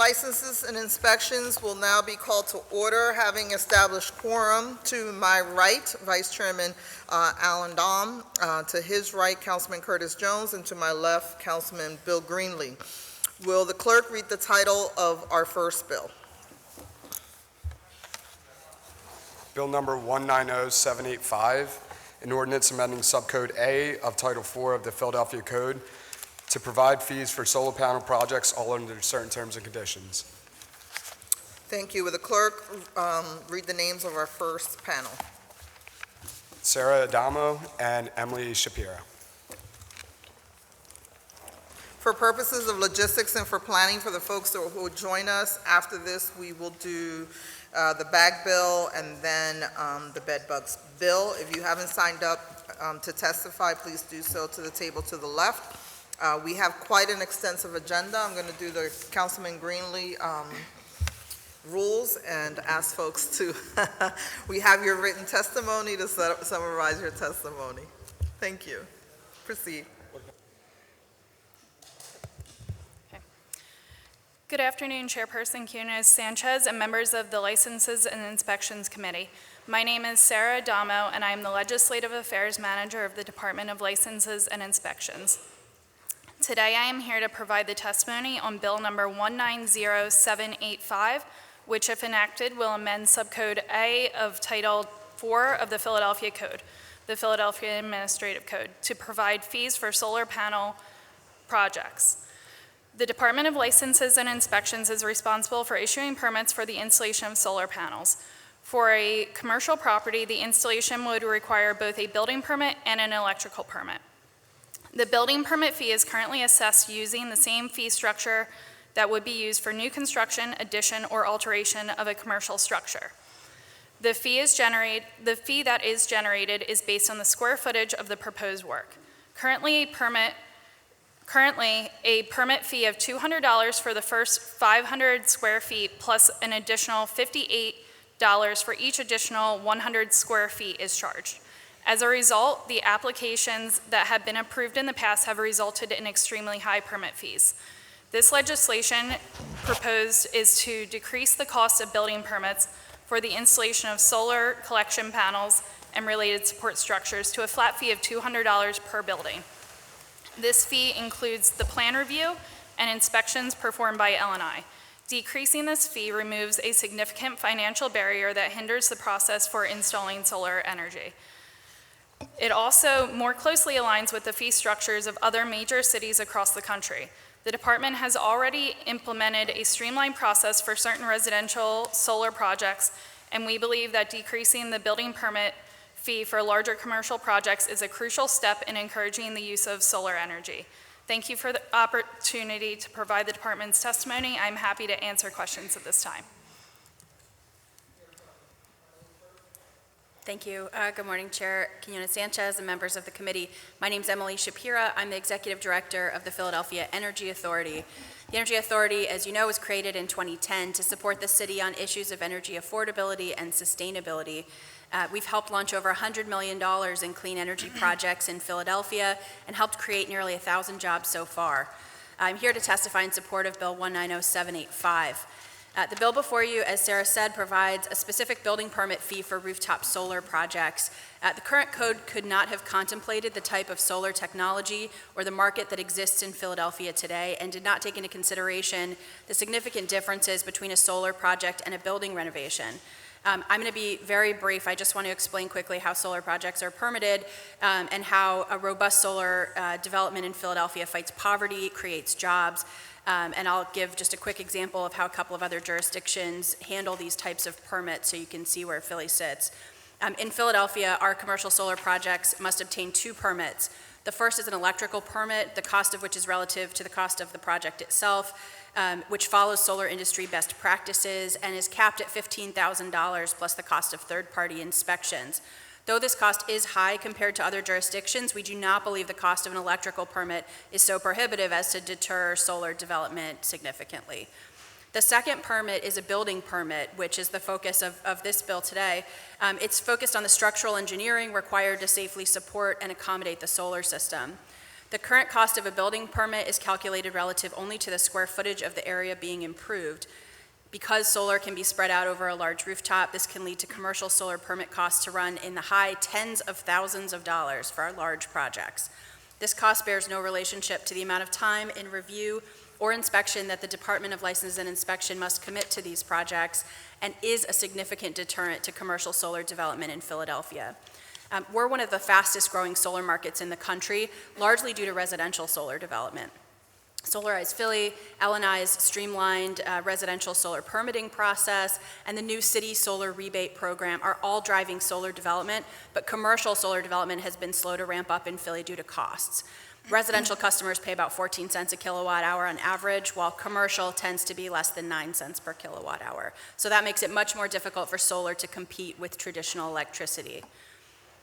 licenses and inspections will now be called to order, having established quorum. To my right, Vice Chairman Alan Dom, to his right, Councilman Curtis Jones, and to my left, Councilman Bill Greenlee. Will the clerk read the title of our first bill? Bill number 190785, an ordinance amending Subcode A of Title IV of the Philadelphia Code to provide fees for solar panel projects, all under certain terms and conditions. Thank you. Will the clerk read the names of our first panel? Sarah Adamo and Emily Shapiro. For purposes of logistics and for planning for the folks who will join us, after this we will do the bag bill and then the bed bugs bill. If you haven't signed up to testify, please do so to the table to the left. We have quite an extensive agenda. I'm going to do the Councilman Greenlee rules and ask folks to, we have your written testimony to summarize your testimony. Thank you. Proceed. Good afternoon, Chairperson Quinones-Sanchez and members of the Licenses and Inspections Committee. My name is Sarah Adamo, and I am the Legislative Affairs Manager of the Department of Licenses and Inspections. Today, I am here to provide the testimony on Bill number 190785, which, if enacted, will amend Subcode A of Title IV of the Philadelphia Code, the Philadelphia Administrative Code, to provide fees for solar panel projects. The Department of Licenses and Inspections is responsible for issuing permits for the installation of solar panels. For a commercial property, the installation would require both a building permit and an electrical permit. The building permit fee is currently assessed using the same fee structure that would be used for new construction, addition, or alteration of a commercial structure. The fee that is generated is based on the square footage of the proposed work. Currently, a permit fee of $200 for the first 500 square feet plus an additional $58 for each additional 100 square feet is charged. As a result, the applications that have been approved in the past have resulted in extremely high permit fees. This legislation proposed is to decrease the cost of building permits for the installation of solar collection panels and related support structures to a flat fee of $200 per building. This fee includes the plan review and inspections performed by L&I. Decreasing this fee removes a significant financial barrier that hinders the process for installing solar energy. It also more closely aligns with the fee structures of other major cities across the country. The department has already implemented a streamlined process for certain residential solar projects, and we believe that decreasing the building permit fee for larger commercial projects is a crucial step in encouraging the use of solar energy. Thank you for the opportunity to provide the department's testimony. I'm happy to answer questions at this time. Thank you. Good morning, Chair Quinones-Sanchez and members of the committee. My name is Emily Shapiro. I'm the Executive Director of the Philadelphia Energy Authority. The Energy Authority, as you know, was created in 2010 to support the city on issues of energy affordability and sustainability. We've helped launch over $100 million in clean energy projects in Philadelphia and helped create nearly 1,000 jobs so far. I'm here to testify in support of Bill 190785. The bill before you, as Sarah said, provides a specific building permit fee for rooftop solar projects. The current code could not have contemplated the type of solar technology or the market that exists in Philadelphia today and did not take into consideration the significant differences between a solar project and a building renovation. I'm going to be very brief. I just want to explain quickly how solar projects are permitted and how a robust solar development in Philadelphia fights poverty, creates jobs, and I'll give just a quick example of how a couple of other jurisdictions handle these types of permits so you can see where Philly sits. In Philadelphia, our commercial solar projects must obtain 2 permits. The first is an electrical permit, the cost of which is relative to the cost of the project itself, which follows solar industry best practices and is capped at $15,000 plus the cost of third-party inspections. Though this cost is high compared to other jurisdictions, we do not believe the cost of an electrical permit is so prohibitive as to deter solar development significantly. The second permit is a building permit, which is the focus of this bill today. It's focused on the structural engineering required to safely support and accommodate the solar system. The current cost of a building permit is calculated relative only to the square footage of the area being improved. Because solar can be spread out over a large rooftop, this can lead to commercial solar permit costs to run in the high tens of thousands of dollars for our large projects. This cost bears no relationship to the amount of time in review or inspection that the Department of License and Inspection must commit to these projects, and is a significant deterrent to commercial solar development in Philadelphia. We're one of the fastest growing solar markets in the country, largely due to residential solar development. Solarize Philly, LNI's streamlined residential solar permitting process, and the new city solar rebate program are all driving solar development, but commercial solar development has been slow to ramp up in Philly due to costs. Residential customers pay about 14 cents a kilowatt hour on average, while commercial tends to be less than 9 cents per kilowatt hour. So that makes it much more difficult for solar to compete with traditional electricity.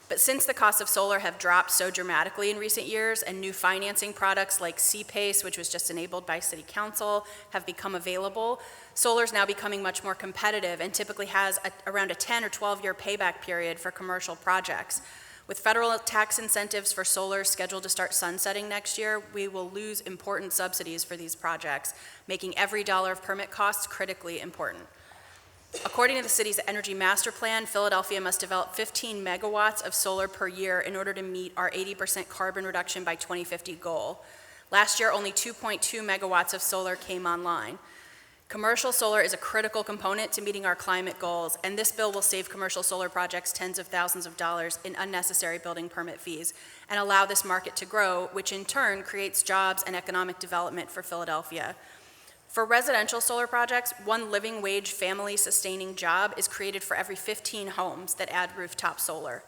But since the costs of solar have dropped so dramatically in recent years, and new financing products like CPACE, which was just enabled by City Council, have become available, solar is now becoming much more competitive and typically has around a 10 or 12-year payback period for commercial projects. With federal tax incentives for solar scheduled to start sunsetting next year, we will lose important subsidies for these projects, making every dollar of permit costs critically important. According to the city's energy master plan, Philadelphia must develop 15 megawatts of solar per year in order to meet our 80% carbon reduction by 2050 goal. Last year, only 2.2 megawatts of solar came online. Commercial solar is a critical component to meeting our climate goals, and this bill will save commercial solar projects tens of thousands of dollars in unnecessary building permit fees and allow this market to grow, which in turn creates jobs and economic development for Philadelphia. For residential solar projects, one living wage family sustaining job is created for every 15 homes that add rooftop solar.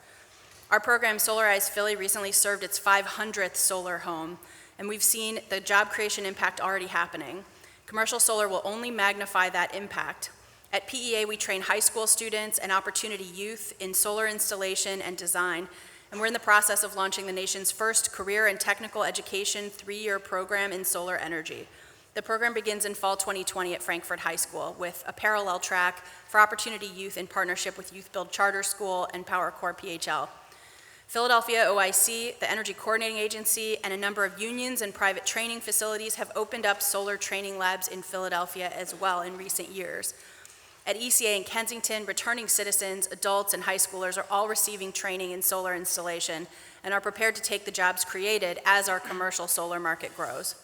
Our program, Solarize Philly, recently served its 500th solar home, and we've seen the job creation impact already happening. Commercial solar will only magnify that impact. At PEA, we train high school students and opportunity youth in solar installation and design, and we're in the process of launching the nation's first career and technical education 3-year program in solar energy. The program begins in fall 2020 at Frankfurt High School with a parallel track for opportunity youth in partnership with Youth Build Charter School and PowerCore PHL. Philadelphia OIC, the Energy Coordinating Agency, and a number of unions and private training facilities have opened up solar training labs in Philadelphia as well in recent years. At ECA in Kensington, returning citizens, adults, and high schoolers are all receiving training in solar installation and are prepared to take the jobs created as our commercial solar market grows.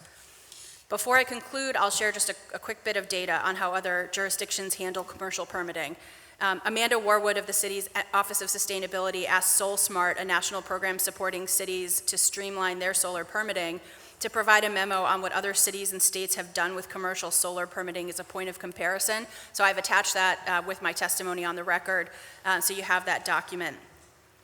Before I conclude, I'll share just a quick bit of data on how other jurisdictions handle commercial permitting. Amanda Warwood of the city's Office of Sustainability asked SolSmart, a national program supporting cities to streamline their solar permitting, to provide a memo on what other cities and states have done with commercial solar permitting as a point of comparison. So I've attached that with my testimony on the record, so you have that document.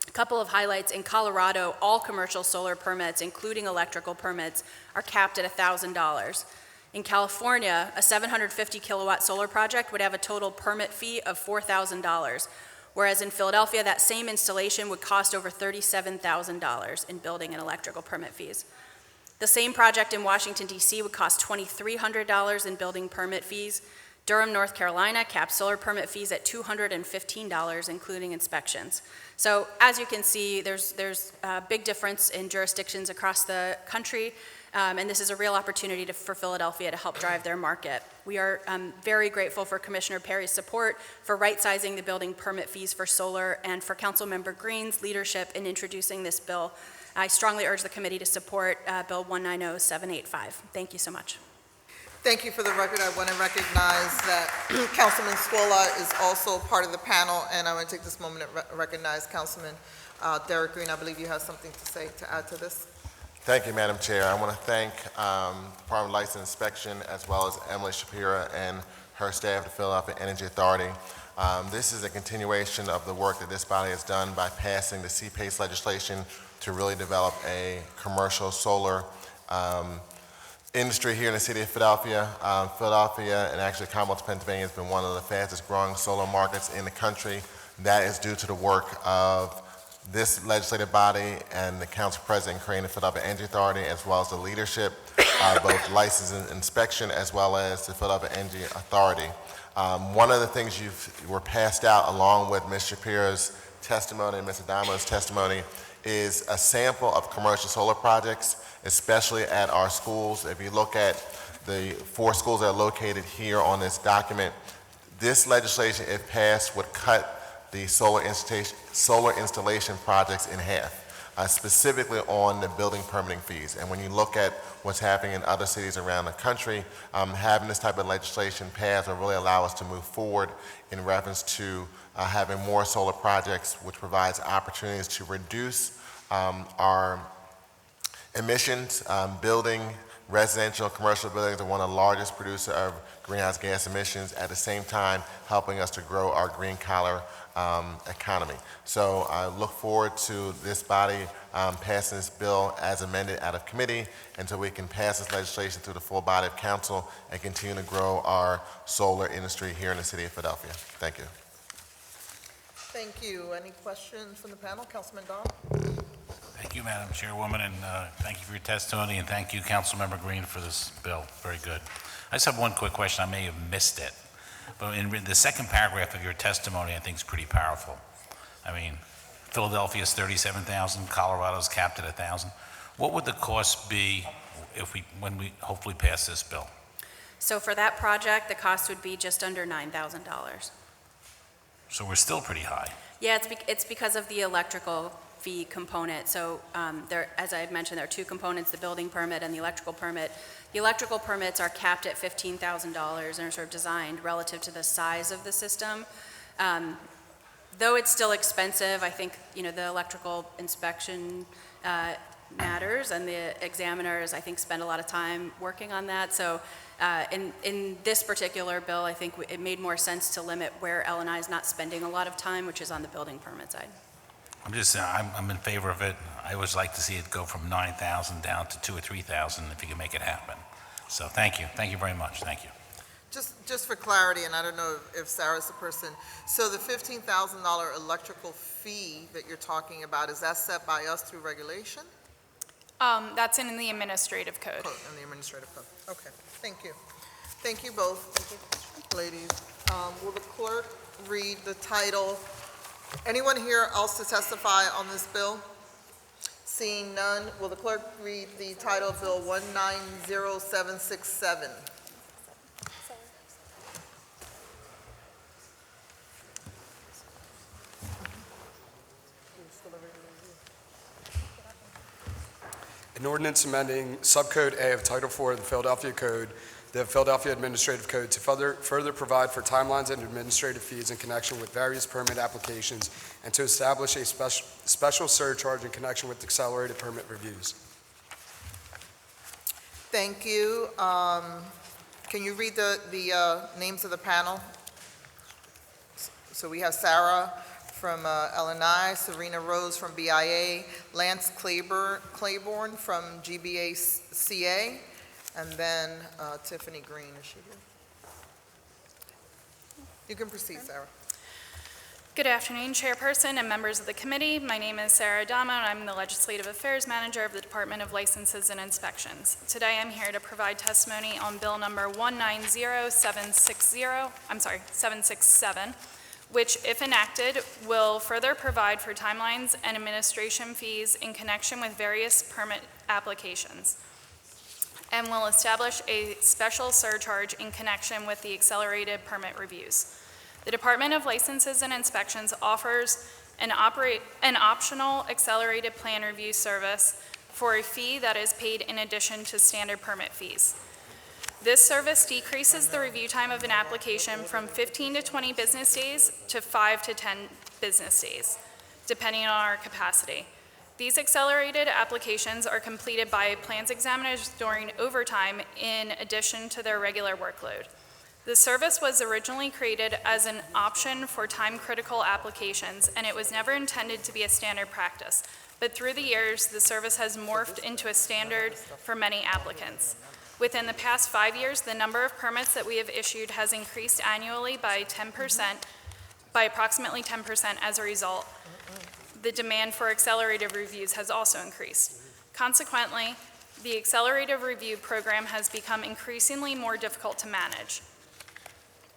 A couple of highlights: in Colorado, all commercial solar permits, including electrical permits, are capped at $1,000. In California, a 750 kilowatt solar project would have a total permit fee of $4,000, whereas in Philadelphia, that same installation would cost over $37,000 in building and electrical permit fees. The same project in Washington, D.C. would cost $2,300 in building permit fees. Durham, North Carolina caps solar permit fees at $215, including inspections. So as you can see, there's a big difference in jurisdictions across the country, and this is a real opportunity for Philadelphia to help drive their market. We are very grateful for Commissioner Perry's support for right-sizing the building permit fees for solar, and for Councilmember Green's leadership in introducing this bill. I strongly urge the committee to support Bill 190785. Thank you so much. Thank you. For the record, I want to recognize that Councilman Scola is also part of the panel, and I want to take this moment to recognize Councilman Derek Green. I believe you have something to say to add to this. Thank you, Madam Chair. I want to thank Department of License and Inspection, as well as Emily Shapira and her staff at the Philadelphia Energy Authority. This is a continuation of the work that this body has done by passing the CPACE legislation to really develop a commercial solar industry here in the city of Philadelphia. Philadelphia, and actually Commonwealth of Pennsylvania, has been one of the fastest growing solar markets in the country. That is due to the work of this legislative body and the council president creating the Philadelphia Energy Authority, as well as the leadership, both license and inspection, as well as the Philadelphia Energy Authority. One of the things were passed out along with Ms. Shapira's testimony and Ms. Adamo's testimony is a sample of commercial solar projects, especially at our schools. If you look at the 4 schools that are located here on this document, this legislation, if passed, would cut the solar installation projects in half. Specifically on the building permitting fees. And when you look at what's happening in other cities around the country, having this type of legislation passed will really allow us to move forward in reference to having more solar projects, which provides opportunities to reduce our emissions. Building residential and commercial buildings are one of the largest producers of greenhouse gas emissions, at the same time helping us to grow our green collar economy. So I look forward to this body passing this bill as amended out of committee until we can pass this legislation through the full body of council and continue to grow our solar industry here in the city of Philadelphia. Thank you. Thank you. Any questions from the panel? Councilman Don? Thank you, Madam Chairwoman, and thank you for your testimony, and thank you, Councilmember Green, for this bill. Very good. I just have one quick question. I may have missed it, but in the second paragraph of your testimony, I think is pretty powerful. I mean, Philadelphia's 37,000, Colorado's capped at 1,000. What would the cost be when we hopefully pass this bill? So for that project, the cost would be just under $9,000. So we're still pretty high. Yeah, it's because of the electrical fee component. So as I had mentioned, there are 2 components, the building permit and the electrical permit. The electrical permits are capped at $15,000 and are sort of designed relative to the size of the system. Though it's still expensive, I think, the electrical inspection matters, and the examiners, I think, spend a lot of time working on that. So in this particular bill, I think it made more sense to limit where L&I is not spending a lot of time, which is on the building permit side. I'm in favor of it. I always like to see it go from 9,000 down to 2,000 or 3,000 if you can make it happen. So thank you. Thank you very much. Thank you. Just for clarity, and I don't know if Sarah's the person, so the $15,000 electrical fee that you're talking about, is that set by us through regulation? That's in the administrative code. In the administrative code. Okay, thank you. Thank you both, ladies. Will the clerk read the title? Anyone here else to testify on this bill? Seeing none, will the clerk read the title of Bill 190767? An ordinance amending Subcode A of Title IV of the Philadelphia Code, the Philadelphia Administrative Code, to further provide for timelines and administrative fees in connection with various permit applications, and to establish a special surcharge in connection with accelerated permit reviews. Thank you. Can you read the names of the panel? So we have Sarah from L&I, Serena Rose from BIA, Lance Claiborne from GBA-CA, and then Tiffany Green, is she here? You can proceed, Sarah. Good afternoon, Chairperson and members of the committee. My name is Sarah Adama, and I'm the Legislative Affairs Manager of the Department of Licenses and Inspections. Today, I'm here to provide testimony on Bill number 767, which, if enacted, will further provide for timelines and administration fees in connection with various permit applications, and will establish a special surcharge in connection with the accelerated permit reviews. The Department of Licenses and Inspections offers an optional accelerated plan review service for a fee that is paid in addition to standard permit fees. This service decreases the review time of an application from 15 to 20 business days to 5 to 10 business days, depending on our capacity. These accelerated applications are completed by plans examiners during overtime in addition to their regular workload. The service was originally created as an option for time-critical applications, and it was never intended to be a standard practice. But through the years, the service has morphed into a standard for many applicants. Within the past 5 years, the number of permits that we have issued has increased annually by approximately 10% as a result. The demand for accelerated reviews has also increased. Consequently, the accelerated review program has become increasingly more difficult to manage.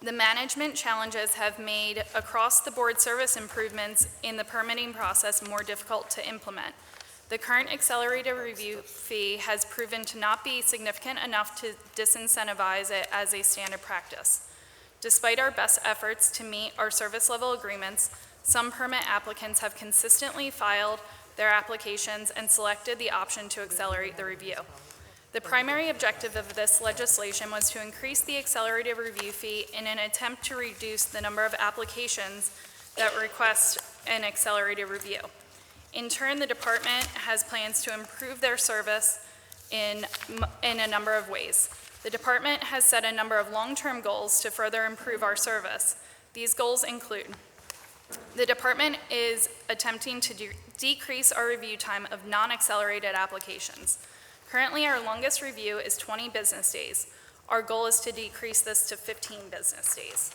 The management challenges have made across-the-board service improvements in the permitting process more difficult to implement. The current accelerated review fee has proven to not be significant enough to disincentivize it as a standard practice. Despite our best efforts to meet our service level agreements, some permit applicants have consistently filed their applications and selected the option to accelerate the review. The primary objective of this legislation was to increase the accelerated review fee in an attempt to reduce the number of applications that request an accelerated review. In turn, the department has plans to improve their service in a number of ways. The department has set a number of long-term goals to further improve our service. These goals include: the department is attempting to decrease our review time of non-accelerated applications. Currently, our longest review is 20 business days. Our goal is to decrease this to 15 business days.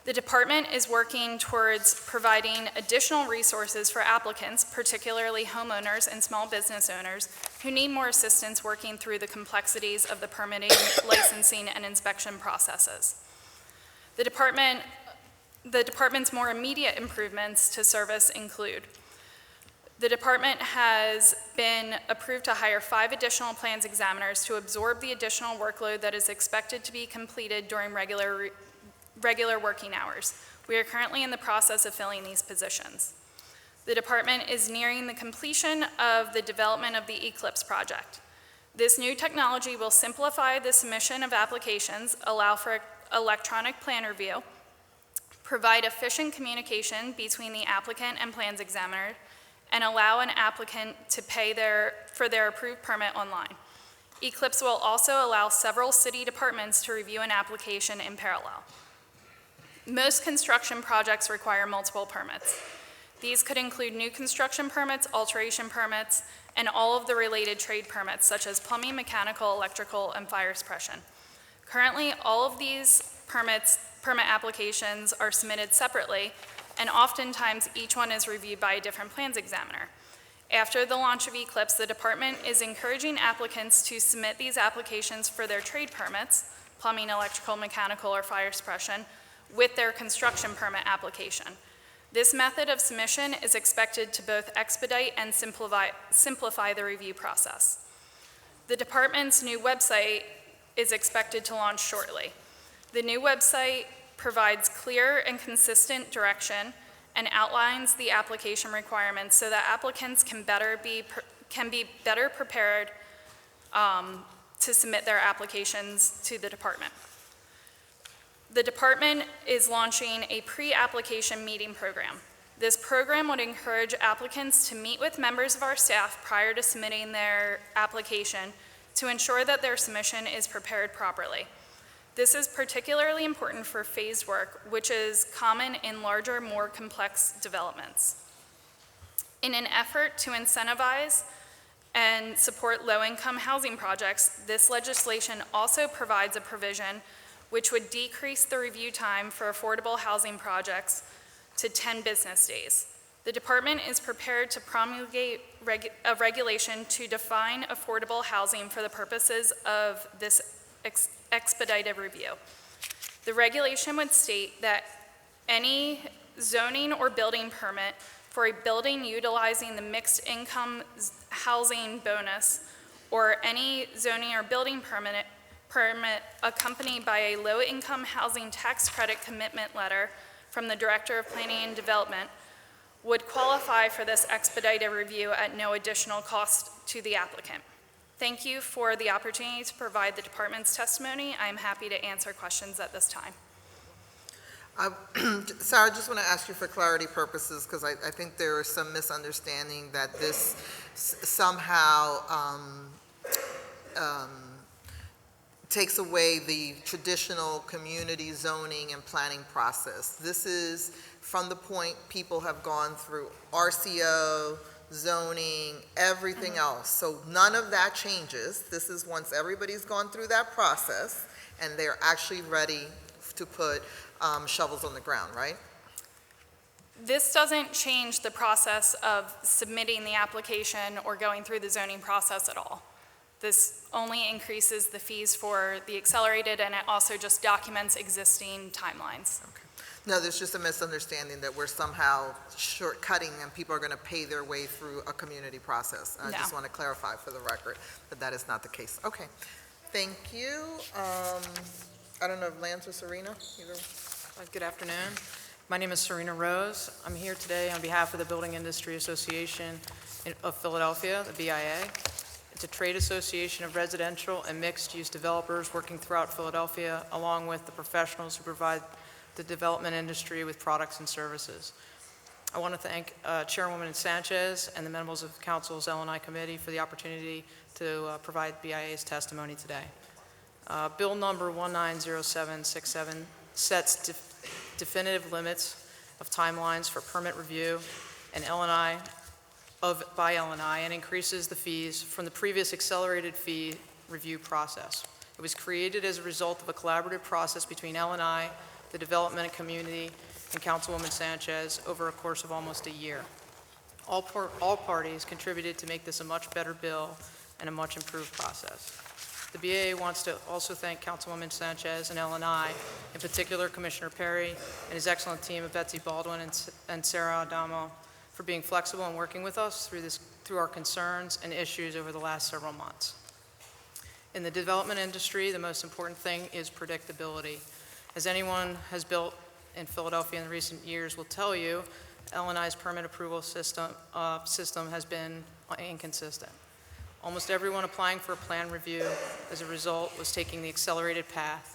The department is working towards providing additional resources for applicants, particularly homeowners and small business owners, who need more assistance working through the complexities of the permitting, licensing, and inspection processes. The department's more immediate improvements to service include: the department has been approved to hire 5 additional plans examiners to absorb the additional workload that is expected to be completed during regular working hours. We are currently in the process of filling these positions. The department is nearing the completion of the development of the Eclipse project. This new technology will simplify the submission of applications, allow for electronic plan review, provide efficient communication between the applicant and plans examiner, and allow an applicant to pay for their approved permit online. Eclipse will also allow several city departments to review an application in parallel. Most construction projects require multiple permits. These could include new construction permits, alteration permits, and all of the related trade permits, such as plumbing, mechanical, electrical, and fire suppression. Currently, all of these permit applications are submitted separately, and oftentimes each one is reviewed by a different plans examiner. After the launch of Eclipse, the department is encouraging applicants to submit these applications for their trade permits, plumbing, electrical, mechanical, or fire suppression, with their construction permit application. This method of submission is expected to both expedite and simplify the review process. The department's new website is expected to launch shortly. The new website provides clear and consistent direction and outlines the application requirements so that applicants can be better prepared to submit their applications to the department. The department is launching a pre-application meeting program. This program would encourage applicants to meet with members of our staff prior to submitting their application to ensure that their submission is prepared properly. This is particularly important for phased work, which is common in larger, more complex developments. In an effort to incentivize and support low-income housing projects, this legislation also provides a provision which would decrease the review time for affordable housing projects to 10 business days. The department is prepared to promulgate a regulation to define affordable housing for the purposes of this expedited review. The regulation would state that any zoning or building permit for a building utilizing the mixed income housing bonus, or any zoning or building permit accompanied by a low-income housing tax credit commitment letter from the Director of Planning and Development, would qualify for this expedited review at no additional cost to the applicant. Thank you for the opportunity to provide the department's testimony. I am happy to answer questions at this time. Sarah, I just want to ask you for clarity purposes, because I think there is some misunderstanding that this somehow takes away the traditional community zoning and planning process. This is from the point people have gone through RCO, zoning, everything else. So none of that changes. This is once everybody's gone through that process and they're actually ready to put shovels on the ground, right? This doesn't change the process of submitting the application or going through the zoning process at all. This only increases the fees for the accelerated, and it also just documents existing timelines. No, there's just a misunderstanding that we're somehow shortcutting and people are going to pay their way through a community process. I just No. want to clarify for the record that that is not the case. Okay, thank you. I don't know if Lance or Serena, either. Good afternoon. My name is Serena Rose. I'm here today on behalf of the Building Industry Association of Philadelphia, the BIA. It's a trade association of residential and mixed-use developers working throughout Philadelphia, along with the professionals who provide the development industry with products and services. I want to thank Chairwoman Sanchez and the members of Council's L&I Committee for the opportunity to provide BIA's testimony today. Bill number 190767 sets definitive limits of timelines for permit review and L&I by L&I and increases the fees from the previous accelerated fee review process. It was created as a result of a collaborative process between L&I, the development community, and Councilwoman Sanchez over a course of almost a year. All parties contributed to make this a much better bill and a much improved process. The BAA wants to also thank Councilwoman Sanchez and L&I, in particular Commissioner Perry and his excellent team of Betsy Baldwin and Sarah Adamo for being flexible and working with us through our concerns and issues over the last several months. In the development industry, the most important thing is predictability. As anyone has built in Philadelphia in recent years will tell you, L&I's permit approval system has been inconsistent. Almost everyone applying for a plan review as a result was taking the accelerated path.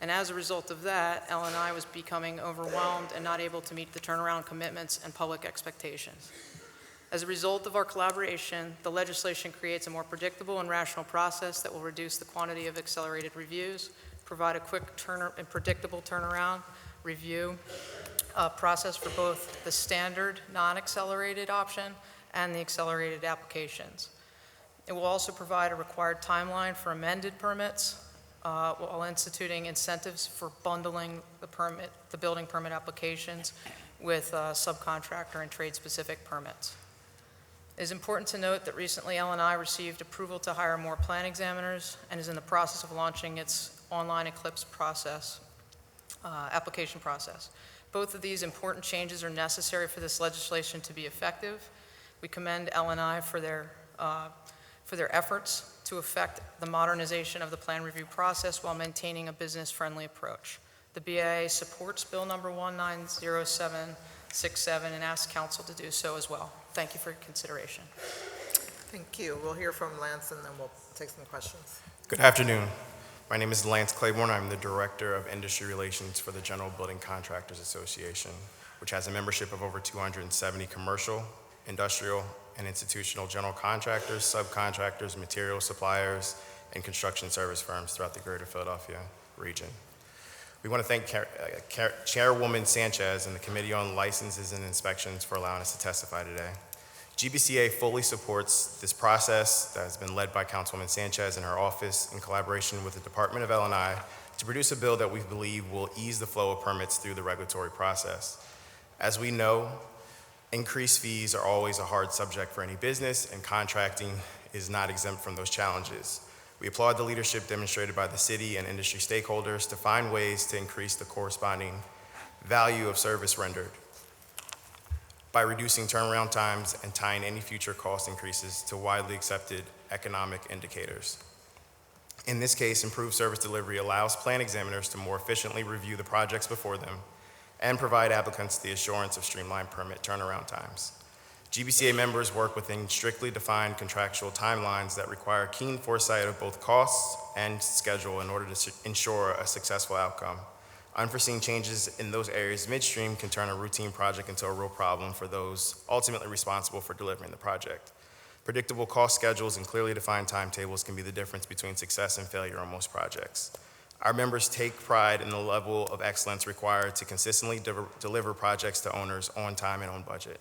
And as a result of that, L&I was becoming overwhelmed and not able to meet the turnaround commitments and public expectations. As a result of our collaboration, the legislation creates a more predictable and rational process that will reduce the quantity of accelerated reviews, provide a quick and predictable turnaround review process for both the standard non-accelerated option and the accelerated applications. It will also provide a required timeline for amended permits while instituting incentives for bundling the building permit applications with subcontractor and trade-specific permits. It is important to note that recently L&I received approval to hire more plan examiners and is in the process of launching its online Eclipse application process. Both of these important changes are necessary for this legislation to be effective. We commend L&I for their efforts to effect the modernization of the plan review process while maintaining a business-friendly approach. The BIA supports Bill number 190767 and asks Council to do so as well. Thank you for your consideration. Thank you. We'll hear from Lance and then we'll take some questions. Good afternoon. My name is Lance Claiborne. I'm the Director of Industry Relations for the General Building Contractors Association, which has a membership of over 270 commercial, industrial, and institutional general contractors, subcontractors, material suppliers, and construction service firms throughout the greater Philadelphia region. We want to thank Chairwoman Sanchez and the Committee on Licenses and Inspections for allowing us to testify today. GBCA fully supports this process that has been led by Councilwoman Sanchez and her office in collaboration with the Department of L&I to produce a bill that we believe will ease the flow of permits through the regulatory process. As we know, increased fees are always a hard subject for any business, and contracting is not exempt from those challenges. We applaud the leadership demonstrated by the city and industry stakeholders to find ways to increase the corresponding value of service rendered by reducing turnaround times and tying any future cost increases to widely accepted economic indicators. In this case, improved service delivery allows plan examiners to more efficiently review the projects before them and provide applicants the assurance of streamlined permit turnaround times. GBCA members work within strictly defined contractual timelines that require keen foresight of both costs and schedule in order to ensure a successful outcome. Unforeseen changes in those areas midstream can turn a routine project into a real problem for those ultimately responsible for delivering the project. Predictable cost schedules and clearly defined timetables can be the difference between success and failure on most projects. Our members take pride in the level of excellence required to consistently deliver projects to owners on time and on budget.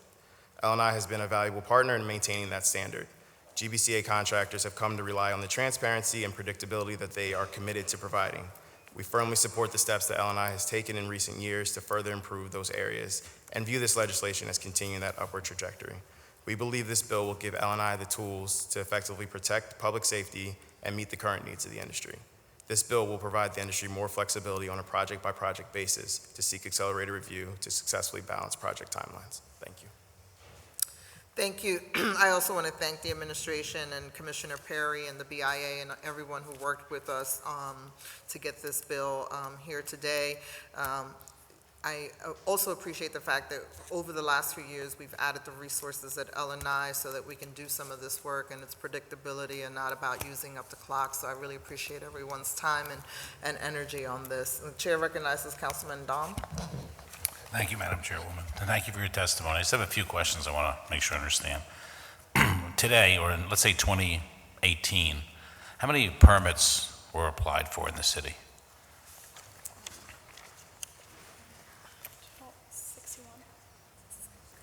L&I has been a valuable partner in maintaining that standard. GBCA contractors have come to rely on the transparency and predictability that they are committed to providing. We firmly support the steps that L&I has taken in recent years to further improve those areas and view this legislation as continuing that upward trajectory. We believe this bill will give L&I the tools to effectively protect public safety and meet the current needs of the industry. This bill will provide the industry more flexibility on a project-by-project basis to seek accelerated review to successfully balance project timelines. Thank you. Thank you. I also want to thank the administration and Commissioner Perry and the BIA and everyone who worked with us to get this bill here today. I also appreciate the fact that over the last few years, we've added the resources at L&I so that we can do some of this work, and it's predictability and not about using up the clock. So I really appreciate everyone's time and energy on this. The chair recognizes Councilman Dom. Thank you, Madam Chairwoman, and thank you for your testimony. I just have a few questions I want to make sure I understand. Today, or in, let's say 2018, how many permits were applied for in the city? 61.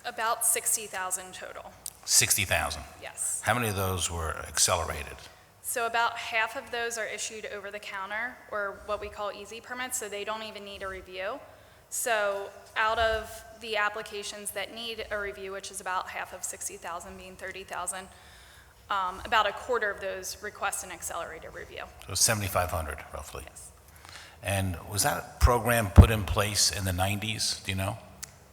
About 60,000 total, 60,000. yes. How many of those were accelerated? So about half of those are issued over the counter, or what we call easy permits, so they don't even need a review. So out of the applications that need a review, which is about half of 60,000 being 30,000, about a quarter of those request an accelerated review. So 7,500 roughly. Yes. And was that program put in place in the 90s, do you know?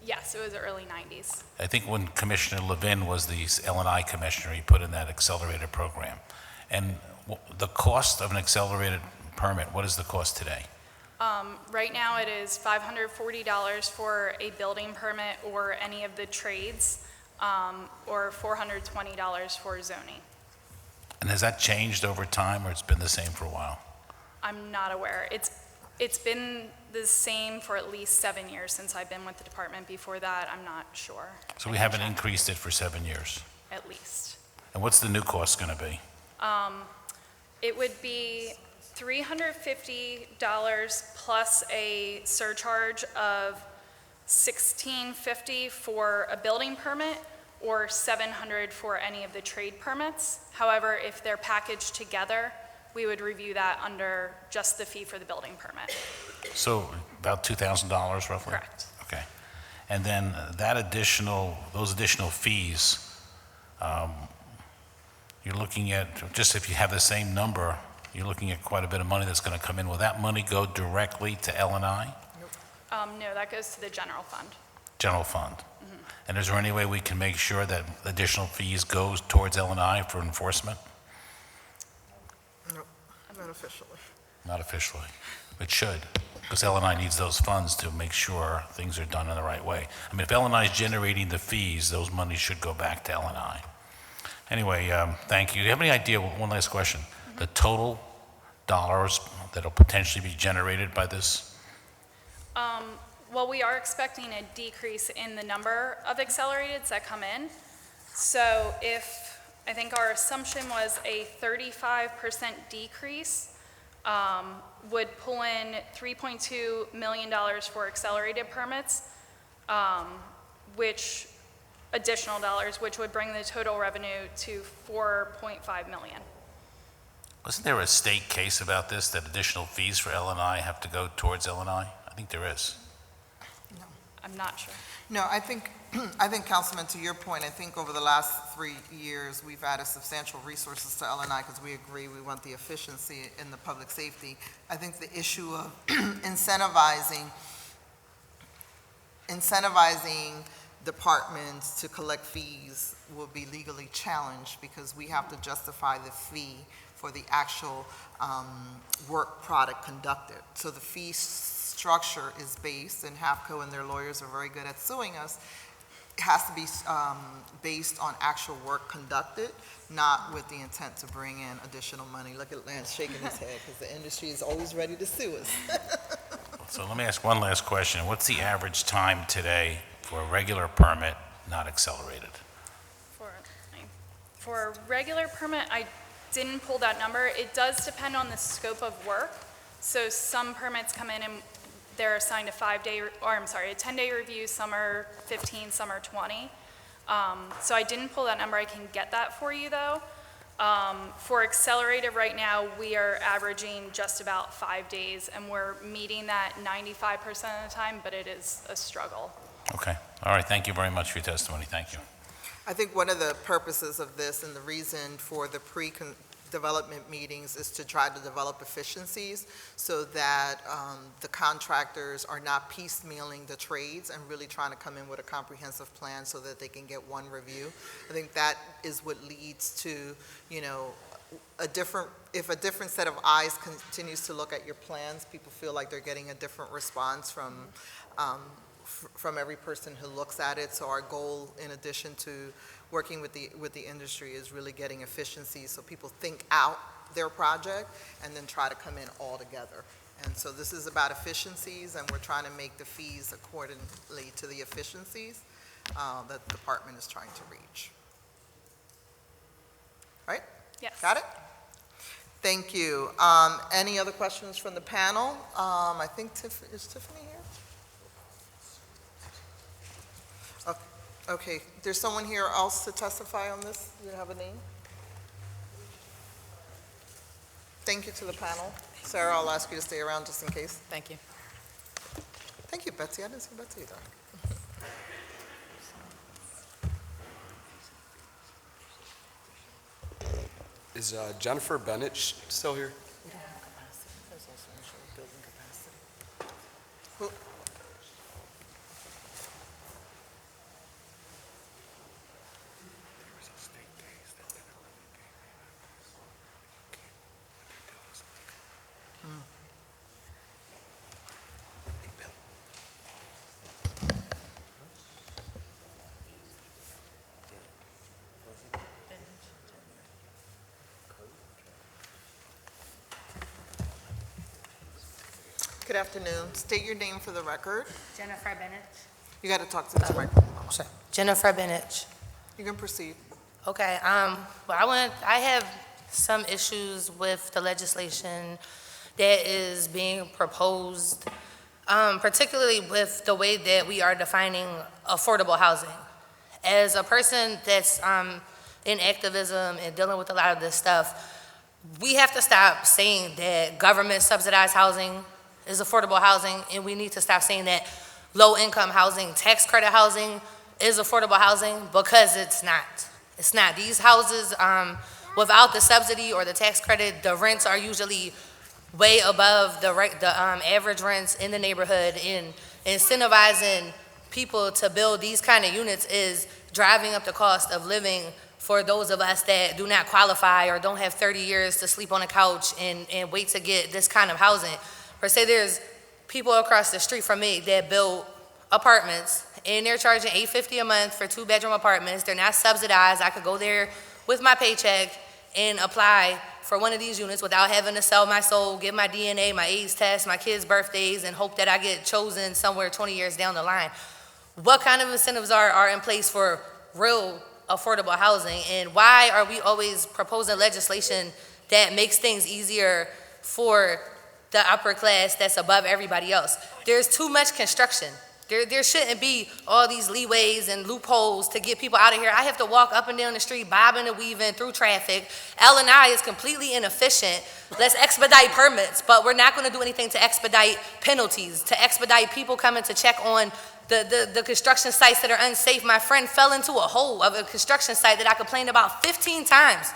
Yes, it was the early 90s. I think when Commissioner Levin was the L&I commissioner, he put in that accelerated program. And the cost of an accelerated permit, what is the cost today? Right now, it is $540 for a building permit or any of the trades, or $420 for zoning. And has that changed over time, or it's been the same for a while? I'm not aware. It's been the same for at least 7 years since I've been with the department. Before that, I'm not sure. So we haven't increased it for 7 years. At least. And what's the new cost going to be? It would be $350 plus a surcharge of $1,650 for a building permit or $700 for any of the trade permits. However, if they're packaged together, we would review that under just the fee for the building permit. So about $2,000 roughly? Correct. Okay. And then those additional fees, you're looking at, just if you have the same number, you're looking at quite a bit of money that's going to come in. Will that money go directly to L&I? No, that goes to the general fund. General fund? And is there any way we can make sure that additional fees goes towards L&I for enforcement? Nope, not officially. Not officially. It should, because L&I needs those funds to make sure things are done in the right way. I mean, if L&I is generating the fees, those monies should go back to L&I. Anyway, thank you. Do you have any idea, one last question, the total dollars that will potentially be generated by this? Well, we are expecting a decrease in the number of accelerateds that come in. So if, I think our assumption was a 35% decrease, would pull in $3.2 million for accelerated permits, which additional dollars, which would bring the total revenue to $4.5 million. Wasn't there a state case about this, that additional fees for L&I have to go towards L&I? I think there is. I'm not sure. No, I think, Councilman, to your point, I think over the last 3 years, we've added substantial resources to L&I because we agree we want the efficiency in the public safety. I think the issue of incentivizing departments to collect fees will be legally challenged because we have to justify the fee for the actual work product conducted. So the fee structure is based, and HAPCO and their lawyers are very good at suing us, it has to be based on actual work conducted, not with the intent to bring in additional money. Look at Lance shaking his head because the industry is always ready to sue us. So let me ask one last question. What's the average time today for a regular permit not accelerated? For a regular permit, I didn't pull that number. It does depend on the scope of work. So some permits come in and they're assigned a 10-day review. Some are 15, some are 20. So I didn't pull that number. I can get that for you though. For accelerated right now, we are averaging just about 5 days, and we're meeting that 95% of the time, but it is a struggle. Okay. All right. Thank you very much for your testimony. Thank you. I think one of the purposes of this and the reason for the pre-development meetings is to try to develop efficiencies so that the contractors are not piecemealing the trades and really trying to come in with a comprehensive plan so that they can get one review. I think that is what leads to, you know, if a different set of eyes continues to look at your plans, people feel like they're getting a different response from every person who looks at it. So our goal, in addition to working with the industry, is really getting efficiencies so people think out their project and then try to come in all together. And so this is about efficiencies, and we're trying to make the fees accordingly to the efficiencies that the department is trying to reach. Right? Yes. Got it? Thank you. Any other questions from the panel? I think is Tiffany here? Okay, there's someone here else to testify on this? Do you have a name? Thank you to the panel. Sarah, I'll ask you to stay around just in case. Thank you. Thank you, Betsy. I didn't see Betsy either. Is Jennifer Bennett still here? We don't have capacity. There's also an issue with building capacity. Who? Good afternoon. State your name for the record. Jennifer Bennett. You got to talk to this microphone. Sorry. Jennifer Bennett. You can proceed. Okay, well, I have some issues with the legislation that is being proposed, particularly with the way that we are defining affordable housing. As a person that's in activism and dealing with a lot of this stuff, we have to stop saying that government subsidized housing is affordable housing, and we need to stop saying that low-income housing, tax credit housing is affordable housing, because it's not. It's not. These houses, without the subsidy or the tax credit, the rents are usually way above the average rents in the neighborhood, and incentivizing people to build these kind of units is driving up the cost of living for those of us that do not qualify or don't have 30 years to sleep on a couch and wait to get this kind of housing. Per se, there's people across the street from me that build apartments, and they're charging $850 a month for 2-bedroom apartments. They're not subsidized. I could go there with my paycheck and apply for one of these units without having to sell my soul, give my DNA, my AIDS test, my kids' birthdays, and hope that I get chosen somewhere 20 years down the line. What kind of incentives are in place for real affordable housing, and why are we always proposing legislation that makes things easier for the upper class that's above everybody else? There's too much construction. There shouldn't be all these leeways and loopholes to get people out of here. I have to walk up and down the street, bobbing and weaving through traffic. L&I is completely inefficient. Let's expedite permits, but we're not going to do anything to expedite penalties, to expedite people coming to check on the construction sites that are unsafe. My friend fell into a hole of a construction site that I complained about 15 times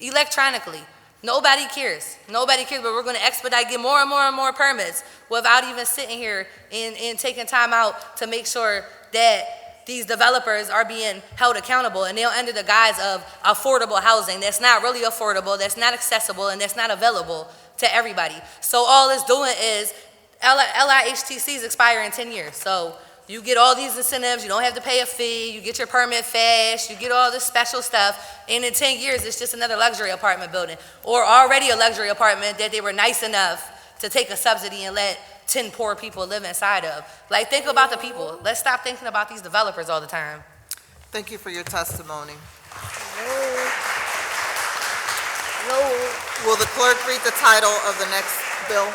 electronically. Nobody cares. Nobody cares, but we're going to expedite, get more and more and more permits without even sitting here and taking time out to make sure that these developers are being held accountable, and they're under the guise of affordable housing that's not really affordable, that's not accessible, and that's not available to everybody. So all it's doing is LIHTCs expire in 10 years. So you get all these incentives, you don't have to pay a fee, you get your permit fast, you get all this special stuff, and in 10 years it's just another luxury apartment building, or already a luxury apartment that they were nice enough to take a subsidy and let 10 poor people live inside of. Like, think about the people. Let's stop thinking about these developers all the time. Thank you for your testimony. Will the clerk read the title of the next bill?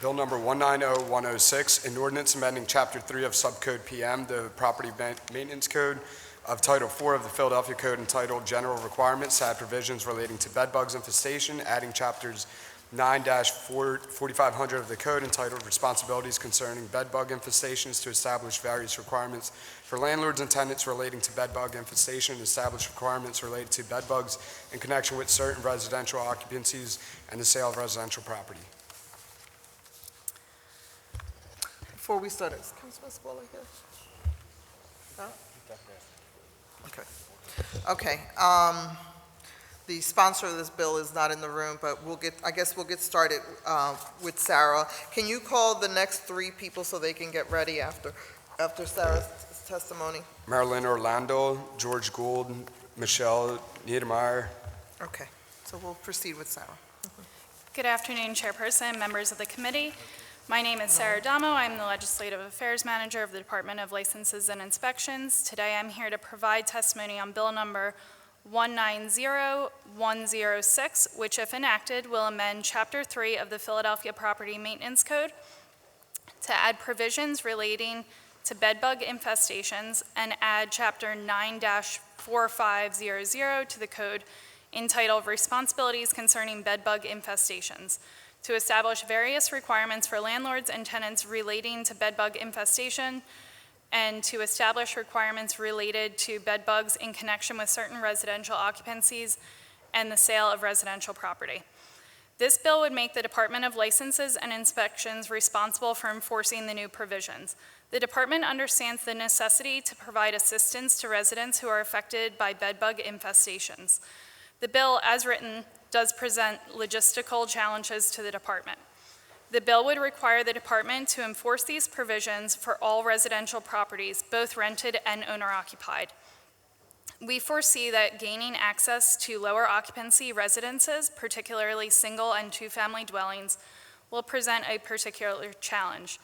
Bill number 190106, an ordinance amending Chapter 3 of Subcode PM, the Property Maintenance Code of Title 4 of the Philadelphia Code entitled General Requirements to add provisions relating to bed bugs infestation, adding chapters 9-4500 of the code entitled Responsibilities Concerning Bed Bug Infestations to establish various requirements for landlords and tenants relating to bed bug infestation, establish requirements related to bed bugs in connection with certain residential occupancies and the sale of residential property. Before we start, is Councilman Squilla here? No? Okay. The sponsor of this bill is not in the room, but I guess we'll get started with Sarah. Can you call the next three people so they can get ready after Sarah's testimony? Marilyn Orlando, George Gould, Michelle Niedermeyer. Okay, so we'll proceed with Sarah. Good afternoon, Chairperson, members of the committee. My name is Sarah Damo. I'm the Legislative Affairs Manager of the Department of Licenses and Inspections. Today I'm here to provide testimony on Bill Number 190106, which, if enacted, will amend Chapter 3 of the Philadelphia Property Maintenance Code to add provisions relating to bed bug infestations and add Chapter 9-4500 to the code entitled Responsibilities Concerning Bed Bug Infestations to establish various requirements for landlords and tenants relating to bed bug infestation and to establish requirements related to bed bugs in connection with certain residential occupancies and the sale of residential property. This bill would make the Department of Licenses and Inspections responsible for enforcing the new provisions. The department understands the necessity to provide assistance to residents who are affected by bed bug infestations. The bill, as written, does present logistical challenges to the department. The bill would require the department to enforce these provisions for all residential properties, both rented and owner-occupied. We foresee that gaining access to lower occupancy residences, particularly single and two-family dwellings, will present a particular challenge.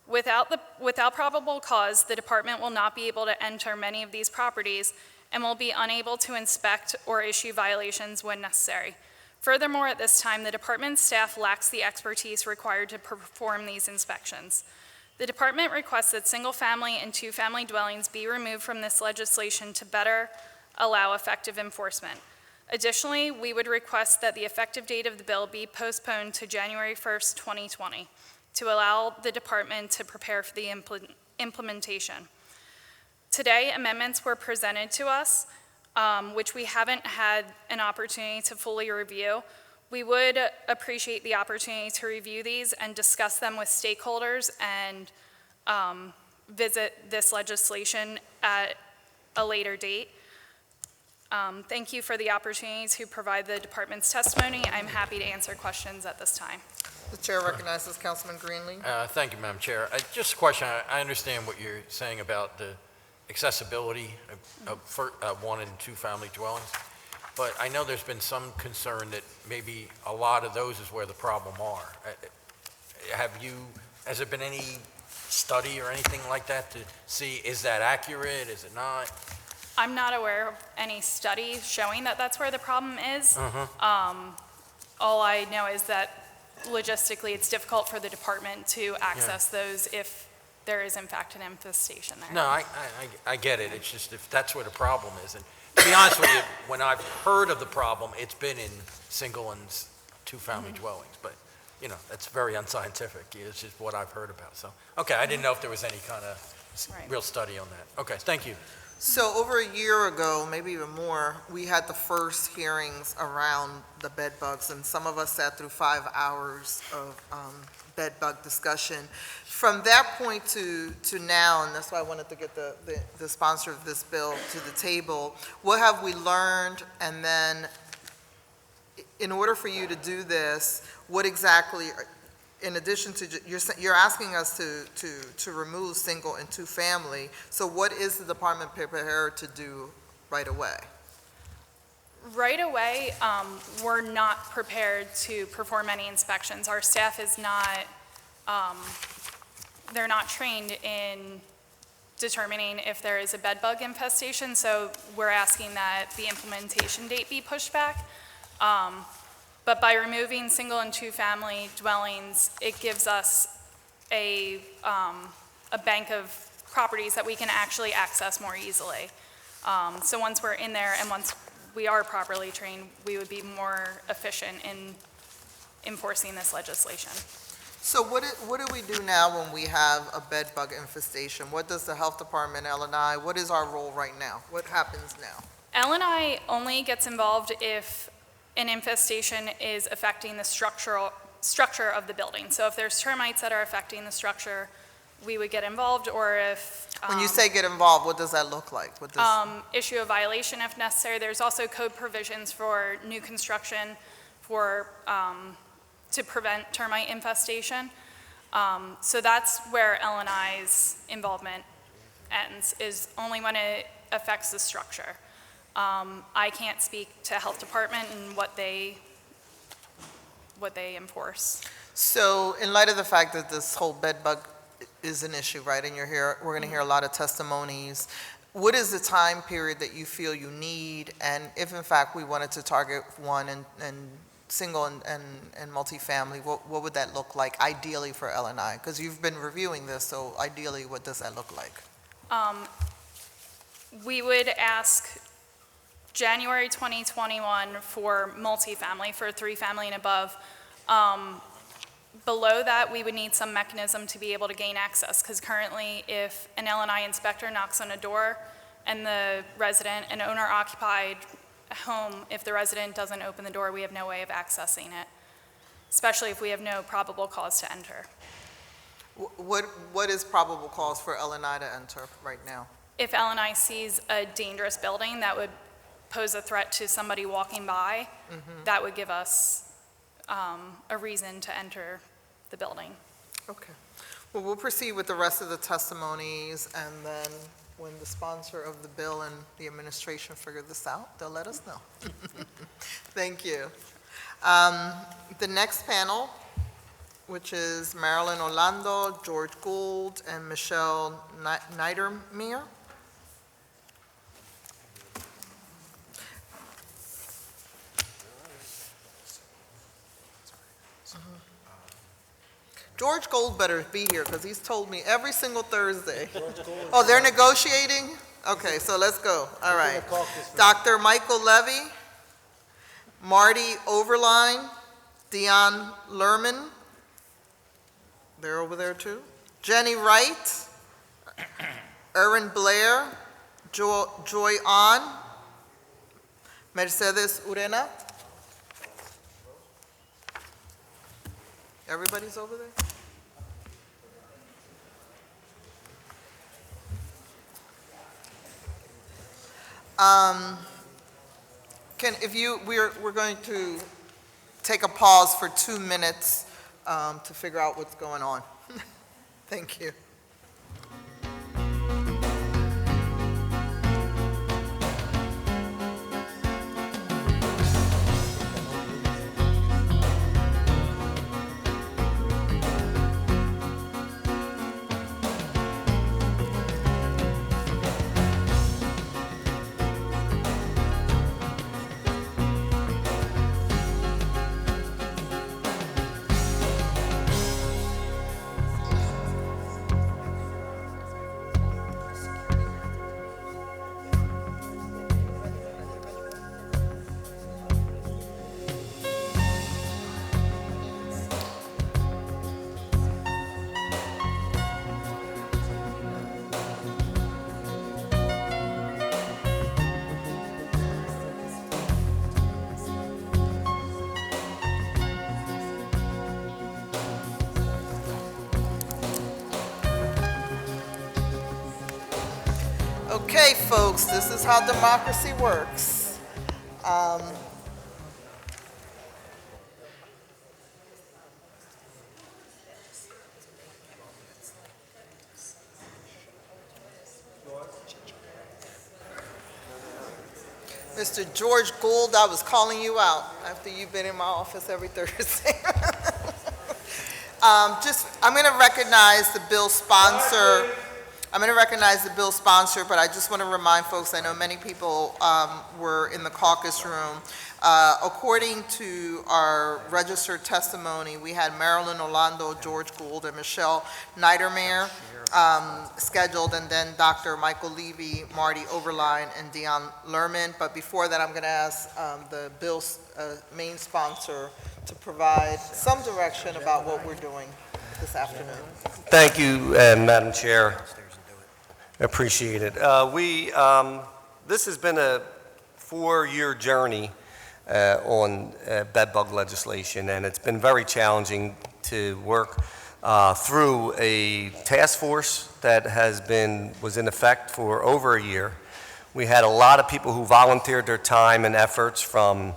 Without probable cause, the department will not be able to enter many of these properties and will be unable to inspect or issue violations when necessary. Furthermore, at this time, the department's staff lacks the expertise required to perform these inspections. The department requests that single-family and two-family dwellings be removed from this legislation to better allow effective enforcement. Additionally, we would request that the effective date of the bill be postponed to January 1st, 2020, to allow the department to prepare for the implementation. Today, amendments were presented to us, which we haven't had an opportunity to fully review. We would appreciate the opportunity to review these and discuss them with stakeholders and visit this legislation at a later date. Thank you for the opportunity to provide the department's testimony. I'm happy to answer questions at this time. The chair recognizes Councilman Greenlee. Thank you, Madam Chair. Just a question. I understand what you're saying about the accessibility of one and two family dwellings, but I know there's been some concern that maybe a lot of those is where the problem are. Has there been any study or anything like that to see, is that accurate, is it not? I'm not aware of any study showing that that's where the problem is. All I know is that logistically it's difficult for the department to access those if there is in fact an infestation there. No, I get it. It's just if that's where the problem is. And to be honest with you, when I've heard of the problem, it's been in single and two-family dwellings. But, you know, that's very unscientific. It's just what I've heard about. So, okay, I didn't know if there was any kind of real study on that. Okay, thank you. So over a year ago, maybe even more, we had the first hearings around the bed bugs, and some of us sat through 5 hours of bed bug discussion. From that point to now, and that's why I wanted to get the sponsor of this bill to the table, what have we learned? And then in order for you to do this, what exactly, in addition to, you're asking us to remove single and two family, so what is the department prepared to do right away? Right away, we're not prepared to perform any inspections. Our staff is not, they're not trained in determining if there is a bed bug infestation, so we're asking that the implementation date be pushed back. But by removing single and two family dwellings, it gives us a bank of properties that we can actually access more easily. So once we're in there and once we are properly trained, we would be more efficient in enforcing this legislation. So what do we do now when we have a bed bug infestation? What does the health department, L&I, what is our role right now? What happens now? L&I only gets involved if an infestation is affecting the structure of the building. So if there's termites that are affecting the structure, we would get involved, or if When you say get involved, what does that look like? What does, issue a violation if necessary. There's also code provisions for new construction for to prevent termite infestation. So that's where L&I's involvement ends, is only when it affects the structure. I can't speak to health department and what they enforce. so in light of the fact that this whole bed bug is an issue, right, and we're going to hear a lot of testimonies, what is the time period that you feel you need, and if in fact we wanted to target one and single and multifamily, what would that look like ideally for L&I? Because you've been reviewing this, so ideally, what does that look like? We would ask January 2021 for multifamily, for 3-family and above. Below that, we would need some mechanism to be able to gain access, because currently, if an L&I inspector knocks on a door and the resident, an owner-occupied home, if the resident doesn't open the door, we have no way of accessing it, especially if we have no probable cause to enter. What is probable cause for L&I to enter right now? If L&I sees a dangerous building that would pose a threat to somebody walking by, that would give us a reason to enter the building. Okay. Well, we'll proceed with the rest of the testimonies, and then when the sponsor of the bill and the administration figure this out, they'll let us know. Thank you. The next panel, which is Marilyn Orlando, George Gould, and Michelle Niedermeyer. George Gould better be here, because he's told me every single Thursday. Oh, they're negotiating? Okay, so let's go. All right. Dr. Michael Levy, Marty Overline, Dion Lerman, they're over there too. Jenny Wright, Erin Blair, Joy Ahn, Mercedes Urena. Everybody's over there? We're going to take a pause for 2 minutes to figure out what's going on. Thank you. Okay, folks, this is how democracy works. Mr. George Gould, I was calling you out after you've been in my office every Thursday. I'm going to recognize the bill sponsor. But I just want to remind folks, I know many people were in the caucus room. According to our registered testimony, we had Marilyn Orlando, George Gould, and Michelle Niedermayer scheduled, and then Dr. Michael Levy, Marty Overline, and Dion Lerman. But before that, I'm going to ask the bill's main sponsor to provide some direction about what we're doing this afternoon. Thank you, Madam Chair. Appreciate it. This has been a 4-year journey on bed bug legislation, and it's been very challenging to work through a task force that was in effect for over a year. We had a lot of people who volunteered their time and efforts, from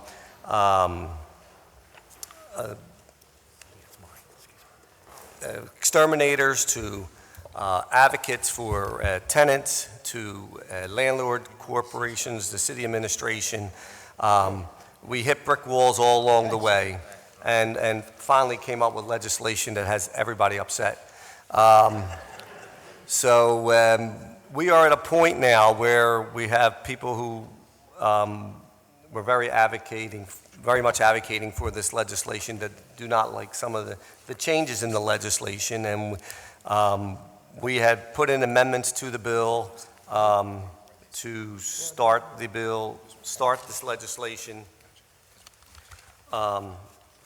exterminators to advocates for tenants to landlord corporations, the city administration. We hit brick walls all along the way, and finally came up with legislation that has everybody upset. So we are at a point now where we have people who were very much advocating for this legislation that do not like some of the changes in the legislation, and we had put in amendments to the bill to start this legislation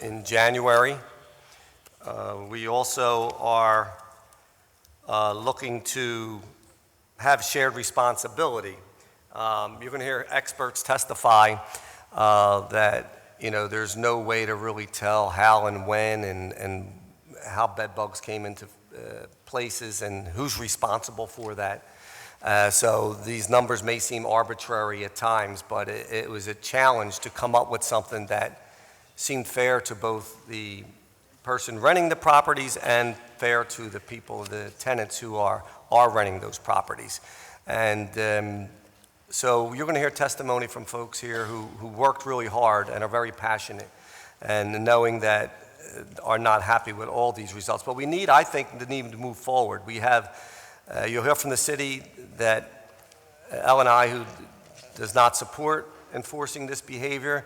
in January. We also are looking to have shared responsibility. You're going to hear experts testify that there's no way to really tell how and when and how bed bugs came into places and who's responsible for that. So these numbers may seem arbitrary at times, but it was a challenge to come up with something that seemed fair to both the person renting the properties and fair to the people, the tenants who are renting those properties. And so you're going to hear testimony from folks here who worked really hard and are very passionate, and knowing that are not happy with all these results. But I think, the need to move forward. We have, you'll hear from the city that L&I, who does not support enforcing this behavior.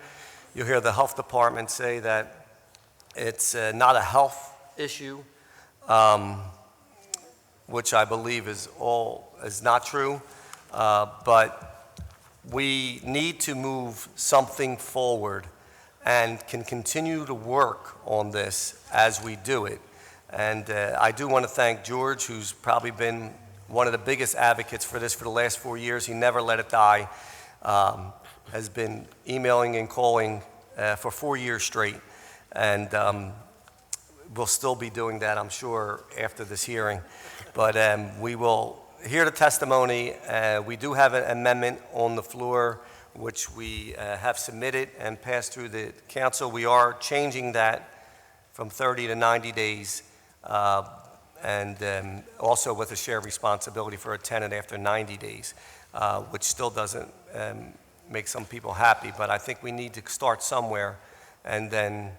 You'll hear the health department say that it's not a health issue, which I believe is not true. But we need to move something forward and can continue to work on this as we do it. And I do want to thank George, who's probably been one of the biggest advocates for this for the last 4 years. He never let it die. Has been emailing and calling for 4 years straight. And we'll still be doing that, I'm sure, after this hearing. But we will hear the testimony. We do have an amendment on the floor, which we have submitted and passed through the council. We are changing that from 30 to 90 days, and also with a shared responsibility for a tenant after 90 days, which still doesn't make some people happy, but I think we need to start somewhere and then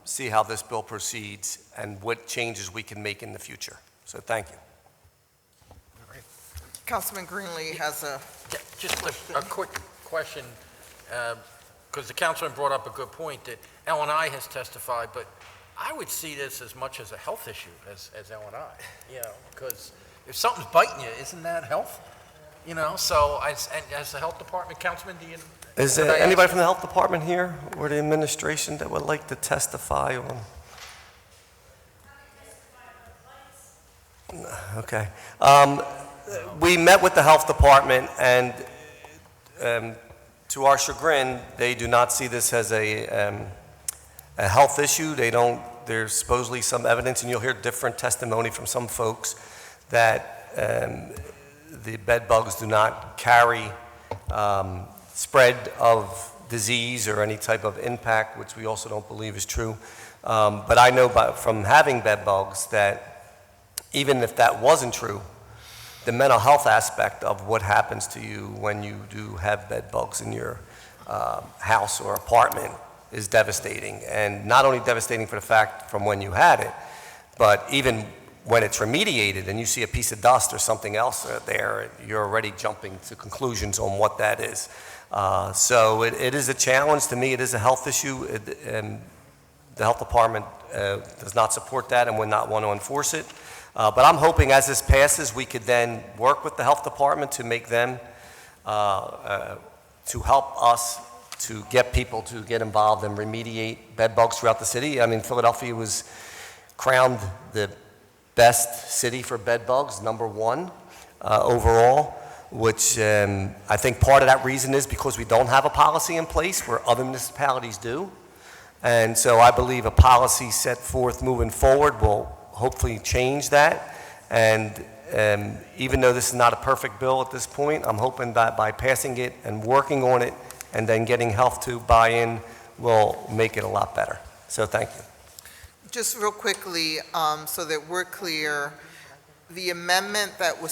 see how this bill proceeds and what changes we can make in the future. So thank you. Councilman Greenlee has Just a quick question, because the councilman brought up a good point that L&I has testified, but I would see this as much as a health issue as L&I, because if something's biting you, isn't that health? So as the health department, Councilman, do you? Is there anybody from the health department here or the administration that would like to testify on? Okay. We met with the health department, and to our chagrin, they do not see this as a health issue. There's supposedly some evidence, and you'll hear different testimony from some folks, that the bed bugs do not carry spread of disease or any type of impact, which we also don't believe is true. But I know from having bed bugs that even if that wasn't true, the mental health aspect of what happens to you when you do have bed bugs in your house or apartment is devastating. And not only devastating for the fact from when you had it, but even when it's remediated and you see a piece of dust or something else there, you're already jumping to conclusions on what that is. So it is a challenge. To me, it is a health issue, and the health department does not support that and would not want to enforce it. But I'm hoping as this passes, we could then work with the health department to make them, to help us to get people to get involved and remediate bed bugs throughout the city. I mean, Philadelphia was crowned the best city for bed bugs, #1 overall, which I think part of that reason is because we don't have a policy in place where other municipalities do. And so I believe a policy set forth moving forward will hopefully change that. And even though this is not a perfect bill at this point, I'm hoping that by passing it and working on it and then getting health to buy in will make it a lot better. So thank you. Just real quickly, so that we're clear, the amendment that was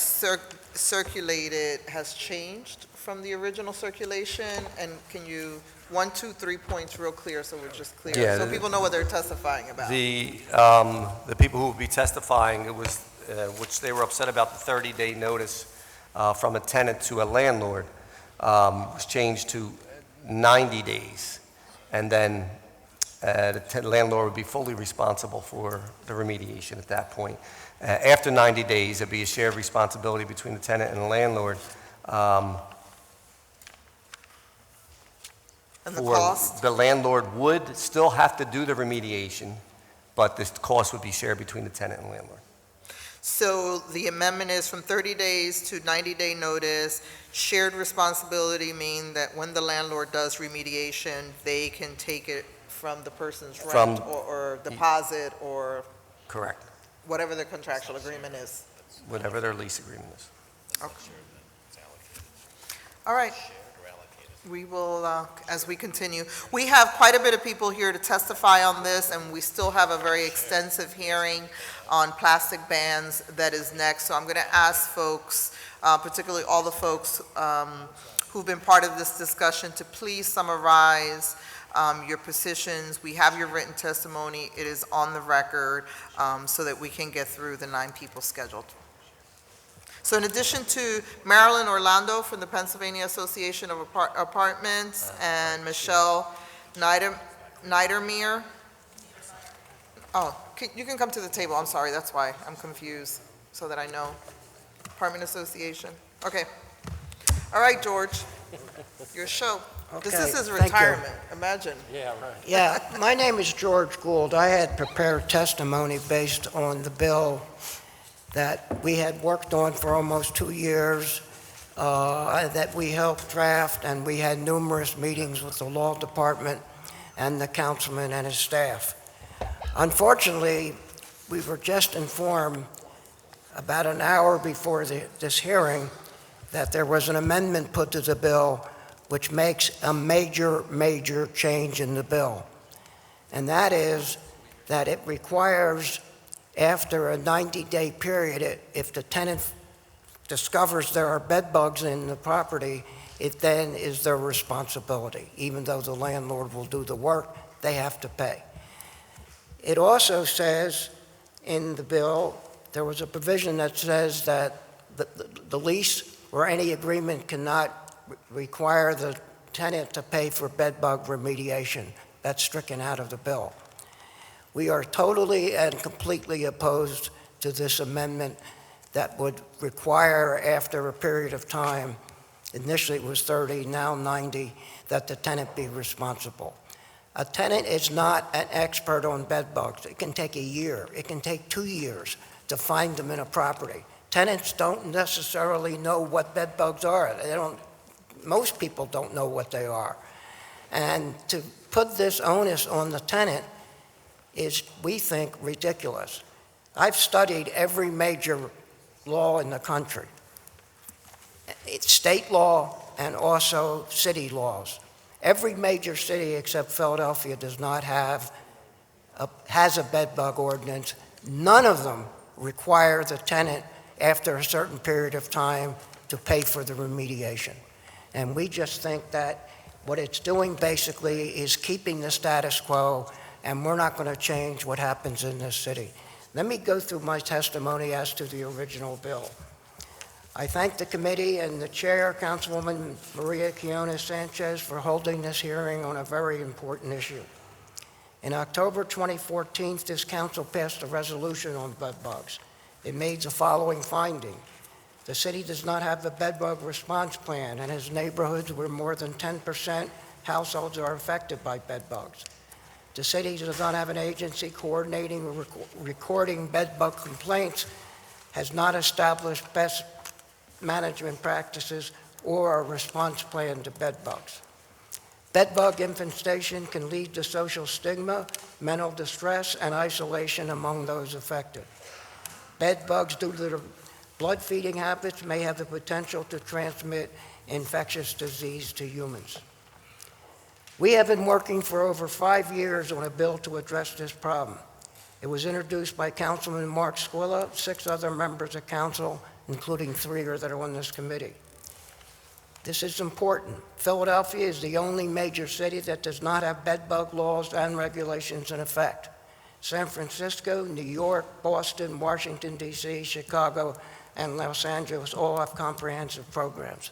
circulated has changed from the original circulation, and can you, 1, 2, 3 points real clear so we're just clear, Yeah, so people know what they're testifying about. The people who will be testifying, it was, which they were upset about the 30-day notice from a tenant to a landlord, was changed to 90 days. And then the landlord would be fully responsible for the remediation at that point. After 90 days, it'd be a shared responsibility between the tenant and the landlord. And the cost? The landlord would still have to do the remediation, but the cost would be shared between the tenant and landlord. So the amendment is from 30 days to 90-day notice. Shared responsibility mean that when the landlord does remediation, they can take it from the person's rent or deposit or Correct. whatever their contractual agreement is. Whatever their lease agreement is. Okay. All right. We will, as we continue. We have quite a bit of people here to testify on this, and we still have a very extensive hearing on plastic bans that is next. So I'm going to ask folks, particularly all the folks who've been part of this discussion, to please summarize your positions. We have your written testimony. It is on the record so that we can get through the 9 people scheduled. So in addition to Marilyn Orlando from the Pennsylvania Association of Apartments and Michelle Niedermeyer. Oh, you can come to the table. I'm sorry, that's why I'm confused, so that I know. Apartment Association. Okay. All right, George, your show. Okay, This is his thank you. retirement, imagine. Yeah, right. Yeah, my name is George Gould. I had prepared testimony based on the bill that we had worked on for almost 2 years, that we helped draft, and we had numerous meetings with the law department and the councilman and his staff. Unfortunately, we were just informed about an hour before this hearing that there was an amendment put to the bill which makes a major change in the bill. And that is that it requires, after a 90-day period, if the tenant discovers there are bed bugs in the property, it then is their responsibility. Even though the landlord will do the work, they have to pay. It also says in the bill, there was a provision that says that the lease or any agreement cannot require the tenant to pay for bed bug remediation. That's stricken out of the bill. We are totally and completely opposed to this amendment that would require, after a period of time, initially it was 30, now 90, that the tenant be responsible. A tenant is not an expert on bed bugs. It can take a year, it can take 2 years to find them in a property. Tenants don't necessarily know what bed bugs are. Most people don't know what they are. And to put this onus on the tenant is, we think, ridiculous. I've studied every major law in the country. It's state law and also city laws. Every major city except Philadelphia does not have has a bed bug ordinance. None of them require the tenant, after a certain period of time, to pay for the remediation. And we just think that what it's doing basically is keeping the status quo, and we're not going to change what happens in this city. Let me go through my testimony as to the original bill. I thank the committee and the chair, Councilwoman Maria Quiñones Sanchez, for holding this hearing on a very important issue. In October 2014, this council passed a resolution on bed bugs. It made the following finding. The city does not have a bed bug response plan and has neighborhoods where more than 10% households are affected by bed bugs. The city does not have an agency coordinating or recording bed bug complaints, has not established best management practices or a response plan to bed bugs. Bed bug infestation can lead to social stigma, mental distress, and isolation among those affected. Bed bugs, due to their blood feeding habits, may have the potential to transmit infectious disease to humans. We have been working for over 5 years on a bill to address this problem. It was introduced by Councilman Mark Squilla, 6 other members of council, including 3 that are on this committee. This is important. Philadelphia is the only major city that does not have bed bug laws and regulations in effect. San Francisco, New York, Boston, Washington, D.C., Chicago, and Los Angeles all have comprehensive programs.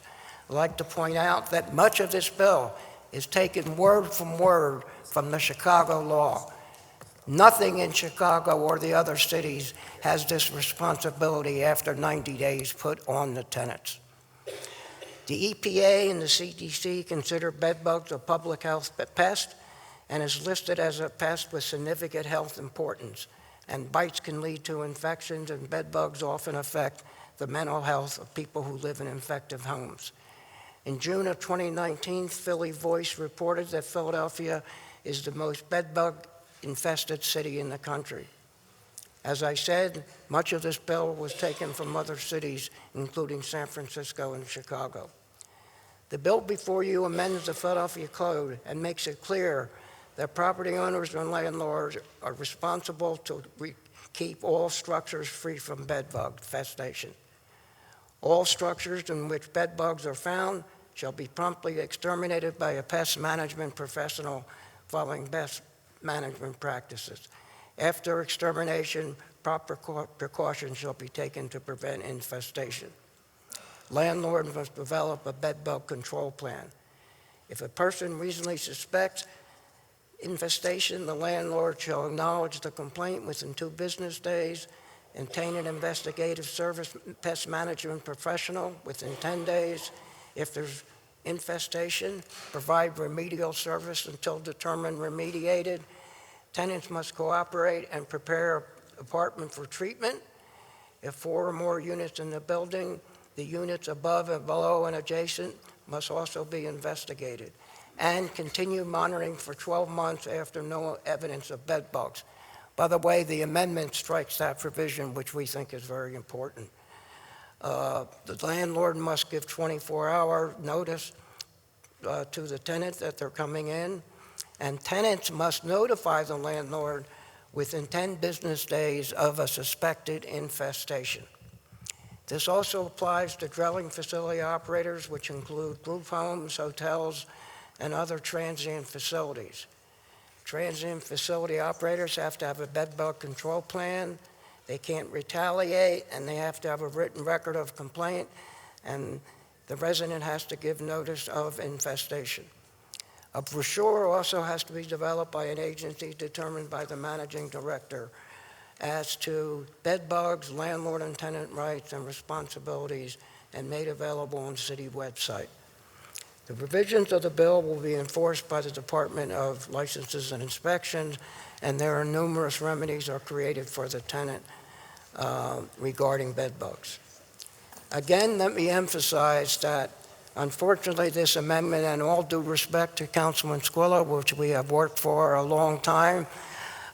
I'd like to point out that much of this bill is taken word from the Chicago law. Nothing in Chicago or the other cities has this responsibility after 90 days put on the tenants. The EPA and the CDC consider bed bugs a public health pest and is listed as a pest with significant health importance, and bites can lead to infections, and bed bugs often affect the mental health of people who live in infected homes. In June of 2019, Philly Voice reported that Philadelphia is the most bed bug infested city in the country. As I said, much of this bill was taken from other cities, including San Francisco and Chicago. The bill before you amends the Philadelphia Code and makes it clear that property owners and landlords are responsible to keep all structures free from bed bug infestation. All structures in which bed bugs are found shall be promptly exterminated by a pest management professional following best management practices. After extermination, proper precautions shall be taken to prevent infestation. Landlords must develop a bed bug control plan. If a person reasonably suspects infestation, the landlord shall acknowledge the complaint within 2 business days, obtain an investigative service pest management professional within 10 days. If there's infestation, provide remedial service until determined remediated. Tenants must cooperate and prepare an apartment for treatment. If 4 or more units in the building, the units above and below and adjacent must also be investigated. And continue monitoring for 12 months after no evidence of bed bugs. By the way, the amendment strikes that provision, which we think is very important. The landlord must give 24-hour notice to the tenant that they're coming in, and tenants must notify the landlord within 10 business days of a suspected infestation. This also applies to dwelling facility operators, which include group homes, hotels, and other transient facilities. Transient facility operators have to have a bed bug control plan. They can't retaliate, and they have to have a written record of complaint, and the resident has to give notice of infestation. A brochure also has to be developed by an agency determined by the managing director as to bed bugs, landlord and tenant rights and responsibilities, and made available on the city website. The provisions of the bill will be enforced by the Department of Licenses and Inspections, and there are numerous remedies are created for the tenant regarding bed bugs. Again, let me emphasize that unfortunately this amendment, and all due respect to Councilman Squilla, which we have worked for a long time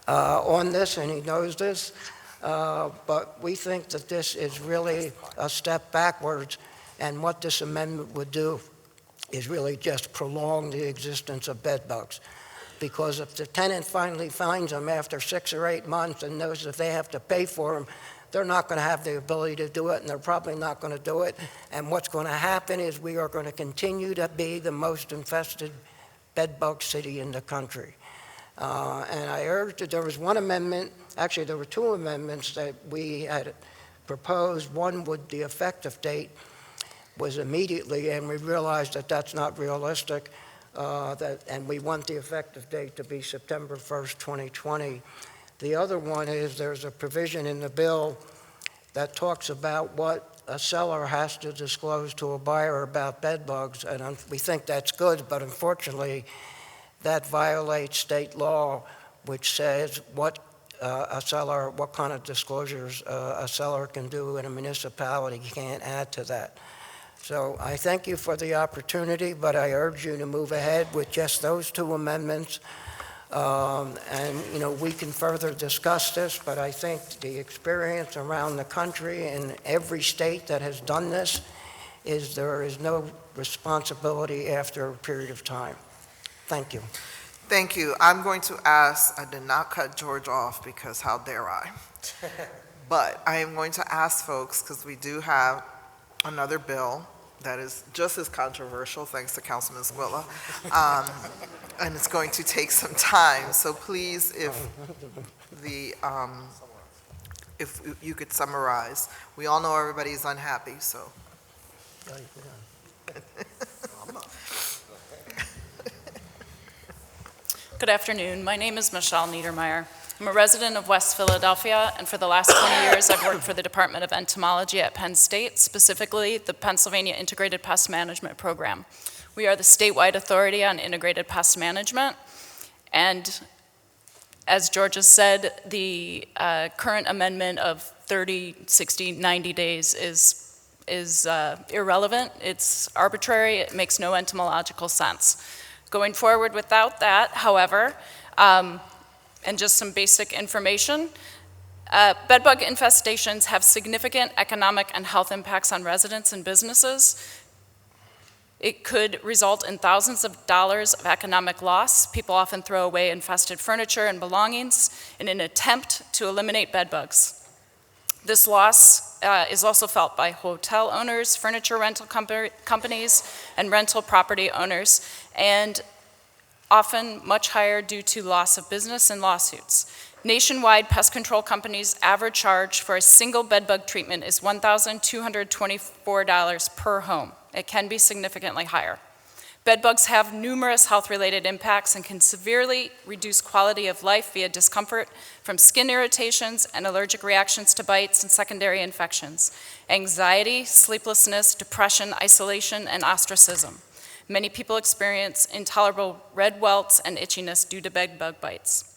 on this, and he knows this, but we think that this is really a step backwards, and what this amendment would do is really just prolong the existence of bed bugs. Because if the tenant finally finds them after 6 or 8 months and knows that they have to pay for them, they're not going to have the ability to do it, and they're probably not going to do it. And what's going to happen is we are going to continue to be the most infested bed bug city in the country. And I urged that there was one amendment, actually there were two amendments that we had proposed. One would, the effective date was immediately, and we realized that that's not realistic, and we want the effective date to be September 1st, 2020. The other one is there's a provision in the bill that talks about what a seller has to disclose to a buyer about bed bugs, and we think that's good, but unfortunately, that violates state law, which says what kind of disclosures a seller can do in a municipality. You can't add to that. So I thank you for the opportunity, but I urge you to move ahead with just those two amendments. And, we can further discuss this, but I think the experience around the country in every state that has done this is there is no responsibility after a period of time. Thank you. Thank you. I'm going to ask, I did not cut George off because how dare I? But I am going to ask folks, because we do have another bill that is just as controversial, thanks to Councilman Squilla, and it's going to take some time. So please, if you could summarize. We all know everybody's unhappy, so. Good afternoon. My name is Michelle Niedermeyer. I'm a resident of West Philadelphia, and for the last 20 years, I've worked for the Department of Entomology at Penn State, specifically the Pennsylvania Integrated Pest Management Program. We are the statewide authority on integrated pest management, and as George has said, the current amendment of 30, 60, 90 days is irrelevant. It's arbitrary. It makes no entomological sense. Going forward without that, however, and just some basic information, bed bug infestations have significant economic and health impacts on residents and businesses. It could result in thousands of dollars of economic loss. People often throw away infested furniture and belongings in an attempt to eliminate bed bugs. This loss is also felt by hotel owners, furniture rental companies, and rental property owners, and often much higher due to loss of business and lawsuits. Nationwide, pest control companies' average charge for a single bed bug treatment is $1,224 per home. It can be significantly higher. Bed bugs have numerous health-related impacts and can severely reduce quality of life via discomfort from skin irritations and allergic reactions to bites and secondary infections, anxiety, sleeplessness, depression, isolation, and ostracism. Many people experience intolerable red welts and itchiness due to bed bug bites.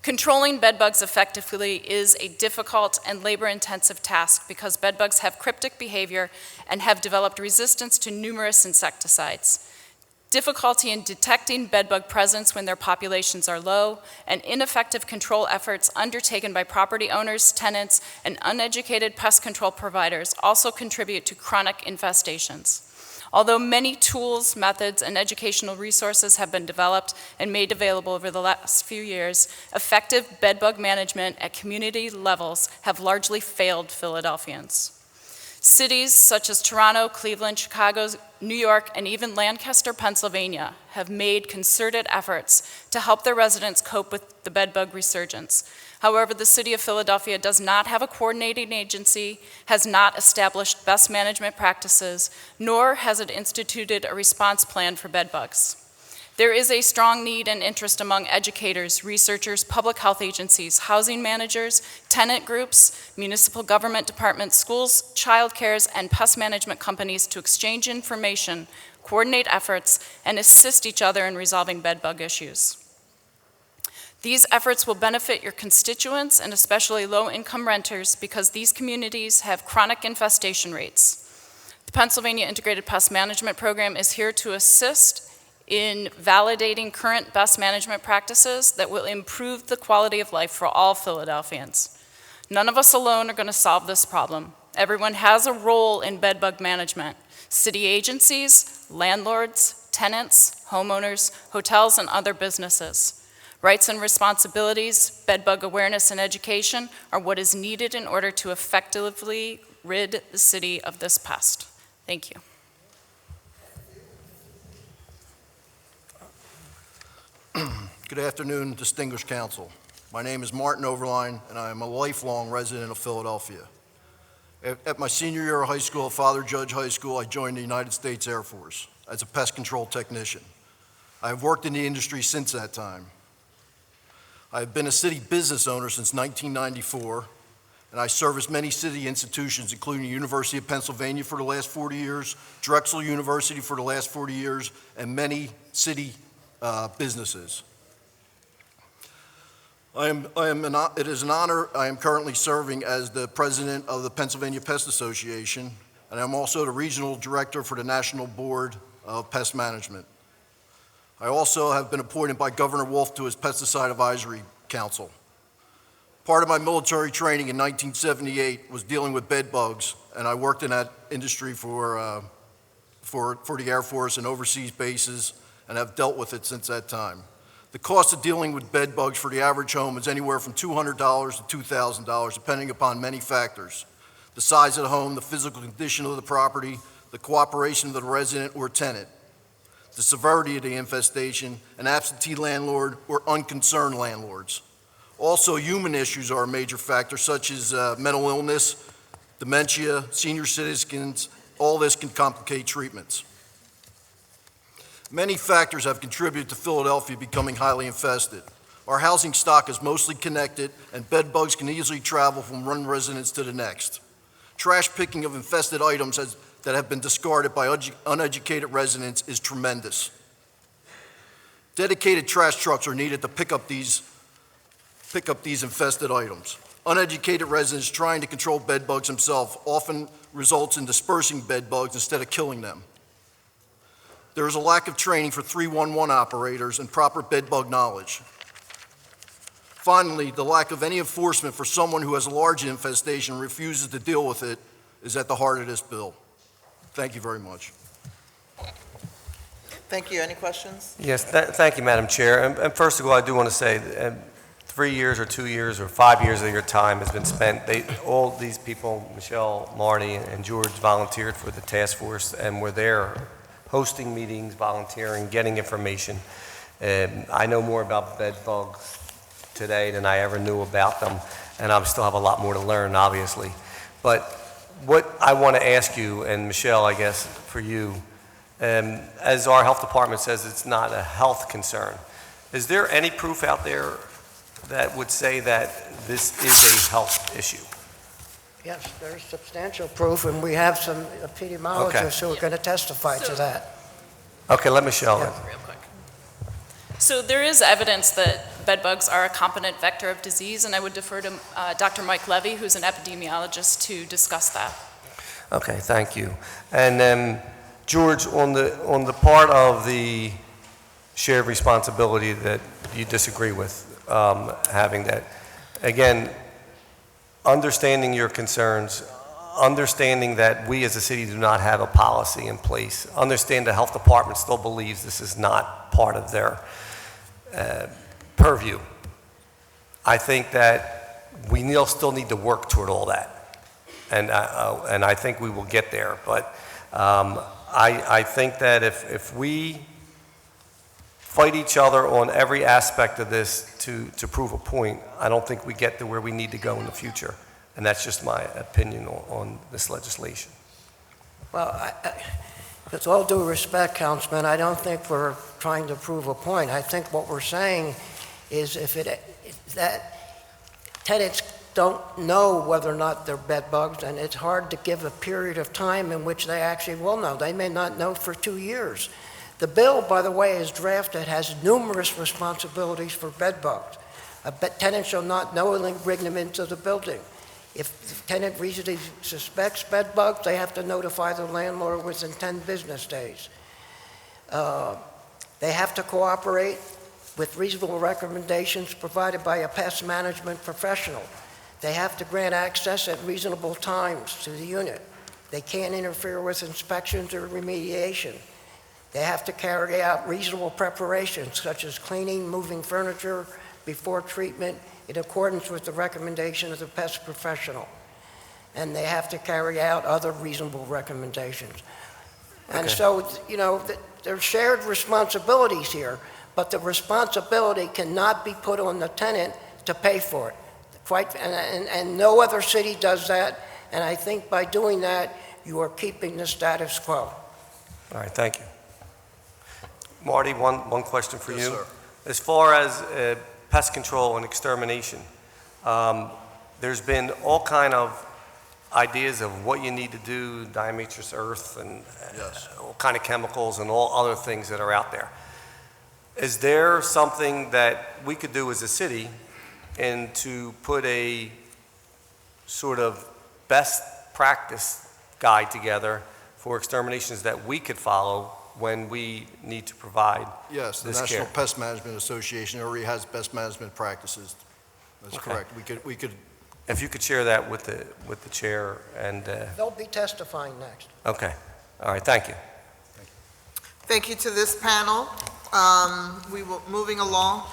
Controlling bed bugs effectively is a difficult and labor-intensive task because bed bugs have cryptic behavior and have developed resistance to numerous insecticides. Difficulty in detecting bed bug presence when their populations are low, and ineffective control efforts undertaken by property owners, tenants, and uneducated pest control providers also contribute to chronic infestations. Although many tools, methods, and educational resources have been developed and made available over the last few years, effective bed bug management at community levels have largely failed Philadelphians. Cities such as Toronto, Cleveland, Chicago, New York, and even Lancaster, Pennsylvania have made concerted efforts to help their residents cope with the bed bug resurgence. However, the City of Philadelphia does not have a coordinating agency, has not established best management practices, nor has it instituted a response plan for bed bugs. There is a strong need and interest among educators, researchers, public health agencies, housing managers, tenant groups, municipal government departments, schools, child cares, and pest management companies to exchange information, coordinate efforts, and assist each other in resolving bed bug issues. These efforts will benefit your constituents and especially low-income renters because these communities have chronic infestation rates. The Pennsylvania Integrated Pest Management Program is here to assist in validating current best management practices that will improve the quality of life for all Philadelphians. None of us alone are going to solve this problem. Everyone has a role in bed bug management. City agencies, landlords, tenants, homeowners, hotels, and other businesses. Rights and responsibilities, bed bug awareness and education are what is needed in order to effectively rid the city of this pest. Thank you. Good afternoon, distinguished council. My name is Martin Overline, and I am a lifelong resident of Philadelphia. At my senior year of high school at Father Judge High School, I joined the United States Air Force as a pest control technician. I have worked in the industry since that time. I have been a city business owner since 1994, and I serviced many city institutions, including the University of Pennsylvania for the last 40 years, Drexel University for the last 40 years, and many city businesses. It is an honor. I am currently serving as the president of the Pennsylvania Pest Association, and I'm also the regional director for the National Board of Pest Management. I also have been appointed by Governor Wolf to his Pesticide Advisory Council. Part of my military training in 1978 was dealing with bed bugs, and I worked in that industry for the Air Force and overseas bases, and have dealt with it since that time. The cost of dealing with bed bugs for the average home is anywhere from $200 to $2,000, depending upon many factors: the size of the home, the physical condition of the property, the cooperation of the resident or tenant, the severity of the infestation, an absentee landlord or unconcerned landlords. Also, human issues are a major factor, such as mental illness, dementia, senior citizens. All this can complicate treatments. Many factors have contributed to Philadelphia becoming highly infested. Our housing stock is mostly connected, and bed bugs can easily travel from one residence to the next. Trash picking of infested items that have been discarded by uneducated residents is tremendous. Dedicated trash trucks are needed to pick up these infested items. Uneducated residents trying to control bed bugs themselves often results in dispersing bed bugs instead of killing them. There is a lack of training for 311 operators and proper bed bug knowledge. Finally, the lack of any enforcement for someone who has a large infestation and refuses to deal with it is at the heart of this bill. Thank you very much. Thank you. Any questions? Yes, thank you, Madam Chair. And first of all, I do want to say 3 years or 2 years or 5 years of your time has been spent. All these people, Michelle, Marty, and George, volunteered for the task force and were there hosting meetings, volunteering, getting information. I know more about bed bugs today than I ever knew about them, and I still have a lot more to learn, obviously. But what I want to ask you, and Michelle, I guess for you, as our health department says, it's not a health concern. Is there any proof out there that would say that this is a health issue? Yes, there's substantial proof, and we have some epidemiologists who are going to testify to that. Okay, let Michelle. Yeah. Real quick. So there is evidence that bed bugs are a competent vector of disease, and I would defer to Dr. Mike Levy, who's an epidemiologist, to discuss that. Okay, thank you. And then, George, on the part of the shared responsibility that you disagree with, having that, again, understanding your concerns, understanding that we as a city do not have a policy in place, understand the health department still believes this is not part of their purview. I think that we still need to work toward all that, and I think we will get there. But I think that if we fight each other on every aspect of this to prove a point, I don't think we get to where we need to go in the future. And that's just my opinion on this legislation. Well, with all due respect, Councilman, I don't think we're trying to prove a point. I think what we're saying is that tenants don't know whether or not they're bed bugs, and it's hard to give a period of time in which they actually will know. They may not know for 2 years. The bill, by the way, is drafted, has numerous responsibilities for bed bugs. A tenant shall not knowingly bring them into the building. If the tenant reasonably suspects bed bugs, they have to notify the landlord within 10 business days. They have to cooperate with reasonable recommendations provided by a pest management professional. They have to grant access at reasonable times to the unit. They can't interfere with inspections or remediation. They have to carry out reasonable preparations, such as cleaning, moving furniture before treatment, in accordance with the recommendation of the pest professional. And they have to carry out other reasonable recommendations. And so, you know, there's shared responsibilities here, but the responsibility cannot be put on the tenant to pay for it. And no other city does that, and I think by doing that, you are keeping the status quo. All right, thank you. Marty, one question for you. Yes, sir. As far as pest control and extermination, there's been all kind of ideas of what you need to do, diatomaceous earth and Yes. all kind of chemicals and all other things that are out there. Is there something that we could do as a city and to put a sort of best practice guide together for exterminations that we could follow when we need to provide Yes, the this National care? Pest Management Association already has best management practices. That's Okay. correct. We could, If you could share that with the chair and, They'll be testifying next. okay. All right, thank you. Thank you to this panel. We will, moving along,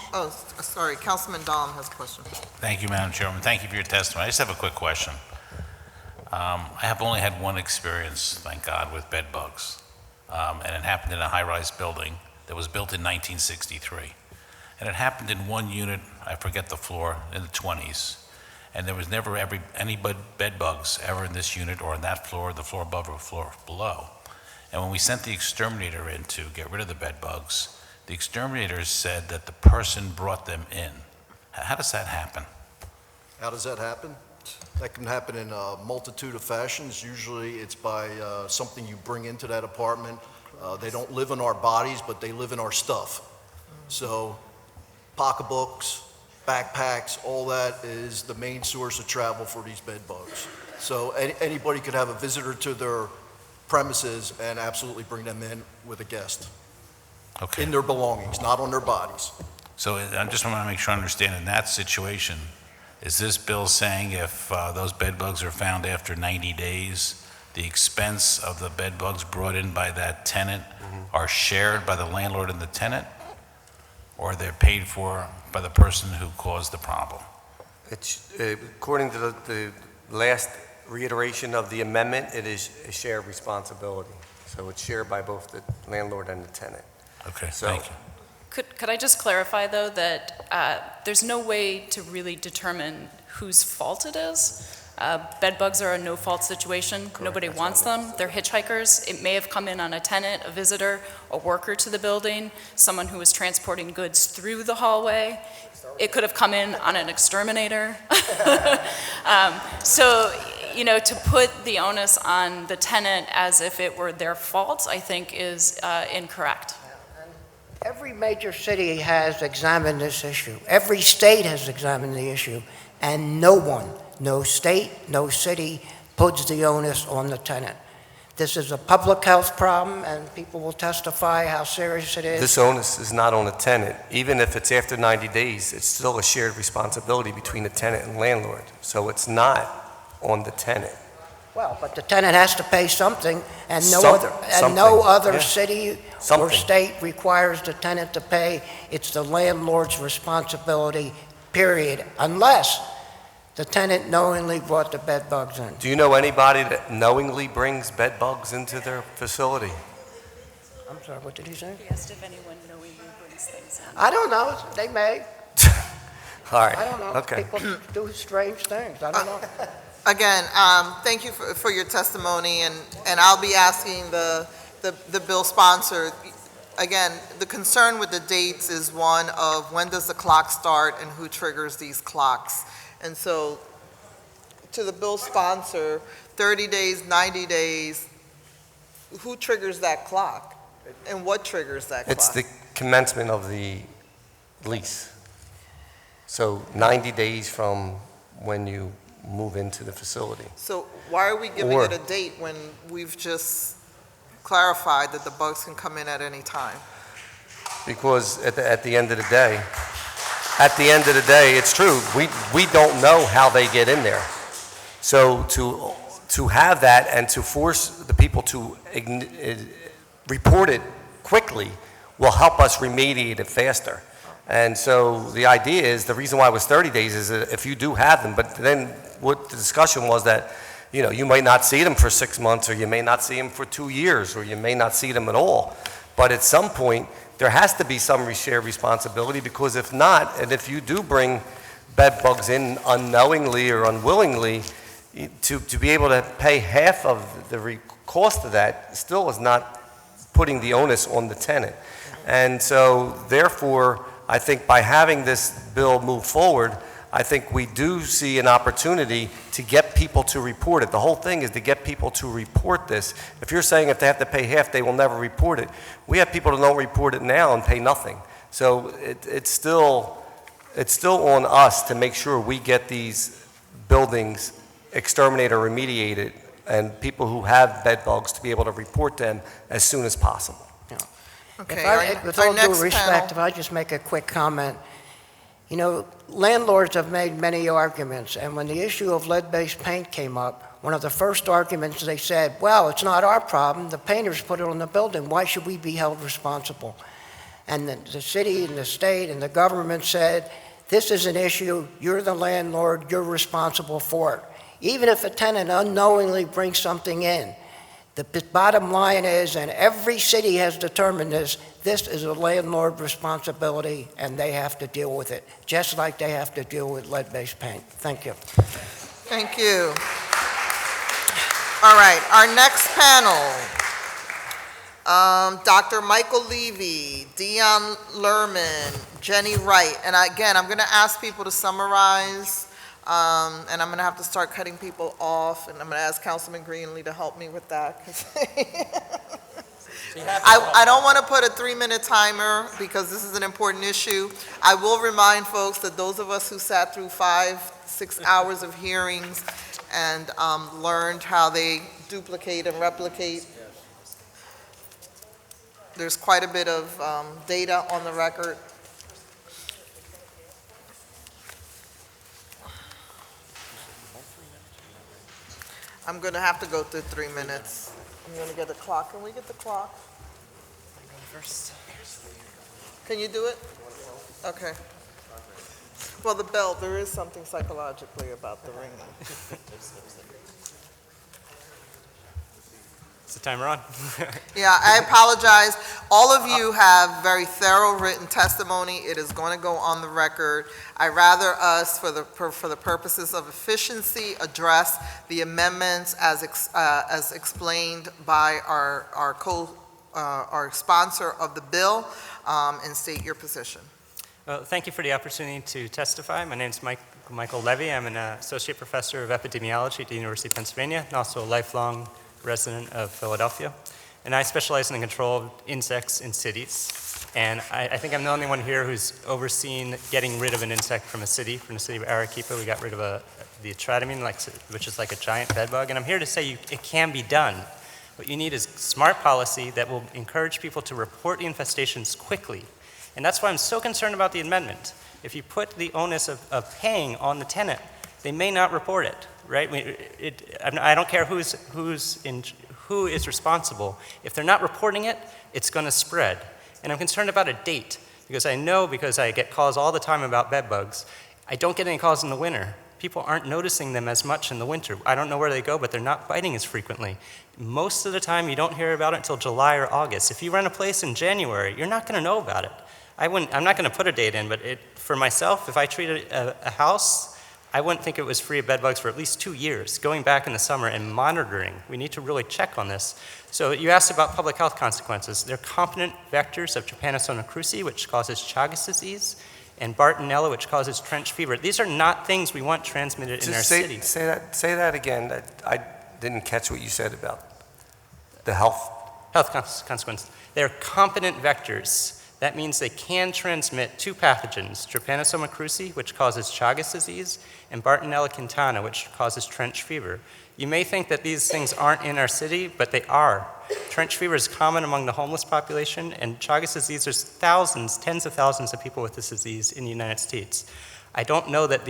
sorry, Councilman Dahm has a question. Thank you, Madam Chairwoman. Thank you for your testimony. I just have a quick question. I have only had one experience, thank God, with bed bugs. And it happened in a high-rise building that was built in 1963. And it happened in one unit, I forget the floor, in the 20s. And there was never any bed bugs ever in this unit or on that floor, the floor above or floor below. And when we sent the exterminator in to get rid of the bed bugs, the exterminator said that the person brought them in. How does that happen? how does that happen? That can happen in a multitude of fashions. Usually it's by something you bring into that apartment. They don't live in our bodies, but they live in our stuff. So pocketbooks, backpacks, all that is the main source of travel for these bed bugs. So anybody could have a visitor to their premises and absolutely bring them in with a guest Okay. in their belongings, not on their bodies. So I just want to make sure I understand, in that situation, is this bill saying if those bed bugs are found after 90 days, the expense of the bed bugs brought in by that tenant are shared by the landlord and the tenant, or they're paid for by the person who caused the problem? It's, according to the last reiteration of the amendment, it is a shared responsibility. So it's shared by both the landlord and the tenant. Okay, So- thank you. Could I just clarify, though, that there's no way to really determine whose fault it is? Bed bugs are a no-fault situation. Nobody wants them. They're hitchhikers. It may have come in on a tenant, a visitor, a worker to the building, someone who was transporting goods through the hallway. It could have come in on an exterminator. So, you know, to put the onus on the tenant as if it were their fault, I think is incorrect. Every major city has examined this issue. Every state has examined the issue, and no one, no state, no city puts the onus on the tenant. This is a public health problem, and people will testify how serious it is. This onus is not on the tenant. Even if it's after 90 days, it's still a shared responsibility between the tenant and landlord. So it's not on the tenant. Well, but the tenant has to pay something, and no Something, other yeah. city or Something. state requires the tenant to pay. It's the landlord's responsibility, period, unless the tenant knowingly brought the bed bugs in. Do you know anybody that knowingly brings bed bugs into their facility? I'm sorry, what did he say? He asked if anyone knowingly brings things in. I don't know, they may, All right. I don't know. Okay. People do strange things, I don't know. Again, thank you for your testimony, and I'll be asking the bill sponsor. Again, the concern with the dates is one of when does the clock start and who triggers these clocks? And so, to the bill sponsor, 30 days, 90 days, who triggers that clock? And what triggers that clock? It's the commencement of the lease. So 90 days from when you move into the facility. So why are we giving Or- it a date when we've just clarified that the bugs can come in at any time? Because at the end of the day, it's true, we don't know how they get in there. So to have that and to force the people to report it quickly will help us remediate it faster. And so the idea is, the reason why it was 30 days is that if you do have them, but then what the discussion was that, you know, you might not see them for 6 months, or you may not see them for 2 years, or you may not see them at all. But at some point, there has to be some shared responsibility, because if not, and if you do bring bed bugs in unknowingly or unwillingly, to be able to pay half of the cost of that still is not putting the onus on the tenant. And so therefore, I think by having this bill move forward, I think we do see an opportunity to get people to report it. The whole thing is to get people to report this. If you're saying if they have to pay half, they will never report it. We have people that don't report it now and pay nothing. So it's still on us to make sure we get these buildings exterminated or remediated, and people who have bed bugs to be able to report them as soon as possible. Okay, With our all due next respect, if panel. I just make a quick comment, you know, landlords have made many arguments, and when the issue of lead-based paint came up, one of the first arguments they said, well, it's not our problem, the painters put it on the building, why should we be held responsible? And the city and the state and the government said, this is an issue, you're the landlord, you're responsible for it. Even if a tenant unknowingly brings something in, the bottom line is, and every city has determined this is a landlord responsibility, and they have to deal with it, just like they have to deal with lead-based paint. Thank you. Thank you. All right, our next panel, Dr. Michael Levy, Dion Lerman, Jenny Wright. And again, I'm going to ask people to summarize, and I'm going to have to start cutting people off, and I'm going to ask Councilman Greenlee to help me with that. I don't want to put a 3-minute timer because this is an important issue. I will remind folks that those of us who sat through 5-6 hours of hearings and learned how they duplicate and replicate, there's quite a bit of data on the record. I'm going to have to go through 3 minutes. I'm going to get the clock. Can we get the clock? First. Can you do it? Okay. Well, the bell, there is something psychologically about the ringing. Is the timer on? Yeah, I apologize. All of you have very thorough written testimony. It is going to go on the record. I rather us, for the purposes of efficiency, address the amendments as explained by our sponsor of the bill, and state your position. Well, thank you for the opportunity to testify. My name is Michael Levy. I'm an associate professor of epidemiology at the University of Pennsylvania, and also a lifelong resident of Philadelphia. And I specialize in the control of insects in cities. And I think I'm the only one here who's overseen getting rid of an insect from a city. From the city of Arequipa, we got rid of the atradamine, which is like a giant bed bug. And I'm here to say it can be done. What you need is smart policy that will encourage people to report the infestations quickly. And that's why I'm so concerned about the amendment. If you put the onus of paying on the tenant, they may not report it, right? I don't care who is responsible. If they're not reporting it, it's going to spread. And I'm concerned about a date, because I get calls all the time about bed bugs. I don't get any calls in the winter. People aren't noticing them as much in the winter. I don't know where they go, but they're not biting as frequently. Most of the time, you don't hear about it until July or August. If you rent a place in January, you're not going to know about it. I'm not going to put a date in, but for myself, if I treated a house, I wouldn't think it was free of bed bugs for at least 2 years, going back in the summer and monitoring. We need to really check on this. So you asked about public health consequences. They're competent vectors of Trypanosoma cruzi, which causes Chagas disease, and Bartonella, which causes trench fever. These are not things we want transmitted in our cities. Say that again. I didn't catch what you said about the health. Health consequences. They're competent vectors. That means they can transmit 2 pathogens, Trypanosoma cruzi, which causes Chagas disease, and Bartonella quintana, which causes trench fever. You may think that these things aren't in our city, but they are. Trench fever is common among the homeless population, and Chagas disease, there's thousands, tens of thousands of people with this disease in the United States. I don't know that